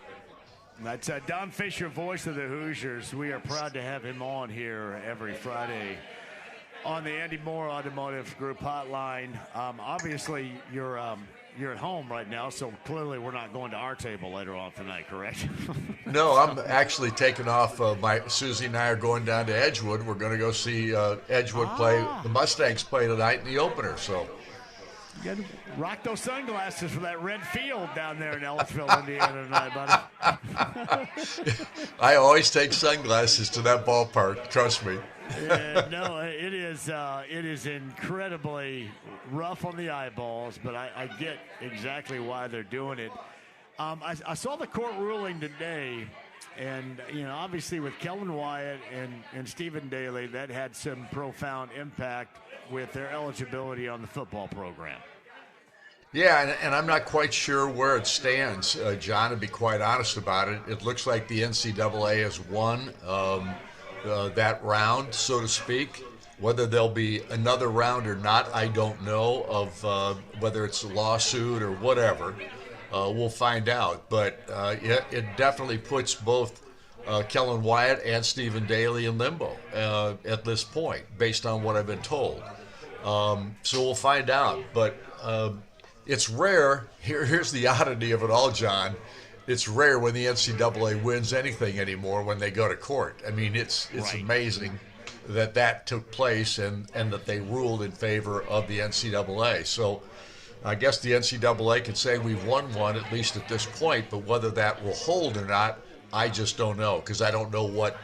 That's Don Fisher, voice of the Hoosiers. We are proud to have him on here every Friday on the Andy Moore Automotive Group hotline. Obviously, you're at home right now, so clearly we're not going to our table later on tonight, correct? No, I'm actually taking off. Susie and I are going down to Edgewood. We're going to go see Edgewood play. The Mustangs play tonight in the opener, so. You got to rock those sunglasses for that red field down there in Ellisville, Indiana tonight, buddy. I always take sunglasses to that ballpark. Trust me. No, it is incredibly rough on the eyeballs, but I get exactly why they're doing it. I saw the court ruling today, and obviously with Kellen Wyatt and Stephen Daly, that had some profound impact with their eligibility on the football program. Yeah, and I'm not quite sure where it stands, John, to be quite honest about it. It looks like the NCAA has won that round, so to speak. Whether there'll be another round or not, I don't know, of whether it's a lawsuit or whatever. We'll find out. But it definitely puts both Kellen Wyatt and Stephen Daly in limbo at this point, based on what I've been told. So we'll find out. But it's rare. Here's the oddity of it all, John. It's rare when the NCAA wins anything anymore when they go to court. I mean, it's right. Amazing that took place and that they ruled in favor of the NCAA. So I guess the NCAA could say we've won one, at least at this point, but whether that will hold or not, I just don't know, because I don't know what,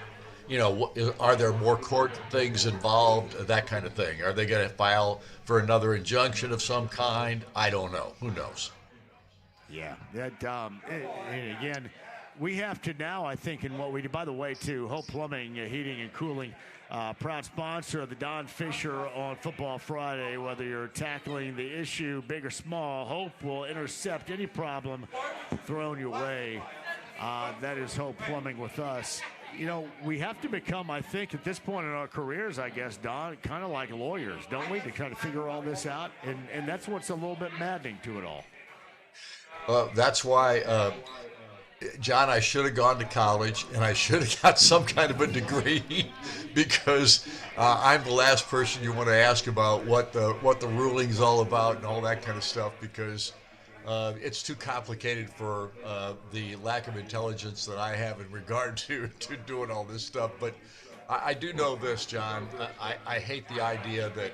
are there more court things involved, that kind of thing. Are they going to file for another injunction of some kind? I don't know. Who knows? Yeah, and again, we have to now, I think, in what we do. By the way, too, Hope Plumbing, Heating and Cooling, proud sponsor of the Don Fisher on Football Friday. Whether you're tackling the issue, big or small, Hope will intercept any problem thrown your way. That is Hope Plumbing with us. We have to become, I think, at this point in our careers, I guess, Don, kind of like lawyers, don't we, to try to figure all this out? And that's what's a little bit maddening to it all. That's why, John, I should have gone to college and I should have got some kind of a degree because I'm the last person you want to ask about what the ruling's all about and all that kind of stuff, because it's too complicated for the lack of intelligence that I have in regard to doing all this stuff. But I do know this, John. I hate the idea that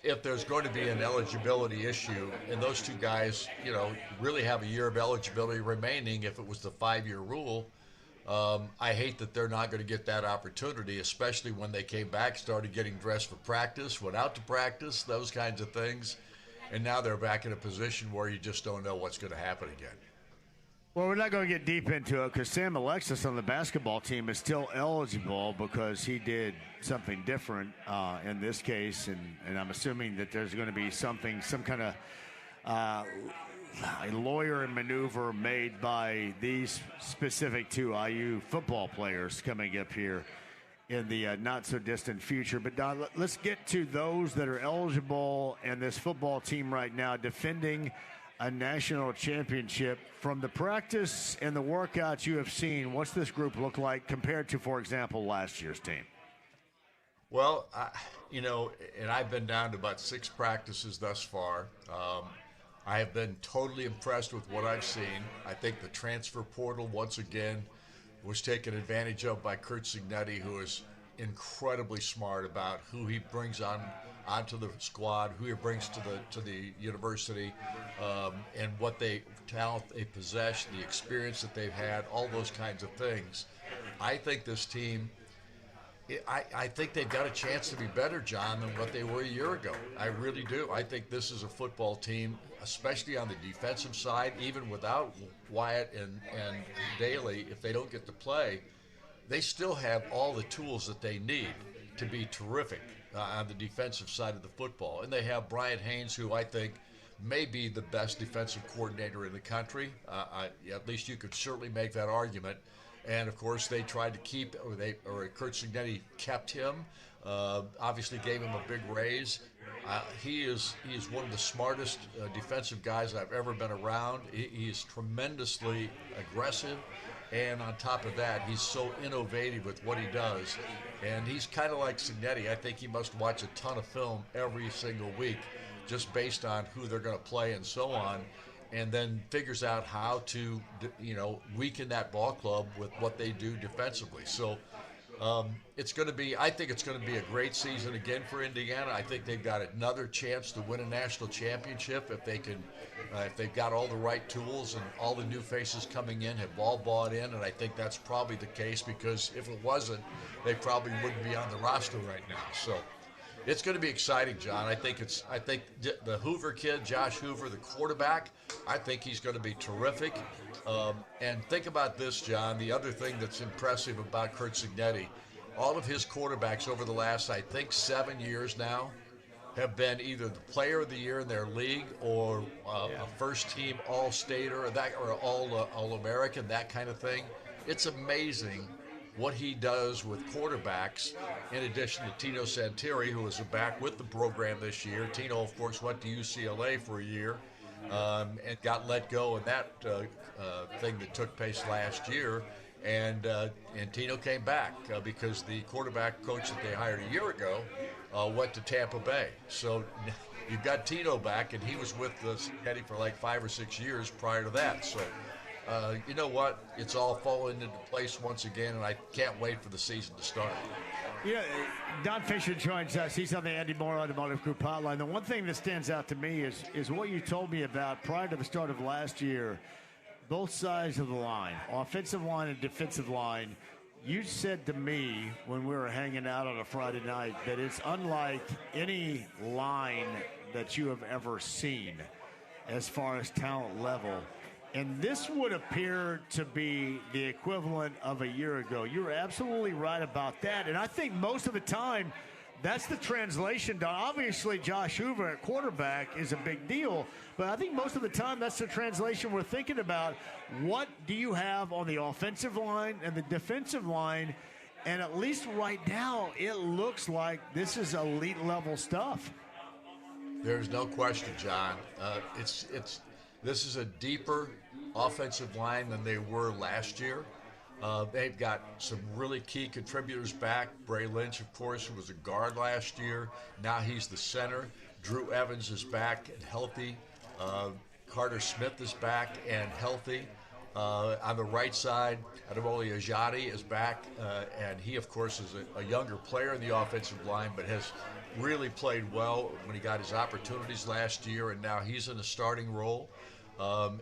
if there's going to be an eligibility issue, and those two guys, really have a year of eligibility remaining if it was the 5-year rule, I hate that they're not going to get that opportunity, especially when they came back, started getting dressed for practice, went out to practice, those kinds of things, and now they're back in a position where you just don't know what's going to happen again. Well, we're not going to get deep into it because Sam Alexis on the basketball team is still eligible because he did something different in this case, and I'm assuming that there's going to be some kind of a lawyer and maneuver made by these specific two IU football players coming up here in the not-so-distant future. But, Don, let's get to those that are eligible and this football team right now defending a national championship. From the practice and the workouts you have seen, what's this group look like compared to, for example, last year's team? Well, and I've been down to about 6 practices thus far. I have been totally impressed with what I've seen. I think the transfer portal, once again, was taken advantage of by Kurt Cignetti, who is incredibly smart about who he brings onto the squad, who he brings to the university, and what talent they possess, the experience that they've had, all those kinds of things. I think this team I think they've got a chance to be better, John, than what they were a year ago. I really do. I think this is a football team, especially on the defensive side, even without Wyatt and Daly, if they don't get to play, they still have all the tools that they need to be terrific on the defensive side of the football. And they have Brian Haynes, who I think may be the best defensive coordinator in the country. At least you could certainly make that argument. And of course, they tried to keep, or Kurt Cignetti kept him. Obviously, gave him a big raise. He is one of the smartest defensive guys I've ever been around. He is tremendously aggressive, and on top of that, he's so innovative with what he does. And he's kind of like Cignetti. I think he must watch a ton of film every single week, just based on who they're going to play and so on. And then figures out how to, weaken that ball club with what they do defensively. So it's going to be, I think it's going to be a great season again for Indiana. I think they've got another chance to win a national championship if they can, if they've got all the right tools and all the new faces coming in have all bought in. And I think that's probably the case, because if it wasn't, they probably wouldn't be on the roster right now. So it's going to be exciting, John. I think the Hoover kid, Josh Hoover, the quarterback, I think he's going to be terrific. And think about this, John. The other thing that's impressive about Kurt Cignetti, all of his quarterbacks over the last, I think, 7 years now have been either the player of the year in their league or a first-team All-Stater or All-American, that kind of thing. It's amazing what he does with quarterbacks, in addition to Tino Santeri, who is back with the program this year. Tino, of course, went to UCLA for a year and got let go in that thing that took place last year. And Tino came back because the quarterback coach that they hired a year ago went to Tampa Bay. So you've got Tino back, and he was with Cignetti for like 5 or 6 years prior to that. So you know what? It's all falling into place once again, and I can't wait for the season to start. Don Fisher joins us. He's on the Andy Moore Automotive Group hotline. The one thing that stands out to me is what you told me about prior to the start of last year, both sides of the line, offensive line and defensive line. You said to me when we were hanging out on a Friday night that it's unlike any line that you have ever seen as far as talent level. And this would appear to be the equivalent of a year ago. You're absolutely right about that. And I think most of the time, that's the translation. Obviously, Josh Hoover at quarterback is a big deal. But I think most of the time, that's the translation we're thinking about. What do you have on the offensive line and the defensive line? And at least right now, it looks like this is elite level stuff. There's no question, John. This is a deeper offensive line than they were last year. They've got some really key contributors back. Bray Lynch, of course, who was a guard last year. Now he's the center. Drew Evans is back and healthy. Carter Smith is back and healthy. On the right side, Ademoli Ajadi is back, and he, of course, is a younger player in the offensive line, but has really played well when he got his opportunities last year, and now he's in a starting role. Probably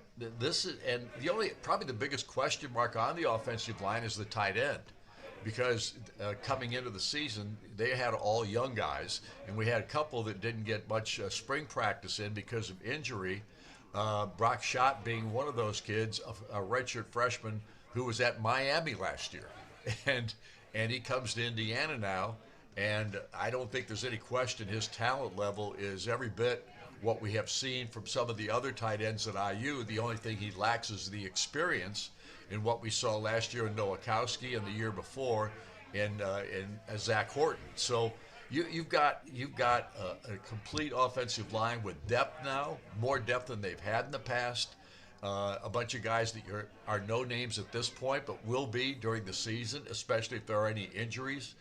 the biggest question mark on the offensive line is the tight end, because coming into the season, they had all young guys, and we had a couple that didn't get much spring practice in because of injury. Brock Schott being one of those kids, a redshirt freshman who was at Miami last year, and he comes to Indiana now, and I don't think there's any question his talent level is every bit what we have seen from some of the other tight ends at IU. The only thing he lacks is the experience in what we saw last year in Nowakowski and the year before in Zach Horton. So you've got a complete offensive line with depth now, more depth than they've had in the past. A bunch of guys that are no names at this point, but will be during the season, especially if there are any injuries.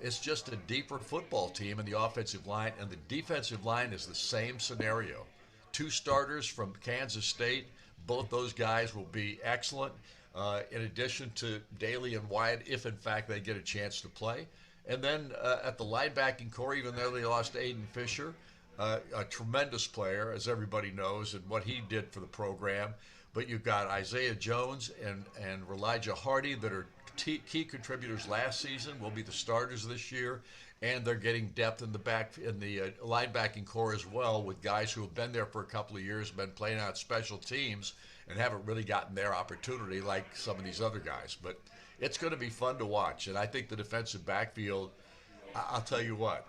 It's just a deeper football team in the offensive line, and the defensive line is the same scenario. 2 starters from Kansas State. Both those guys will be excellent, in addition to Daly and Wyatt, if in fact they get a chance to play. And then at the linebacking core, even though they lost Aiden Fisher, a tremendous player, as everybody knows, and what he did for the program. But you've got Isaiah Jones and Elijah Hardy that are key contributors last season will be the starters this year, and they're getting depth in the linebacking core as well, with guys who have been there for a couple of years, been playing on special teams, and haven't really gotten their opportunity like some of these other guys. But it's going to be fun to watch, and I think the defensive backfield, I'll tell you what,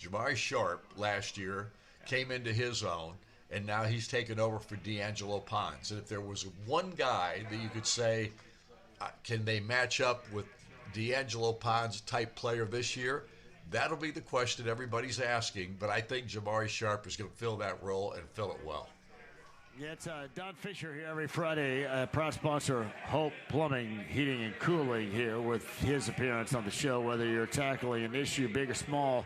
Jamari Sharp last year came into his own, and now he's taken over for D'Angelo Pons. And if there was one guy that you could say, can they match up with D'Angelo Pons type player this year, that'll be the question everybody's asking. But I think Jamari Sharp is going to fill that role and fill it well. Yeah, it's Don Fisher here every Friday, proud sponsor Hope Plumbing, Heating, and Cooling here with his appearance on the show. Whether you're tackling an issue, big or small,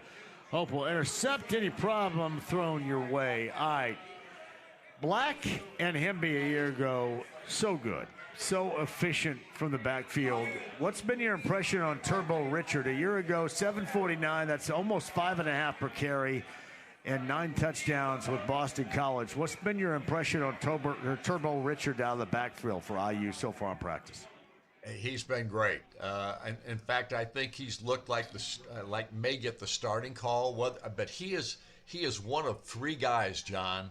Hope will intercept any problem thrown your way. All right, Black and Hemby a year ago, so good, so efficient from the backfield. What's been your impression on Turbo Richard? A year ago, 749, that's almost 5.5 per carry, and 9 touchdowns with Boston College. What's been your impression on Turbo Richard out of the backfield for IU so far in practice? He's been great. In fact, I think he's looked like may get the starting call. But he is one of 3 guys, John,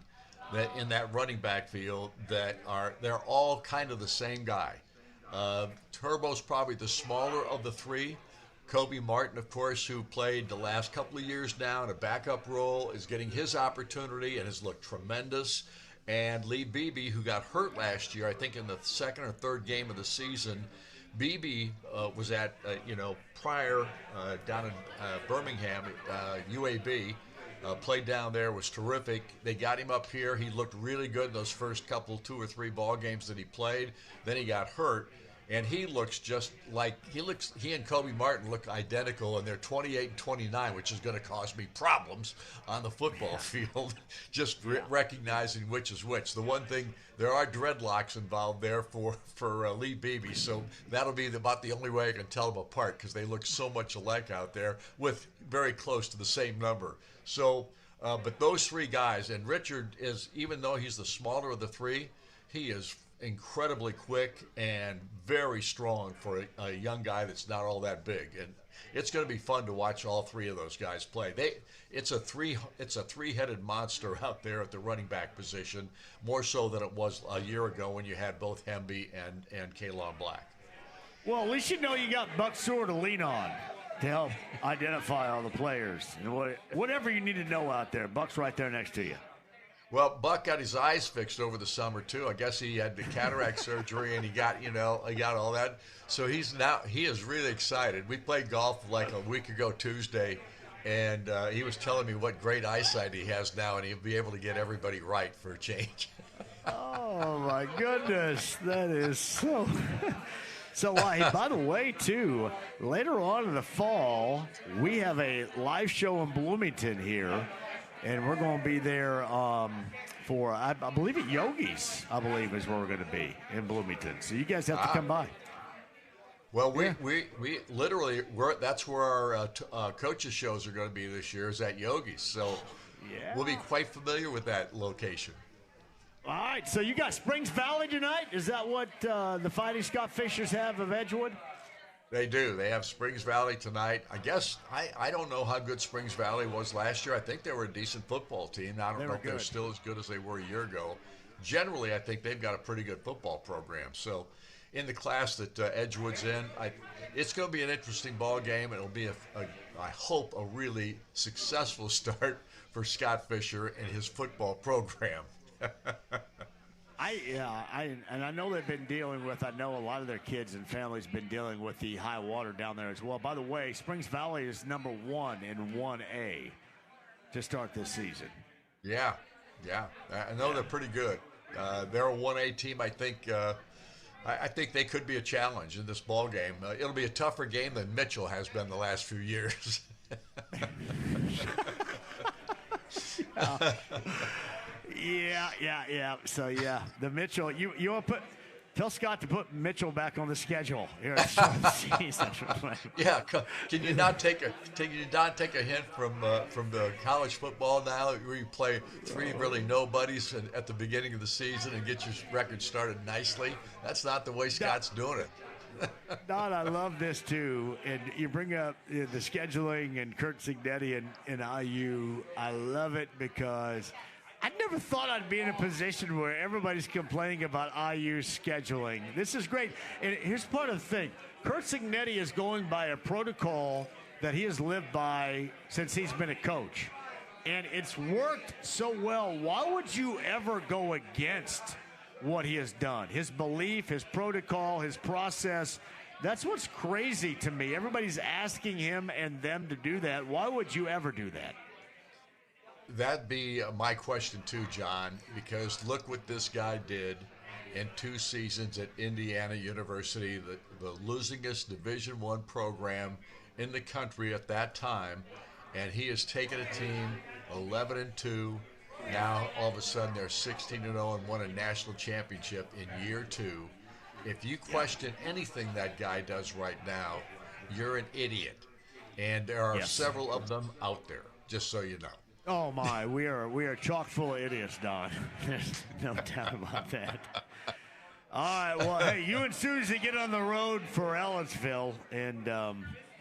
that in that running back field they're all kind of the same guy. Turbo's probably the smaller of the 3. Kobe Martin, of course, who played the last couple of years now in a backup role, is getting his opportunity and has looked tremendous. And Lee Beebe, who got hurt last year, I think in the second or third game of the season. Beebe was at, prior down in Birmingham, UAB, played down there, was terrific. They got him up here. He looked really good in those first 2 or 3 ball games that he played. Then he got hurt. And he looks just like he and Kobe Martin look identical, and they're 28 and 29, which is going to cause me problems on the football field, just recognizing which is which. The one thing, there are dreadlocks involved there for Lee Beebe, so that'll be about the only way I can tell them apart, because they look so much alike out there with very close to the same number. So, but those 3 guys, and Richard is, even though he's the smaller of the 3, he is incredibly quick and very strong for a young guy that's not all that big, and it's going to be fun to watch all 3 of those guys play. It's a three-headed monster out there at the running back position, more so than it was a year ago when you had both Hemby and Kalon Black. Well, at least you know you got Buck Sewell to lean on to help identify all the players and whatever you need to know out there. Buck's right there next to you. Well, Buck got his eyes fixed over the summer too. I guess he had the cataract surgery, and he got all that. So he is really excited. We played golf like a week ago Tuesday, and he was telling me what great eyesight he has now, and he'll be able to get everybody right for a change. Oh my goodness, that is so. So, by the way, too, later on in the fall, we have a live show in Bloomington here. And we're going to be there for, I believe, at Yogi's, I believe, is where we're going to be in Bloomington. So you guys have to come by. Well, we literally, that's where our coaches' shows are going to be this year, is at Yogi's. So we'll be quite familiar with that location. All right, so you got Springs Valley tonight? Is that what the Fighting Scott Fishers have of Edgewood? They do. They have Springs Valley tonight. I guess I don't know how good Springs Valley was last year. I think they were a decent football team. I don't know if they're still as good as they were a year ago. Generally, I think they've got a pretty good football program. So in the class that Edgewood's in, it's going to be an interesting ball game. It'll be, I hope, a really successful start for Scott Fisher and his football program. I know they've been dealing with, I know a lot of their kids and families been dealing with the high water down there as well. By the way, Springs Valley is number 1 in 1A to start this season. Yeah. I know they're pretty good. They're a 1A team. I think they could be a challenge in this ball game. It'll be a tougher game than Mitchell has been the last few years. Yeah. So, the Mitchell, you want to tell Scott to put Mitchell back on the schedule here at the season. Yeah, can you not take a hint from the college football now, where you play 3 really nobodies at the beginning of the season and get your record started nicely? That's not the way Scott's doing it. Don, I love this too. And you bring up the scheduling and Kurt Cignetti and IU. I love it because I never thought I'd be in a position where everybody's complaining about IU scheduling. This is great. And here's part of the thing. Kurt Cignetti is going by a protocol that he has lived by since he's been a coach. And it's worked so well. Why would you ever go against what he has done? His belief, his protocol, his process. That's what's crazy to me. Everybody's asking him and them to do that. Why would you ever do that? That'd be my question too, John, because look what this guy did in 2 seasons at Indiana University, the losingest Division I program in the country at that time, and he has taken a team 11-2. Now all of a sudden they're 16-0 and won a national championship in year 2. If you question anything that guy does right now, you're an idiot. And there are several of them out there, just so you know. Oh my, we are chock full of idiots, Don. There's no doubt about that. All right, well, hey, you and Susie get on the road for Ellisville, and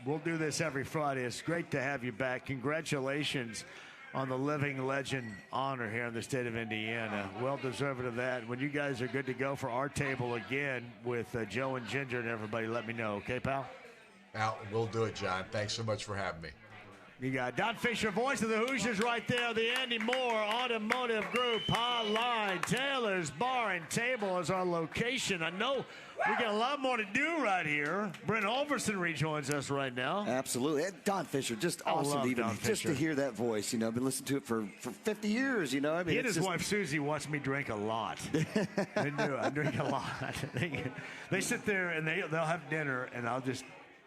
we'll do this every Friday. It's great to have you back. Congratulations on the living legend honor here in the state of Indiana. Well deserved of that. When you guys are good to go for our table again with Joe and Ginger and everybody, let me know. Okay, pal? Al, we'll do it, John. Thanks so much for having me. You got Don Fisher, voice of the Hoosiers right there. The Andy Moore Automotive Group hotline. Taylor's Bar and Table is our location. I know we got a lot more to do right here. Brent Overson rejoins us right now. Absolutely. Don Fisher, just awesome to even just to hear that voice. You know, I've been listening to it for 50 years, you know. I mean, he and his wife Susie watch me drink a lot. They do. I drink a lot. They sit there and they'll have dinner, and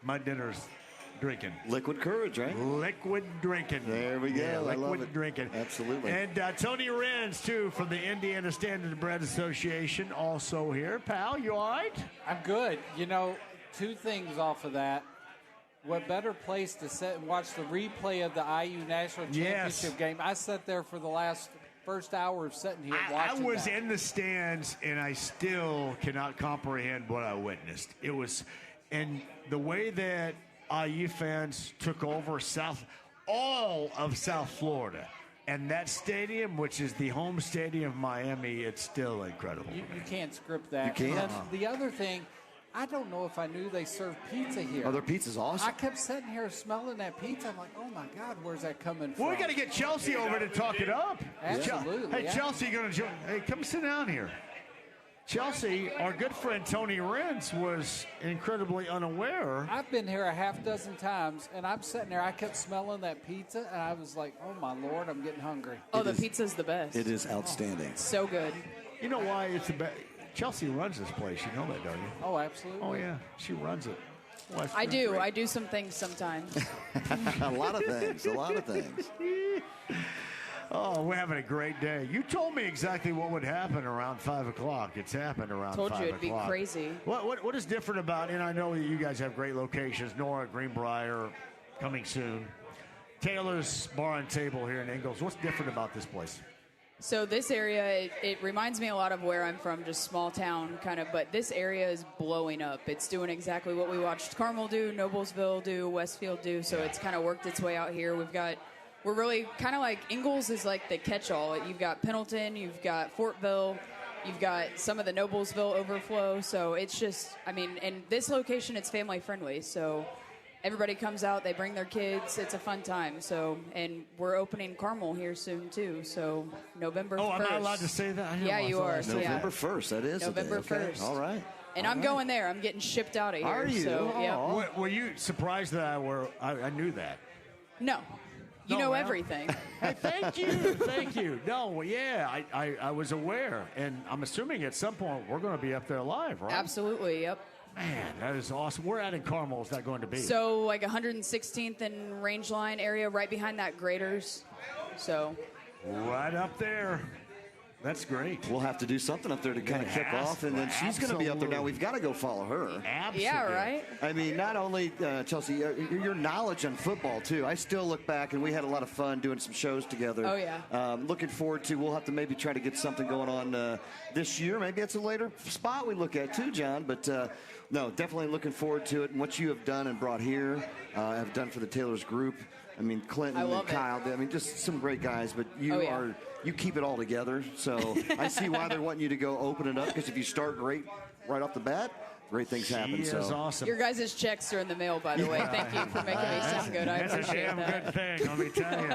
my dinner's drinking. Liquid courage, right? Liquid drinking. There we go. Yeah, I love liquid it. drinking. Absolutely. And Tony Renz, too, from the Indiana Standard Bread Association, also here. Pal, you all right? I'm good. You know, 2 things off of that. What better place to sit and watch the replay of the IU National Championship game? I sat there for the first hour of sitting here watching I was that. in the stands, and I still cannot comprehend what I witnessed. It was, and the way that IU fans took over all of South Florida. And that stadium, which is the home stadium of Miami, it's still incredible. You can't script that. You can't. And then the other thing, I don't know if I knew they served pizza here. Oh, their pizza's awesome. I kept sitting here smelling that pizza. I'm like, oh my God, where's that coming from? Well, we got to get Chelsea over to talk it up. Absolutely. Hey, Chelsea, you're going to join. Hey, come sit down here. Chelsea, our good friend Tony Renz was incredibly unaware. I've been here a half dozen times, and I'm sitting there. I kept smelling that pizza, and I was like, oh, my Lord, I'm getting hungry. Oh, the pizza's the best. It is outstanding. So good. You know why it's the best? Chelsea runs this place. You know that, don't you? Oh, absolutely. Oh, yeah. She runs it. Well, I do. Great. I do some things sometimes. A lot of things. A lot of things. Oh, we're having a great day. You told me exactly what would happen around 5 o'clock. It's happened around 5 o'clock. Told you it'd be crazy. What is different about, and I know that you guys have great locations, Nora, Greenbrier, coming soon. Taylor's Bar and Table here in Ingalls. What's different about this place? So this area, it reminds me a lot of where I'm from, just small town kind of, but this area is blowing up. It's doing exactly what we watched Carmel do, Noblesville do, Westfield do, so it's kind of worked its way out here. We're really kind of like, Ingalls is like the catch-all. You've got Pendleton, you've got Fortville, you've got some of the Noblesville overflow. So it's just, I mean, and this location, it's family-friendly. So everybody comes out, they bring their kids. It's a fun time. So, and we're opening Carmel here soon, too. So November 1st. Oh, am I allowed to say that? Yeah, you are. November 1st, that is November the day. Okay. 1st. All right. And I'm going there. I'm getting shipped out of here. Are you? So, yeah. Were you surprised that I knew that? No. You know everything. Hey, thank you. Thank you. No, yeah, I was aware. And I'm assuming at some point we're going to be up there live, right? Absolutely, yep. Man, that is awesome. Where at in Carmel is that going to be? So, like 116th and Rangeline area, right behind that Graders. So. Right up there. That's great. We'll have to do something up there to kind of kick off, and then she's going to be up there. Now, we've got to go follow her. Absolutely. Yeah, right? I mean, not only, Chelsea, your knowledge on football, too. I still look back, and we had a lot of fun doing some shows together. Oh, yeah. Looking forward to, we'll have to maybe try to get something going on this year. Maybe it's a later spot we look at, too, John. But, no, definitely looking forward to it. And what you have done and brought here, have done for the Taylor's group. I mean, Clinton and Kyle, I mean, just some great guys, but you keep it all together. So I see why they're wanting you to go open it up, because if you start great right off the bat, great things happen. She is awesome. Your guys' checks are in the mail, by the way. Thank you for making me sound good. I appreciate That's a damn good thing, let me tell you.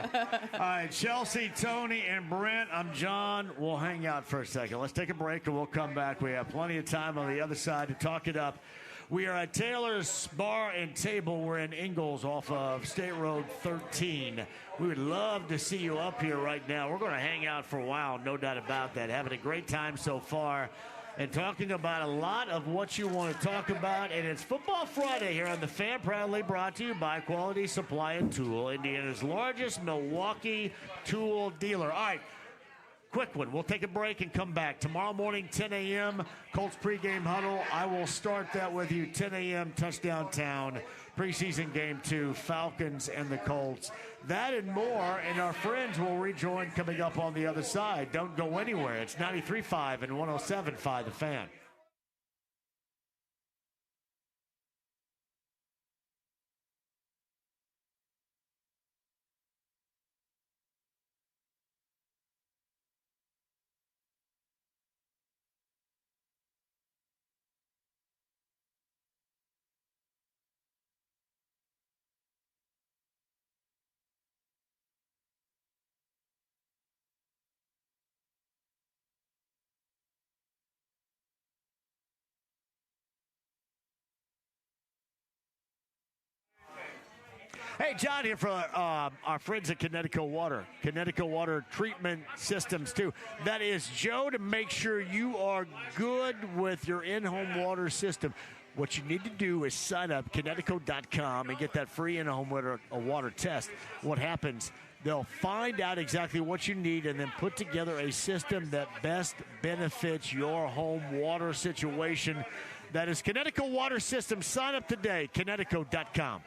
All right, Chelsea, Tony, and Brent, I'm John. We'll hang out for a second. Let's take a break, and we'll come back. We have plenty of time on the other side to talk it up. We are at Taylor's Bar and Table. We're in Ingalls off of State Road 13. We would love to see you up here right now. We're going to hang out for a while, no doubt about that. Having a great time so far and talking about a lot of what you want to talk about. And it's Football Friday here on The Fan, proudly brought to you by Quality Supply and Tool, Indiana's largest Milwaukee tool dealer. All right. Quick one. We'll take a break and come back. Tomorrow morning, 10 a.m., Colts pregame huddle. I will start that with you. 10 a.m., touchdown town. Preseason game 2, Falcons and the Colts. That and more, and our friends will rejoin coming up on the other side. Don't go anywhere. It's 93.5 and 107.5 The Fan. Hey, John here for our friends at Connecticut Water. Connecticut Water Treatment Systems, too. That is Joe to make sure you are good with your in-home water system. What you need to do is sign up, Connecticut.com, and get that free in-home water test. What happens, they'll find out exactly what you need and then put together a system that best benefits your home water situation. That is Connecticut Water Systems. Sign up today, Connecticut.com.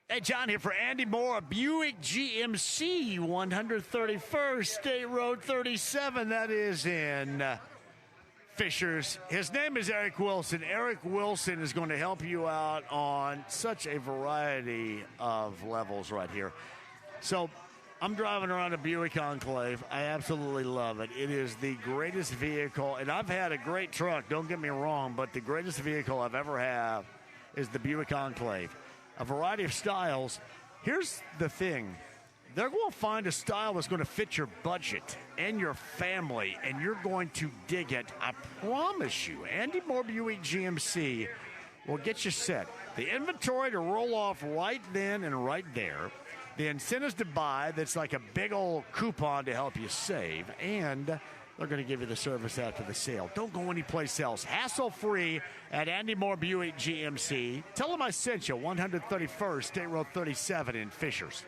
Hey, John here for Andy Moore, Buick GMC, 131st State Road 37. That is in Fishers. His name is Eric Wilson. Eric Wilson is going to help you out on such a variety of levels right here. So I'm driving around a Buick Enclave. I absolutely love it. It is the greatest vehicle, and I've had a great truck, don't get me wrong, but the greatest vehicle I've ever had is the Buick Enclave. A variety of styles. Here's the thing. They're going to find a style that's going to fit your budget and your family, and you're going to dig it. I promise you. Andy Moore Buick GMC will get you set. The inventory to roll off right then and right there. The incentives to buy, that's like a big old coupon to help you save. And they're going to give you the service after the sale. Don't go anyplace else. Hassle-free at Andy Moore Buick GMC. Tell them I sent you. 131st State Road 37 in Fishers.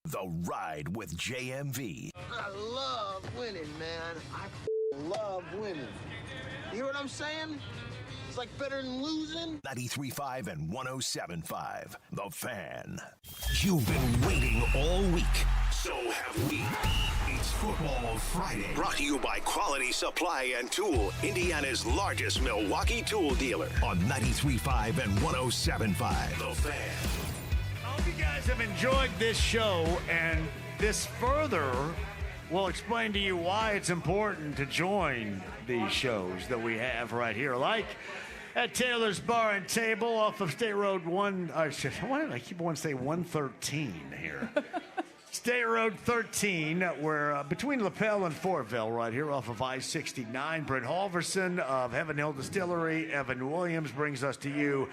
The Ride with JMV. I love winning, man. I love winning. You hear what I'm saying? It's like better than losing. 93.5 and 107.5. The Fan. You've been waiting all week. So have we. It's Football Friday. Brought to you by Quality Supply and Tool, Indiana's largest Milwaukee tool dealer. On 93.5 and 107.5. The Fan. I hope you guys have enjoyed this show, and this further will explain to you why it's important to join these shows that we have right here, like at Taylor's Bar and Table off of State Road 1. Why did I keep wanting to say 113 here? State Road 13, where between LaPel and Fortville, right here off of I-69. Brent Halverson of Heaven Hill Distillery. Evan Williams brings us to you.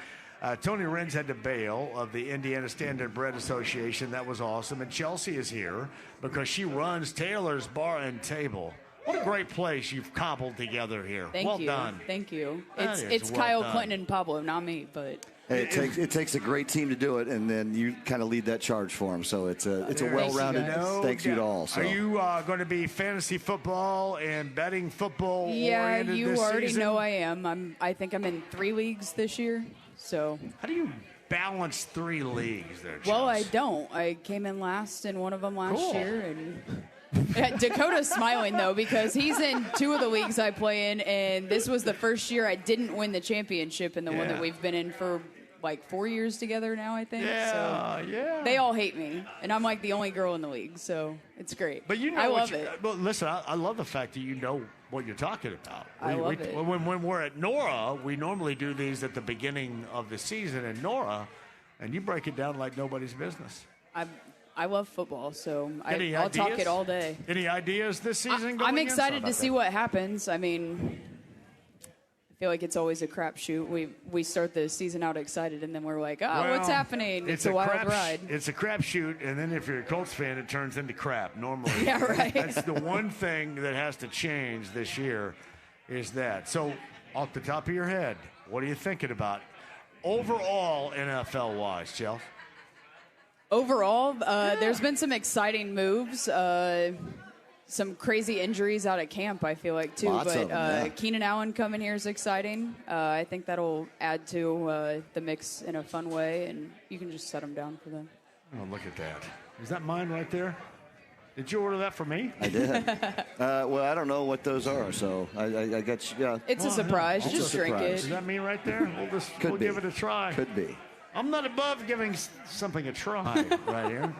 Tony Renz had to bail of the Indiana Standard Bread Association. That was awesome. And Chelsea is here because she runs Taylor's Bar and Table. What a great place you've cobbled together here. Thank you. Done. Thank you. That It's well Kyle done. Clinton and Pablo, not me, but Hey, it takes a great team to do it, and then you kind of lead that charge for them. So it's a well-rounded. Thanks you to all. So. Are you going to be fantasy football and betting football? yeah, oriented you this already season? know I am. I think I'm in 3 leagues this year. So how do you balance 3 leagues there, Chelsea? Well, I don't. I came in last in one of them last Cool. year, and yeah, Dakota's smiling though because he's in 2 of the leagues I play in, and this was the first year I didn't win the championship in the one that we've been in for like 4 years together now, I think. Yeah. They all hate me, and I'm like the only girl in the league, so it's great. But you know I what love you- it. Well, listen, I love the fact that you know what you're talking about. I love it. When we're at Nora, we normally do these at the beginning of the season in Nora, and you break it down like nobody's business. I love football, so Any I'll talk ideas? it all day. Any ideas this season? I'm going in? excited Sorry to see about what happens. I mean, I feel like it's always a crapshoot. We start the season out excited, and then we're like, what's happening? It's a wild ride. It's a crapshoot, and then if you're a Colts fan, it turns into crap normally. Yeah, right. That's the one thing that has to change this year is that. So, off the top of your head, what are you thinking about overall NFL-wise, Chelsea? Overall, there's been some exciting moves. Some crazy injuries out at camp, I feel like, too. Lots of them, yeah. Keenan Allen coming here is exciting. I think that'll add to the mix in a fun way, and you can just set them down for them. Oh, look at that. Is that mine right there? Did you order that for me? I did. Well, I don't know what those are, so I got you. Yeah. It's a surprise. Just drink it. Is that me right there? We'll give it a try. Could be. I'm not above giving something a try right here.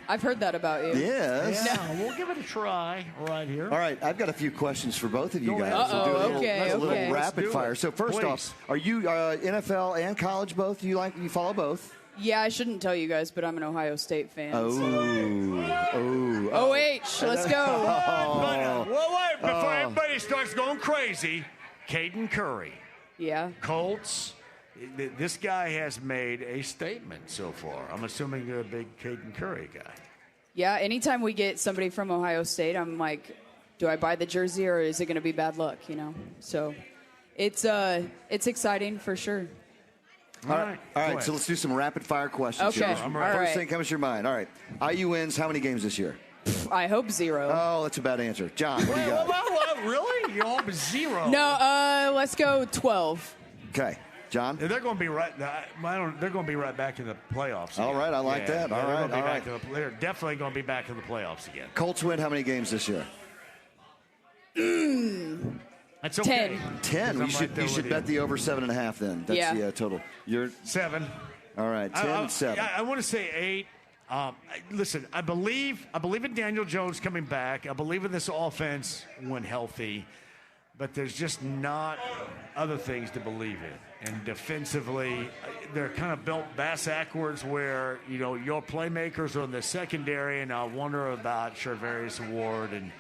I've heard that about you. Yes. Yeah, we'll give it a try right here. All right, I've got a few questions for both of you guys. Uh-oh, We'll do okay. a little rapid fire. So first Please. off, are you NFL and college both? You follow both? Yeah, I shouldn't tell you guys, but I'm an Ohio State fan. Oh. OH, let's go. Well, wait, before everybody starts going crazy, Caden Curry. Yeah. Colts. This guy has made a statement so far. I'm assuming you're a big Caden Curry guy. Yeah, anytime we get somebody from Ohio State, I'm like, do I buy the jersey or is it going to be bad luck, So it's exciting for sure. All right. So let's do some rapid fire questions. Okay. Here. All First right. thing comes to your mind. All right. IU wins how many games this year? I hope 0. Oh, that's a bad answer. John, what do you got? What? Really? You hope 0? No, let's go 12. Okay. John? They're going to be right. They're going to be right back in the playoffs again. All right, I like that. All right. They're definitely going to be back in the playoffs again. Colts win how many games this year? That's okay. 10. You should bet the over 7.5 then. That's the total. You're 7. All right, 10, 7. I want to say 8. Listen, I believe in Daniel Jones coming back. I believe in this offense when healthy, but there's just not other things to believe in. And defensively, they're kind of built backwards where, your playmakers are in the secondary, and I wonder about Charvarius Ward. And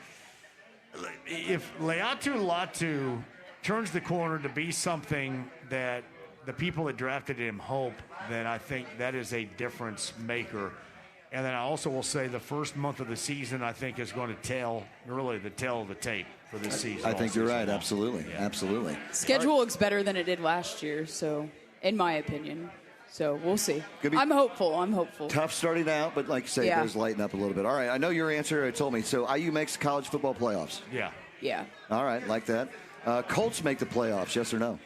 if Leatu Latu turns the corner to be something that the people that drafted him hope, then I think that is a difference maker. And then I also will say the first month of the season, I think, is going to tell the tail of the tape for this season. I think you're right. Absolutely. Yeah. Absolutely. Schedule looks better than it did last year, so in my opinion. So we'll see. I'm hopeful. Tough starting out, but like you say, it does lighten up a little bit. All right, I know your answer. It told me. So IU makes college football playoffs. Yeah. Yeah. All right, like that. Colts make the playoffs, yes or no?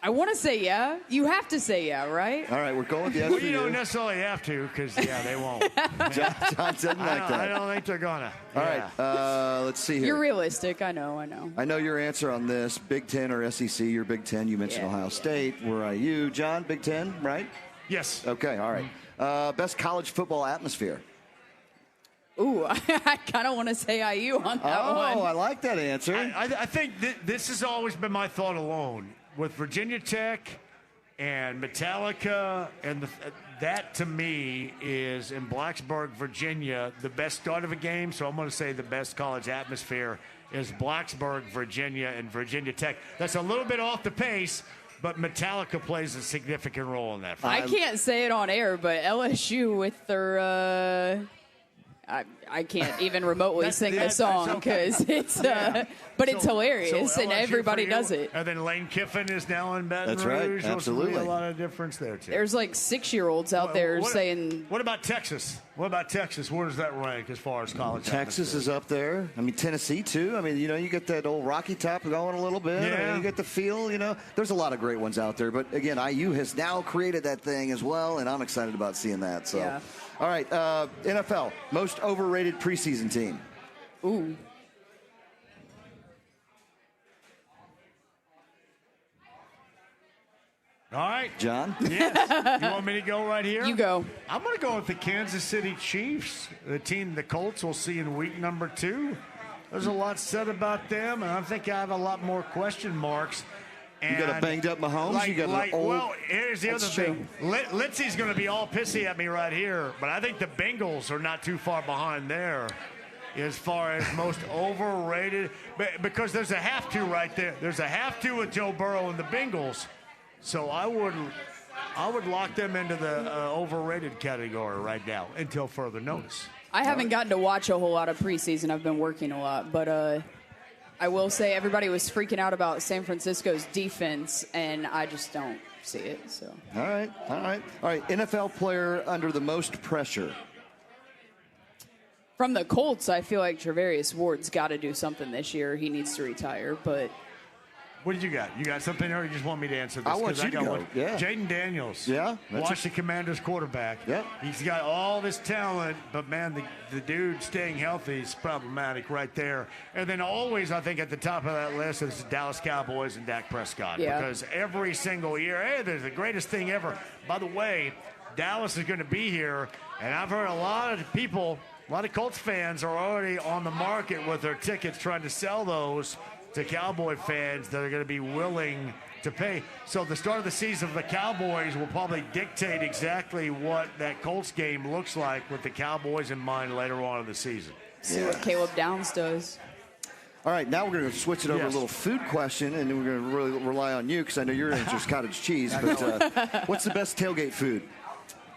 I want to say yeah. You have to say yeah, right? All right, we're going with yes Well, for you you. don't necessarily have to because, they won't. John doesn't like that. I don't think they're going to. All right, let's see here. You're realistic. I know. I know your answer on this. Big Ten or SEC? You're Big Ten. You mentioned Ohio State. We're IU. John, Big Ten, right? Yes. Okay, all right. Best college football atmosphere? Ooh, I kind of want to say IU on that one. Oh, I like that answer. I think this has always been my thought alone. With Virginia Tech and Metallica, and that to me is in Blacksburg, Virginia, the best start of a game. So I'm going to say the best college atmosphere is Blacksburg, Virginia, and Virginia Tech. That's a little bit off the pace, but Metallica plays a significant role in that. I can't say it on air, but LSU with their I can't even remotely sing the song because it's but it's hilarious and everybody does it. And then Lane Kiffin is now in Baton That's Rouge. right, absolutely. There's a lot of difference there too. There's like 6-year-olds out there saying. What about Texas? Where does that rank as far as college? Texas is up there. I mean, Tennessee too. I mean, you get that old Rocky Top going a little bit. Yeah. I mean, you get the feel. There's a lot of great ones out there. But again, IU has now created that thing as well, and I'm excited about seeing that. So, yeah. All right, NFL most overrated preseason team. Ooh. All right. John? Yes. You want me to go right here? You go. I'm going to go with the Kansas City Chiefs, the team the Colts will see in week number 2. There's a lot said about them, and I think I have a lot more question marks. And you got a banged up Mahomes. You got an old. Well, here's the other thing. Litzy's going to be all pissy at me right here, but I think the Bengals are not too far behind there. as far as most overrated, because there's a have to right there. There's a have to with Joe Burrow and the Bengals. So I would lock them into the overrated category right now until further notice. I haven't gotten to watch a whole lot of preseason. I've been working a lot, but I will say everybody was freaking out about San Francisco's defense, and I just don't see it. So. All right. NFL player under the most pressure. From the Colts, I feel like Travarius Ward's got to do something this year. He needs to retire, but... What did you got? You got something, or you just want me to answer this? I want you to go. Yeah. Jaden Daniels. Yeah. Washington Commanders quarterback. Yeah. He's got all this talent, but, man, the dude staying healthy is problematic right there. And then always, I think, at the top of that list is the Dallas Cowboys and Dak Prescott. Yeah. Because every single year, hey, there's the greatest thing ever. By the way, Dallas is going to be here, and I've heard a lot of people, a lot of Colts fans are already on the market with their tickets trying to sell those to Cowboy fans that are going to be willing to pay. So the start of the season for the Cowboys will probably dictate exactly what that Colts game looks like with the Cowboys in mind later on in the season. See what Caleb Downs does. All right, now we're going to switch it over to a little food question, and then we're going to really rely on you because I know your answer is cottage cheese. But what's the best tailgate food?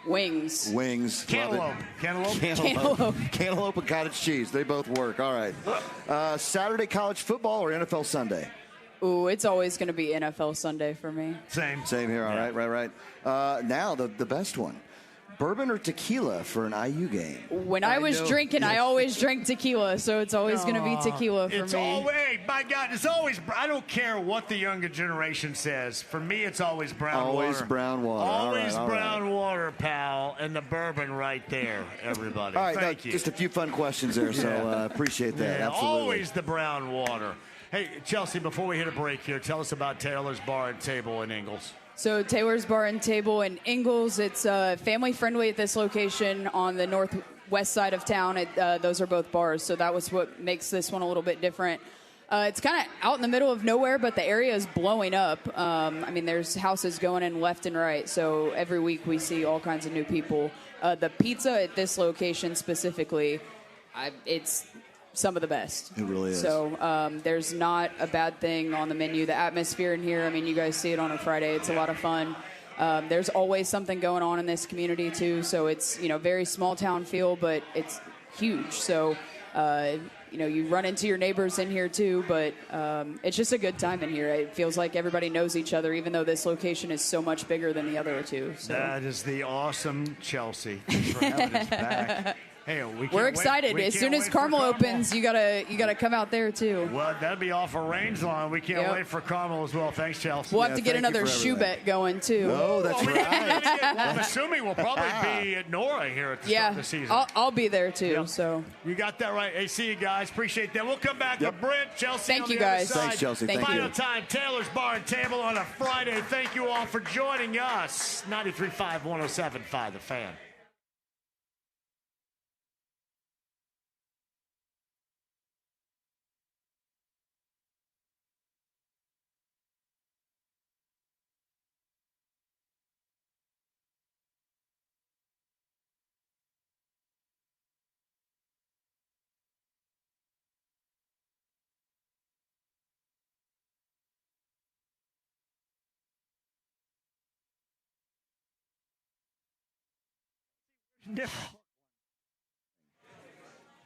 Wings. Cantaloupe. Cantaloupe and cottage cheese. They both work. All right. Saturday college football or NFL Sunday? Ooh, it's always going to be NFL Sunday for me. Same here. All right. Right. Now the best one. Bourbon or tequila for an IU game? When I was drinking, I always drank tequila, so it's always going to be tequila for me. My God, it's always, I don't care what the younger generation says. For me, it's always brown water. Always brown water. Always brown water, pal, and the bourbon right there, everybody. All right, Thank you. Just a few fun questions there, so appreciate that. Yeah, Absolutely. always the brown water. Hey, Chelsea, before we hit a break here, tell us about Taylor's Bar and Table in Ingalls. So Taylor's Bar and Table in Ingalls, it's family-friendly at this location on the northwest side of town. Those are both bars, so that was what makes this one a little bit different. It's kind of out in the middle of nowhere, but the area is blowing up. I mean, there's houses going in left and right, so every week we see all kinds of new people. The pizza at this location specifically, it's some of the best. It really is. So there's not a bad thing on the menu. The atmosphere in here, I mean, you guys see it on a Friday. It's a lot of fun. There's always something going on in this community, too. So it's, very small town feel, but it's huge. So, you run into your neighbors in here, too. But it's just a good time in here. It feels like everybody knows each other, even though this location is so much bigger than the other two. So. That is the awesome Chelsea. Thanks for having us back. Hey, we're excited. As soon as Carmel opens, you gotta come out there too. Well, that'd be off a range line. We can't wait for Carmel as well. Thanks, Chelsea. We'll have to get another shoe bet going too. Oh, that's right. I'm assuming we'll probably be at Nora here at the start of the season. I'll be there too. Yep. So you got that right. Hey, see you guys. Appreciate that. We'll come back with Brent, Chelsea. Thank you guys. Thanks, Chelsea. Thank Final you. time, Taylor's Bar and Table on a Friday. Thank you all for joining us. 93.5, 107.5, The Fan.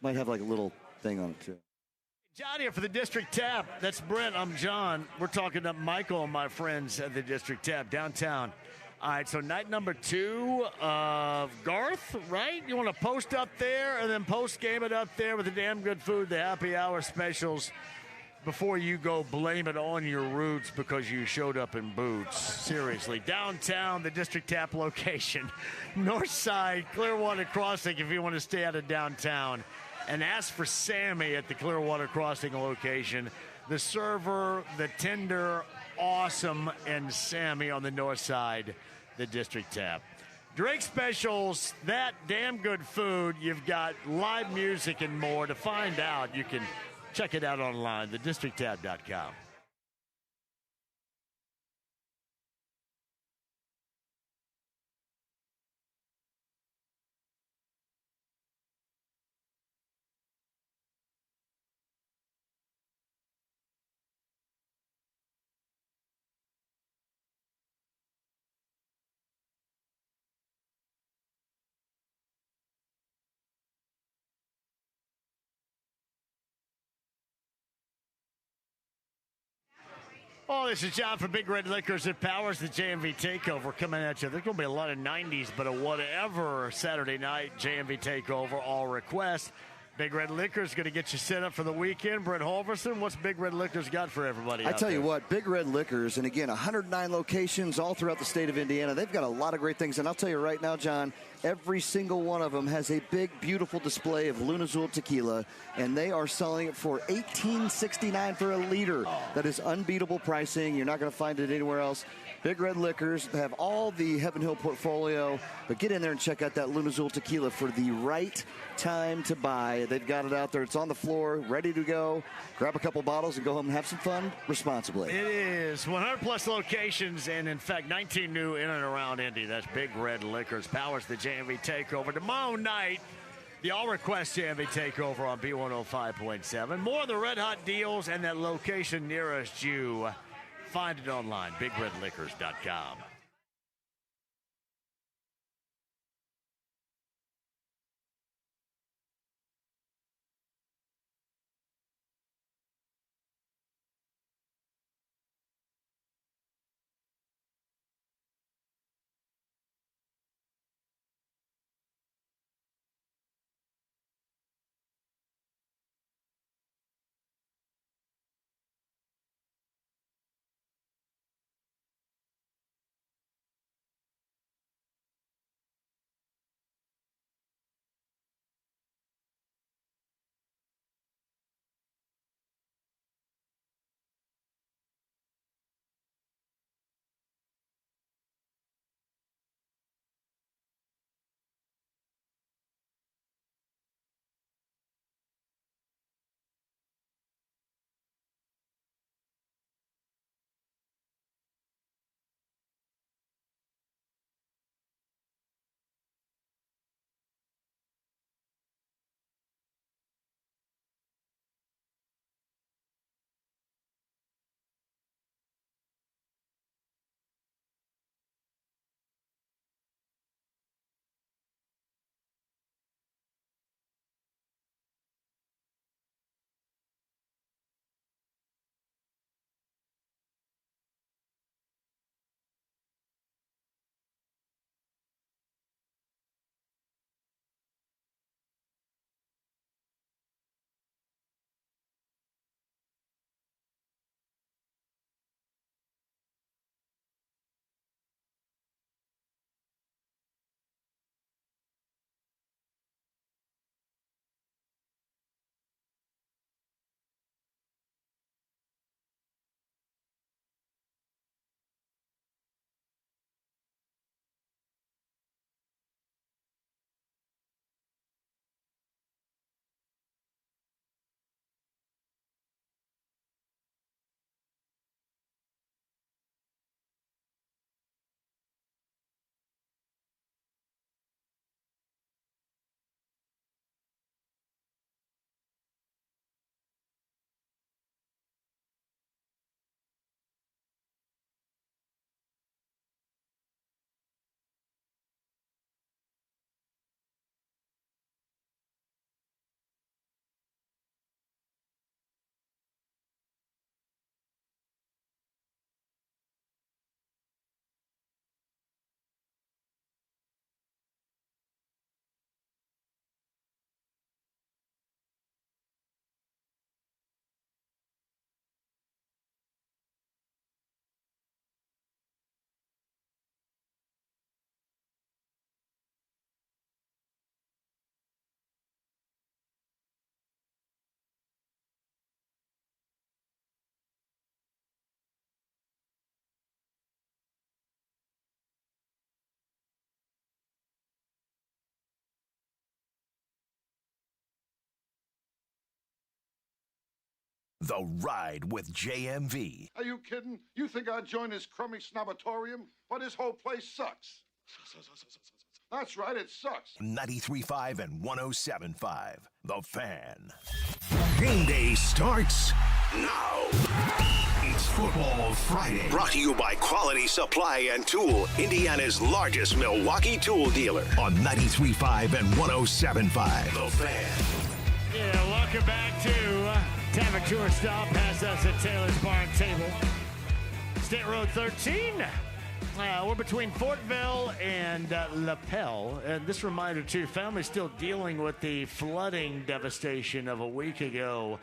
Might have like a little thing on it too. John here for the District Tap. That's Brent. I'm John. We're talking to Michael and my friends at the District Tap downtown. All right, so night number 2 of Garth, right? You want to post up there and then post game it up there with the damn good food, the happy hour specials, before you go blame it on your roots because you showed up in boots. Seriously. Downtown, the District Tap location. North side, Clearwater Crossing if you want to stay out of downtown. And ask for Sammy at the Clearwater Crossing location. The server, the tender, awesome, and Sammy on the north side, the District Tap. Drink specials, that damn good food. You've got live music and more. To find out, you can check it out online, thedistricttap.com. Oh, this is John from Big Red Liquors that powers the JMV Takeover coming at you. There's going to be a lot of 90s, but a whatever Saturday night JMV Takeover, all requests. Big Red Liquors going to get you set up for the weekend. Brent Holverson, what's Big Red Liquors got for everybody I out tell there? you what, Big Red Liquors, and again, 109 locations all throughout the state of Indiana. They've got a lot of great things, and I'll tell you right now, John, every single one of them has a big, beautiful display of Luna Azul tequila, and they are selling it for $18.69 for a liter. That is unbeatable pricing. You're not going to find it anywhere else. Big Red Liquors have all the Heaven Hill portfolio, but get in there and check out that Luna Azul tequila for the right time to buy. They've got it out there. It's on the floor, ready to go. Grab a couple bottles and go home and have some fun responsibly. It is 100-plus locations, and in fact, 19 new in and around Indy. That's Big Red Liquors, powers the JMV Takeover. Tomorrow night, the all-request JMV Takeover on B105.7. More of the red-hot deals and that location nearest you. Find it online, bigredliquors.com. The Ride with JMV. Are you kidding? You think I'd join this crummy snobatorium? But this whole place sucks. That's right, it sucks. 93.5 and 107.5. The Fan. Game day starts now. It's Football Friday. Brought to you by Quality Supply and Tool, Indiana's largest Milwaukee tool dealer. On 93.5 and 107.5. The Fan. Yeah, welcome back to Tavern Tour Stop. Past us at Taylor's Bar and Table. State Road 13. We're between Fortville and Lapel. And this reminder, too, families still dealing with the flooding devastation of a week ago.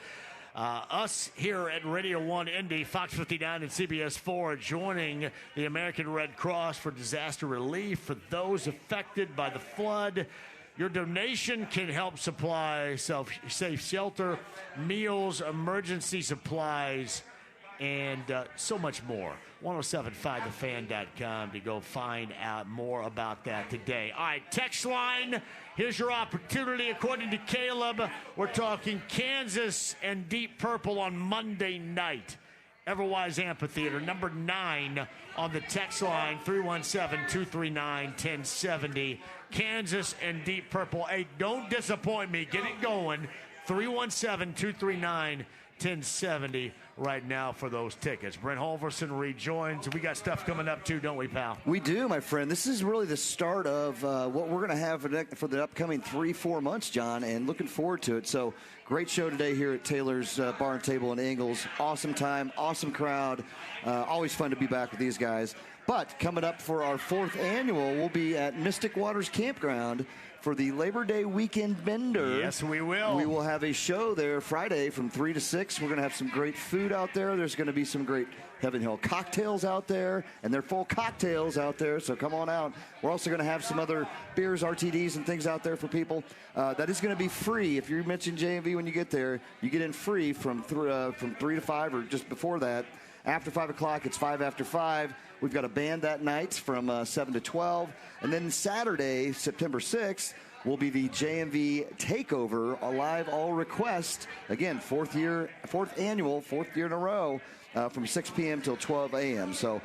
Us here at Radio 1 Indy, Fox 59 and CBS 4 joining the American Red Cross for disaster relief for those affected by the flood. Your donation can help supply safe shelter, meals, emergency supplies, and so much more. 1075thefan.com to go find out more about that today. All right, text line. Here's your opportunity. According to Caleb, we're talking Kansas and Deep Purple on Monday night. Everwise Amphitheater, number 9 on the text line, 317-239-1070. Kansas and Deep Purple. Hey, don't disappoint me. Get it going. 317-239-1070 right now for those tickets. Brent Holverson rejoins. We got stuff coming up too, don't we, pal? We do, my friend. This is really the start of what we're going to have for the upcoming 3-4 months, John, and looking forward to it. So great show today here at Taylor's Bar and Table in Ingalls. Awesome time, awesome crowd. Always fun to be back with these guys. But coming up for our 4th annual, we'll be at Mystic Waters Campground for the Labor Day weekend bender. Yes, we will. We will have a show there Friday from 3 to 6. We're going to have some great food out there. There's going to be some great Heaven Hill cocktails out there, and they're full cocktails out there, so come on out. We're also going to have some other beers, RTDs, and things out there for people. That is going to be free. If you mention JMV when you get there, you get in free from 3 to 5 or just before that. After 5 o'clock, it's 5 after 5. We've got a band that night from 7 to 12. And then Saturday, September 6th, will be the JMV Takeover, a live all request. Again, 4th year in a row, from 6 p.m. till 12 a.m. So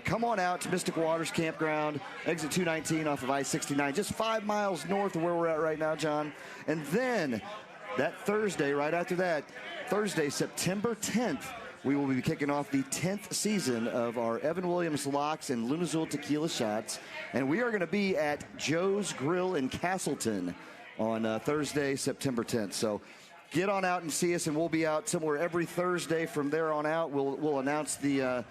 come on out to Mystic Waters Campground, exit 219 off of I-69, just 5 miles north of where we're at right now, John. And then that Thursday, right after that, Thursday, September 10th, we will be kicking off the 10th season of our Evan Williams Locks and Lunazul Tequila Shots. And we are going to be at Joe's Grill in Castleton on Thursday, September 10th. So get on out and see us, and we'll be out somewhere every Thursday from there on out. We'll announce the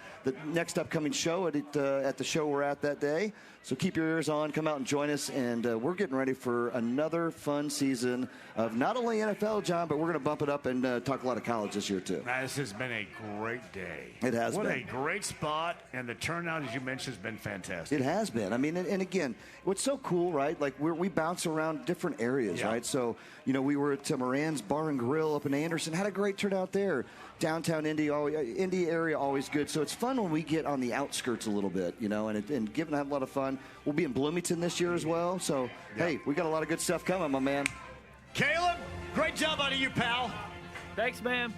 next upcoming show at the show we're at that day. So keep your ears on. Come out and join us. And we're getting ready for another fun season of not only NFL, John, but we're going to bump it up and talk a lot of college this year, too. This has been a great day. It has been. What a great spot. And the turnout, as you mentioned, has been fantastic. It has been. I mean, and again, what's so cool, right? Like, we bounce around different areas, right? So, we were at Moran's Bar and Grill up in Anderson. Had a great turnout there. Downtown Indy, Indy area, always good. So it's fun when we get on the outskirts a little bit, and give and have a lot of fun. We'll be in Bloomington this year as well. So, hey, we got a lot of good stuff coming, my man. Caleb, great job out of you, pal. Thanks, man.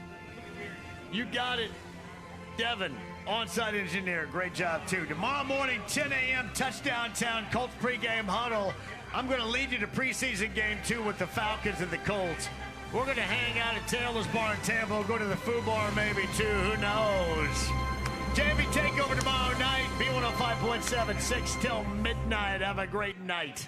You got it. Devin, on-site engineer, great job, too. Tomorrow morning, 10 a.m., Touchdown Town, Colts pregame huddle. I'm going to lead you to preseason game 2 with the Falcons and the Colts. We're going to hang out at Taylor's Bar and Table, go to the Foo Bar maybe, too. Who knows? JMV Takeover tomorrow night, B105.7, 6 till midnight. Have a great night.